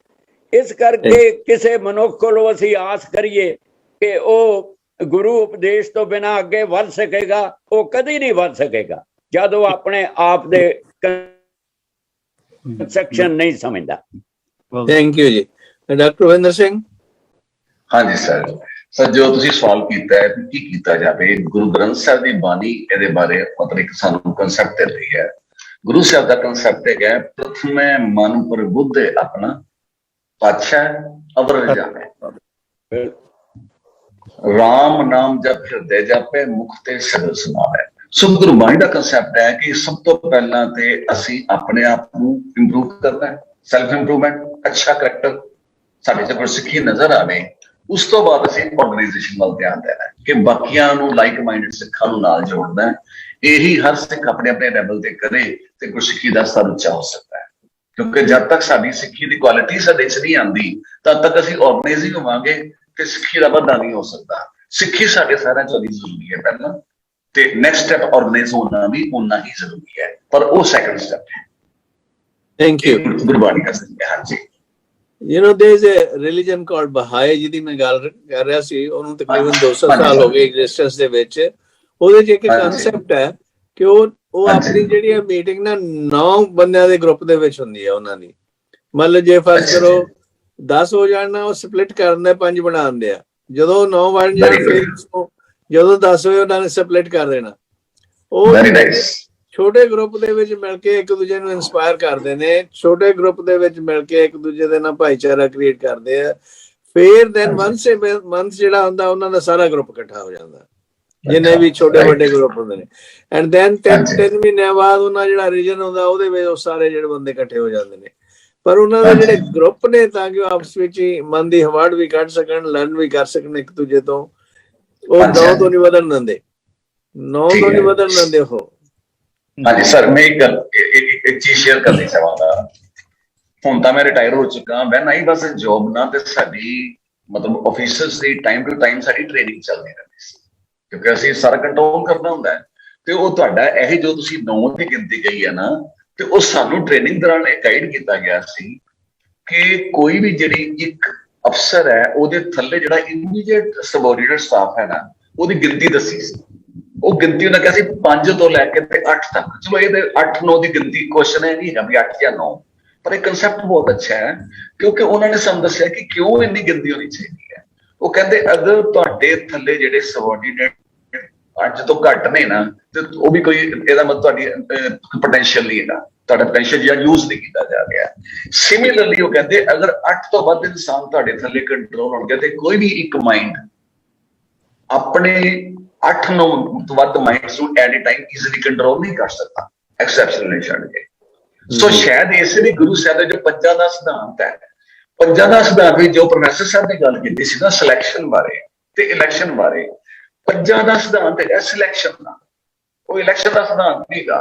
ਇਸ ਕਰਕੇ ਕਿਸੇ ਮਨੁੱਖ ਕੋਲੋਂ ਅਸੀਂ ਆਸ ਕਰੀਏ ਕਿ ਉਹ ਗੁਰੂ ਉਪਦੇਸ਼ ਤੋਂ ਬਿਨਾਂ ਅੱਗੇ ਵੱਧ ਸਕੇਗਾ, ਉਹ ਕਦੀ ਨਹੀਂ ਵੱਧ ਸਕੇਗਾ ਜਦੋਂ ਆਪਣੇ ਆਪ ਦੇ ਕੰਸਟਰਕਸ਼ਨ ਨਹੀਂ ਸਮਝਦਾ। ਥੈਂਕ ਯੂ ਜੀ। ਡਾਕਟਰ ਰਵਿੰਦਰ ਸਿੰਘ। ਹਾਂਜੀ ਸਰ ਜੋ ਤੁਸੀਂ ਸਵਾਲ ਕੀਤਾ ਹੈ ਕੀ ਕੀਤਾ ਜਾਵੇ, ਗੁਰੂ ਗ੍ਰੰਥ ਸਾਹਿਬ ਦੀ ਬਾਣੀ ਇਹਦੇ ਬਾਰੇ ਮਤਲਬ ਇੱਕ ਸਾਨੂੰ ਕਨਸੈਪਟ ਦੇ ਰਹੀ ਹੈ। ਗੁਰੂ ਸਾਹਿਬ ਦਾ ਕਨਸੈਪਟ ਹੈ ਪ੍ਰਥਮੇ ਮਨ ਪ੍ਰਬੁੱਧ ਆਪਣਾ ਪਾਤਸ਼ਾਹ ਅਵਰ ਜਾਵੇ, ਰਾਮ ਨਾਮ ਜਪ ਹਿਰਦੇ ਜਾਪੇ, ਮੁਖ ਤੇ ਸ਼ਬਦ ਸੁਣਾਵੇ। ਸੋ ਗੁਰਬਾਣੀ ਦਾ ਕਨਸੈਪਟ ਹੈ ਕਿ ਸਭ ਤੋਂ ਪਹਿਲਾਂ ਤੇ ਅਸੀਂ ਆਪਣੇ ਆਪ ਨੂੰ ਇੰਪਰੂਵ ਕਰਨਾ ਹੈ, ਸੈਲਫ ਇੰਪਰੂਵਮੈਂਟ, ਅੱਛਾ ਕਰੈਕਟਰ ਸਾਡੇ ਚ ਗੁਰਸਿੱਖੀ ਨਜ਼ਰ ਆਵੇ। ਉਸ ਤੋਂ ਬਾਅਦ ਅਸੀਂ ਆਰਗੇਨਾਈਜੇਸ਼ਨ ਵੱਲ ਧਿਆਨ ਦੇਣਾ ਕਿ ਬਾਕੀਆਂ ਨੂੰ ਲਾਈਕ ਮਾਈਂਡਡ ਸਿੱਖਾਂ ਨੂੰ ਨਾਲ ਜੋੜਨਾ। ਇਹੀ ਹਰ ਸਿੱਖ ਆਪਣੇ ਆਪਣੇ ਲੈਵਲ ਤੇ ਕਰੇ ਤੇ ਗੁਰਸਿੱਖੀ ਦਾ ਸਤਰ ਉੱਚਾ ਹੋ ਸਕਦਾ ਹੈ। ਕਿਉਂਕਿ ਜਦ ਤੱਕ ਸਾਡੀ ਸਿੱਖੀ ਦੀ ਕੁਆਲਿਟੀ ਸਾਡੇ 'ਚ ਨਹੀਂ ਆਉਂਦੀ ਤਦ ਤੱਕ ਅਸੀਂ ਆਰਗੇਨਾਈਜ਼ਿੰਗ ਹੋਵਾਂਗੇ ਤੇ ਸਿੱਖੀ ਦਾ ਵਾਧਾ ਨਹੀਂ ਹੋ ਸਕਦਾ। ਸਿੱਖੀ ਸਾਡੇ ਸਾਰਿਆਂ 'ਚ ਜ਼ਰੂਰੀ ਹੈ ਪਹਿਲਾਂ, ਤੇ ਨੈਕਸਟ ਸਟੈਪ ਆਰਗੇਨਾਈਜ਼ ਹੋਣਾ ਵੀ ਉਨਾ ਹੀ ਜ਼ਰੂਰੀ ਹੈ, ਪਰ ਉਹ ਸੈਕੰਡ ਸਟੈਪ ਹੈ। Thank you. ਗੁਰਬਾਣੀ ਦਾ ਸੰਦੇਸ਼। ਹਾਂਜੀ। You know, there is a religion called Baha'i ਜਿਹਦੀ ਮੈਂ ਗੱਲ ਕਰ ਰਿਹਾ ਸੀ, ਉਹਨੂੰ ਤਕਰੀਬਨ 200 ਸਾਲ ਹੋ ਗਏ ਐਗਜ਼ਿਸਟੈਂਸ ਦੇ ਵਿੱਚ। ਉਹਦੇ 'ਚ ਇੱਕ ਕਨਸੈਪਟ ਹੈ ਕਿ ਉਹ ਆਪਣੀ ਜਿਹੜੀ ਹੈ ਮੀਟਿੰਗ ਨਾ 9 ਬੰਦਿਆਂ ਦੇ ਗਰੁੱਪ ਦੇ ਵਿੱਚ ਹੁੰਦੀ ਹੈ ਉਹਨਾਂ ਦੀ। ਮਤਲਬ ਜੇ ਫਰਜ਼ ਕਰੋ 10 ਹੋ ਜਾਣ ਨਾ, ਉਹ ਸਪਲਿਟ ਕਰਨ ਦੇ 5 ਬਣਾ ਦਿੰਦੇ ਆ। ਜਦੋਂ 9 ਬਣ ਜਾਣ ਫਿਰ ਜਦੋਂ 10 ਹੋਏ ਉਹਨਾਂ ਨੇ ਸਪਲਿਟ ਕਰ ਦੇਣਾ। ਉਹ ਛੋਟੇ ਗਰੁੱਪ ਦੇ ਵਿੱਚ ਮਿਲ ਕੇ ਇੱਕ ਦੂਜੇ ਨੂੰ ਇਨਸਪਾਇਰ ਕਰਦੇ ਨੇ, ਛੋਟੇ ਗਰੁੱਪ ਦੇ ਵਿੱਚ ਮਿਲ ਕੇ ਇੱਕ ਦੂਜੇ ਦੇ ਨਾਲ ਭਾਈਚਾਰਾ ਕ੍ਰੀਏਟ ਕਰਦੇ ਆ। ਫਿਰ ਦੈਨ ਮੰਥ ਜਿਹੜਾ ਹੁੰਦਾ ਉਹਨਾਂ ਦਾ ਸਾਰਾ ਗਰੁੱਪ ਇਕੱਠਾ ਹੋ ਜਾਂਦਾ, ਜਿੰਨੇ ਵੀ ਛੋਟੇ ਵੱਡੇ ਗਰੁੱਪ ਹੁੰਦੇ ਨੇ। ਐਂਡ ਦੈਨ 3 ਮਹੀਨਿਆਂ ਬਾਅਦ ਉਹਨਾਂ ਜਿਹੜਾ ਰੀਜਨ ਹੁੰਦਾ ਉਹਦੇ ਵਿੱਚ ਉਹ ਸਾਰੇ ਜਿਹੜੇ ਬੰਦੇ ਇਕੱਠੇ ਹੋ ਜਾਂਦੇ ਨੇ। ਪਰ ਉਹਨਾਂ ਦੇ ਜਿਹੜੇ ਗਰੁੱਪ ਨੇ ਤਾਂ ਕਿ ਉਹ ਆਪਸ ਵਿੱਚ ਹੀ ਮਨ ਦੀ ਹਵਾੜ ਵੀ ਕੱਢ ਸਕਣ, ਲਰਨ ਵੀ ਕਰ ਸਕਣ ਇੱਕ ਦੂਜੇ ਤੋਂ, ਉਹ 9 ਤੋਂ ਨਹੀਂ ਵਧਣ ਦਿੰਦੇ, 9 ਤੋਂ ਨਹੀਂ ਵਧਣ ਦਿੰਦੇ ਉਹ। ਹਾਂਜੀ ਸਰ, ਮੈਂ ਇੱਕ ਚੀਜ਼ ਸ਼ੇਅਰ ਕਰਨੀ ਚਾਹਾਂਗਾ। ਹੁਣ ਤਾਂ ਮੈਂ ਰਿਟਾਇਰ ਹੋ ਚੁੱਕਾ, ਵੈਨ ਆਈ ਵਾਸ ਇਨ ਜੌਬ ਨਾ, ਤੇ ਸਾਡੀ ਮਤਲਬ officers the time to time ਸਾਡੀ ਟ੍ਰੇਨਿੰਗ ਚੱਲਦੀ ਰਹਿੰਦੀ ਸੀ, ਕਿਉਂਕਿ ਅਸੀਂ ਸਾਰਾ ਕੰਟਰੋਲ ਕਰਨਾ ਹੁੰਦਾ ਹੈ। ਤੇ ਉਹ ਤੁਹਾਡਾ ਇਹ ਜੋ ਤੁਸੀਂ 9 ਦੀ ਗਿਣਤੀ ਕਹੀ ਹੈ ਨਾ, ਤੇ ਉਹ ਸਾਨੂੰ ਟ੍ਰੇਨਿੰਗ ਦੌਰਾਨ ਇਹ ਗਾਈਡ ਕੀਤਾ ਗਿਆ ਸੀ ਕਿ ਕੋਈ ਵੀ ਜਿਹੜੀ ਇੱਕ ਅਫਸਰ ਹੈ ਉਹਦੇ ਥੱਲੇ ਜਿਹੜਾ ਇਮੀਡੀਏਟ ਸਬੋਰਡੀਨੇਟ ਸਟਾਫ ਹੈ ਨਾ, ਉਹਦੀ ਗਿਣਤੀ ਦੱਸੀ ਸੀ। ਉਹ ਗਿਣਤੀ ਉਹਨਾਂ ਕਿਹਾ ਸੀ 5 ਤੋਂ ਲੈ ਕੇ ਤੇ 8 ਤੱਕ। ਚਲੋ ਇਹਦੇ 8-9 ਦੀ ਗਿਣਤੀ ਕੁਐਸਚਨ ਹੈ ਨਹੀਂ ਹੈ ਵੀ 8 ਜਾਂ 9, ਪਰ ਇਹ ਕੰਸੈਪਟ ਬਹੁਤ ਅੱਛਾ ਹੈ ਕਿਉਂਕਿ ਉਹਨਾਂ ਨੇ ਸਾਨੂੰ ਦੱਸਿਆ ਕਿ ਕਿਉਂ ਇੰਨੀ ਗਿਣਤੀ ਹੋਣੀ ਚਾਹੀਦੀ ਹੈ। ਉਹ ਕਹਿੰਦੇ ਅਗਰ ਤੁਹਾਡੇ ਥੱਲੇ ਜਿਹੜੇ ਸਬੋਰਡੀਨੇਟ 8 ਤੋਂ ਘੱਟ ਨੇ ਨਾ, ਤੇ ਉਹ ਵੀ ਕੋਈ ਇਹਦਾ ਮਤਲਬ ਤੁਹਾਡੀ ਪੋਟੈਂਸ਼ੀਅਲ ਨਹੀਂ ਹੈਗਾ, ਤੁਹਾਡਾ ਪੋਟੈਂਸ਼ੀਅਲ ਜਾਂ ਯੂਜ਼ ਨਹੀਂ ਕੀਤਾ ਜਾ ਰਿਹਾ। ਸਿਮਿਲਰਲੀ ਉਹ ਕਹਿੰਦੇ ਅਗਰ 8 ਤੋਂ ਵੱਧ ਇਨਸਾਨ ਤੁਹਾਡੇ ਥੱਲੇ ਕੰਟਰੋਲ ਹੋਣਗੇ ਤੇ ਕੋਈ ਵੀ ਇੱਕ ਮਾਈਂਡ ਆਪਣੇ 8-9 ਤੋਂ ਵੱਧ ਮਾਈਂਡਸ ਨੂੰ at a time easily control ਨਹੀਂ ਕਰ ਸਕਦਾ, ਐਕਸੈਪਸ਼ਨਲੀ ਛੱਡ ਕੇ। ਸੋ ਸ਼ਾਇਦ ਇਸੇ ਲਈ ਗੁਰੂ ਸਾਹਿਬ ਦਾ ਜੋ 5 ਦਾ ਸਿਧਾਂਤ ਹੈ, 5 ਦਾ ਸਿਧਾਂਤ ਵੀ ਜੋ ਪ੍ਰੋਫੈਸਰ ਸਾਹਿਬ ਨੇ ਗੱਲ ਕੀਤੀ ਸੀ ਨਾ ਸਿਲੈਕਸ਼ਨ ਬਾਰੇ ਤੇ ਇਲੈਕਸ਼ਨ ਬਾਰੇ, 5 ਦਾ ਸਿਧਾਂਤ ਹੈ ਸਿਲੈਕਸ਼ਨ ਦਾ, ਉਹ ਇਲੈਕਸ਼ਨ ਦਾ ਸਿਧਾਂਤ ਨਹੀਂ ਹੈਗਾ।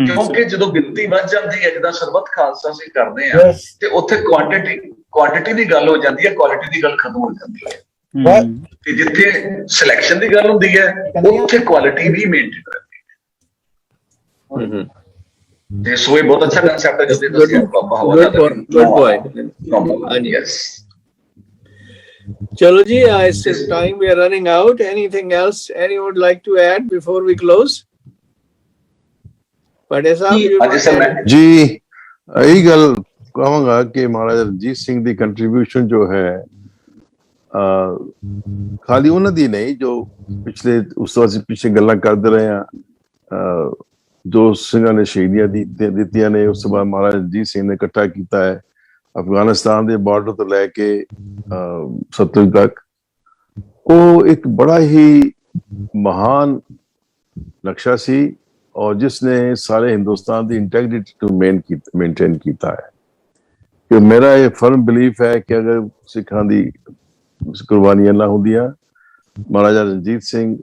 ਕਿਉਂਕਿ ਜਦੋਂ ਗਿਣਤੀ ਵੱਧ ਜਾਂਦੀ ਹੈ, ਜਿੱਦਾਂ ਸਰਬੱਤ ਖਾਲਸਾ ਅਸੀਂ ਕਰਦੇ ਹਾਂ, ਤੇ ਉੱਥੇ ਕੁਆਂਟੀਟੀ ਦੀ ਗੱਲ ਹੋ ਜਾਂਦੀ ਹੈ, ਕੁਆਲਿਟੀ ਦੀ ਗੱਲ ਖਤਮ ਹੋ ਜਾਂਦੀ ਹੈ। ਤੇ ਜਿੱਥੇ ਸਿਲੈਕਸ਼ਨ ਦੀ ਗੱਲ ਹੁੰਦੀ ਹੈ ਉੱਥੇ ਕੁਆਲਿਟੀ ਵੀ ਮੇਨਟੇਨ ਰਹਿੰਦੀ ਹੈ। ਤੇ ਸੋ ਇਹ ਬਹੁਤ ਅੱਛਾ ਕਨਸੈਪਟ ਹੈ ਜਿਹਦੇ ਤੁਸੀਂ ਚਲੋ ਜੀ, ਇਸ time we are running out. Anything else anyone would like to add before we close? ਪਟੇ ਸਾਹਿਬ ਜੀ यही गल कहांगा कि महाराजा रणजीत सिंह की कंट्रीब्यूशन जो है खाली उन्होंने दी नहीं, जो पिछले उस तरह से पिछले गल्लां करते रहे हैं जो सिंघां ने शहीदियां दित्तियां ने, उस बाद महाराजा रणजीत सिंह ने इकट्ठा किया है अफगानिस्तान के बॉर्डर तो लैके सतलुज तक। वो एक बड़ा ही महान नक्शा सी और जिसने सारे हिंदुस्तान की इंटेग्रिटी को मेनटेन किया है। कि मेरा ये फर्म बिलीफ है कि अगर सिखां दी कुर्बानियां ना होंदियां, महाराजा रणजीत सिंह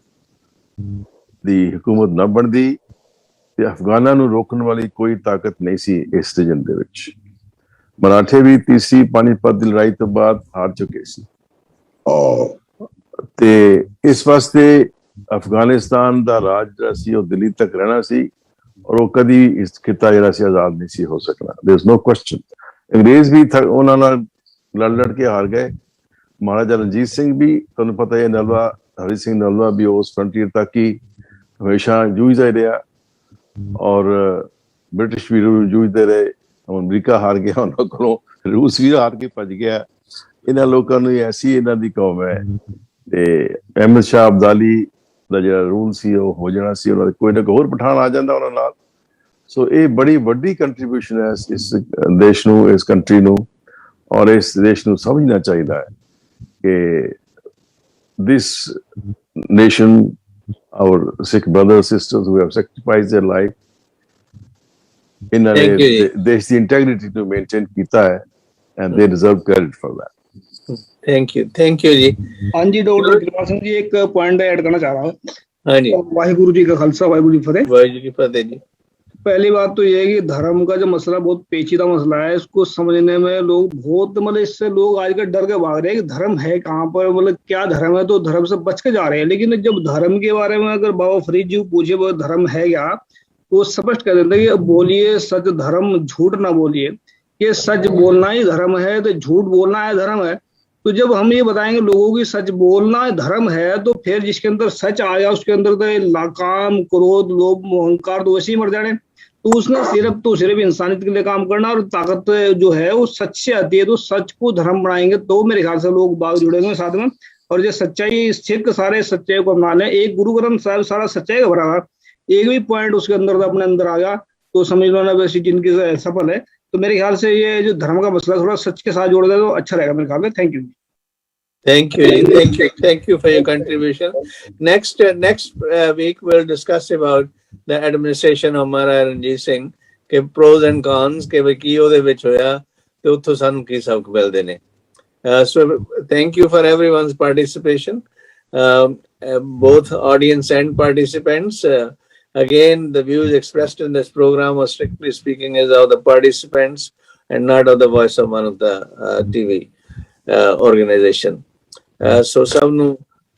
दी हुकूमत ना बनती, ते अफगाना नूं रोकण वाली कोई ताकत नहीं सी इस रीजन दे विच। मराठे भी तीसरी पानीपत दी लड़ाई तो बाद हार चुके सी ते इस वास्ते अफगानिस्तान दा राज जिहड़ा सी ओह दिल्ली तक रहना सी और वो कदी इस खिता जिहड़ा सी आजाद नहीं सी हो सकना। There is no question. अंग्रेज भी उन्हां नाल लड़ के हार गए। महाराजा रणजीत सिंह भी, तुहानूं पता है, नलवा हरि सिंह नलवा भी उस फ्रंटियर तक ही हमेशा जूझदा ही रहा और ब्रिटिश भी जूझते रहे। अमरीका हार गया उन्होंने को, रूस भी हार के भज गया। इन्हां लोकां नूं ऐसी इन्हां दी कौम है ते अहमद शाह अब्दाली दा जिहड़ा रूल सी वो हो जाना सी, उन्हां दे कोई ना कोई होर पठान आ जांदा उन्हां नाल। सो ये बड़ी वड्डी कंट्रीब्यूशन है इस देश नूं, इस कंट्री नूं, और इस देश नूं समझना चाहिदा है कि this nation, our Sikh brothers and sisters who have sacrificed their life in a there's the integrity to maintain kita hai and they deserve credit for that. Thank you जी। हाँ जी, डॉक्टर कृपाल सिंह जी एक पॉइंट ऐड करना चाह रहा हूँ। हाँ जी। वाहिगुरु जी का खालसा, वाहिगुरु जी फतेह। वाहिगुरु जी की फतेह जी। पहली बात तो ये है कि धर्म का जो मसला बहुत पेचीदा मसला है, इसको समझने में लोग बहुत, मतलब इससे लोग आजकल डर के भाग रहे हैं कि धर्म है कहाँ पर, मतलब क्या धर्म है, तो धर्म से बच के जा रहे हैं। लेकिन जब धर्म के बारे में अगर बाबा फरीद जी पूछे वो धर्म है क्या, तो स्पष्ट कर देते हैं कि बोलिए सच धर्म, झूठ ना बोलिए। ये सच बोलना ही धर्म है, तो झूठ बोलना है धर्म है। तो जब हम ये बताएंगे लोगों की सच बोलना धर्म है, तो फिर जिसके अंदर सच आया उसके अंदर तो काम, क्रोध, लोभ, अहंकार तो वैसे ही मर जाने। तो उसने सिर्फ इंसानियत के लिए काम करना, और ताकत जो है वो सच से आती है। तो सच को धर्म बनाएंगे तो मेरे ख्याल से लोग बाग जुड़ेंगे साथ में। और जो सच्चाई, सिख सारे सच्चाई को अपना लें। एक गुरु ग्रंथ साहब सारा सच्चाई का भरा हुआ, एक भी पॉइंट उसके अंदर अपने अंदर आ गया तो समझ लो ना वैसी जिनकी सफल है। तो मेरे ख्याल से ये जो धर्म का मसला थोड़ा सच के साथ जोड़ दे तो अच्छा रहेगा मेरे ख्याल में। Thank you. Thank you for your contribution. Next week we'll discuss about the administration of Maharaja Ranjit Singh के pros and cons के भाई की ओदे विच होया ते उत्थों सानू की सबक मिलदे ने। So thank you for everyone's participation, both audience and participants. Again, the views expressed in this program are strictly speaking is of the participants and not of the voice of one of the TV organization. So सबनू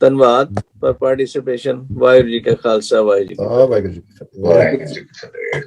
धन्यवाद for participation। Waheguru ji का खालसा, वाहिगुरू जी की फतेह।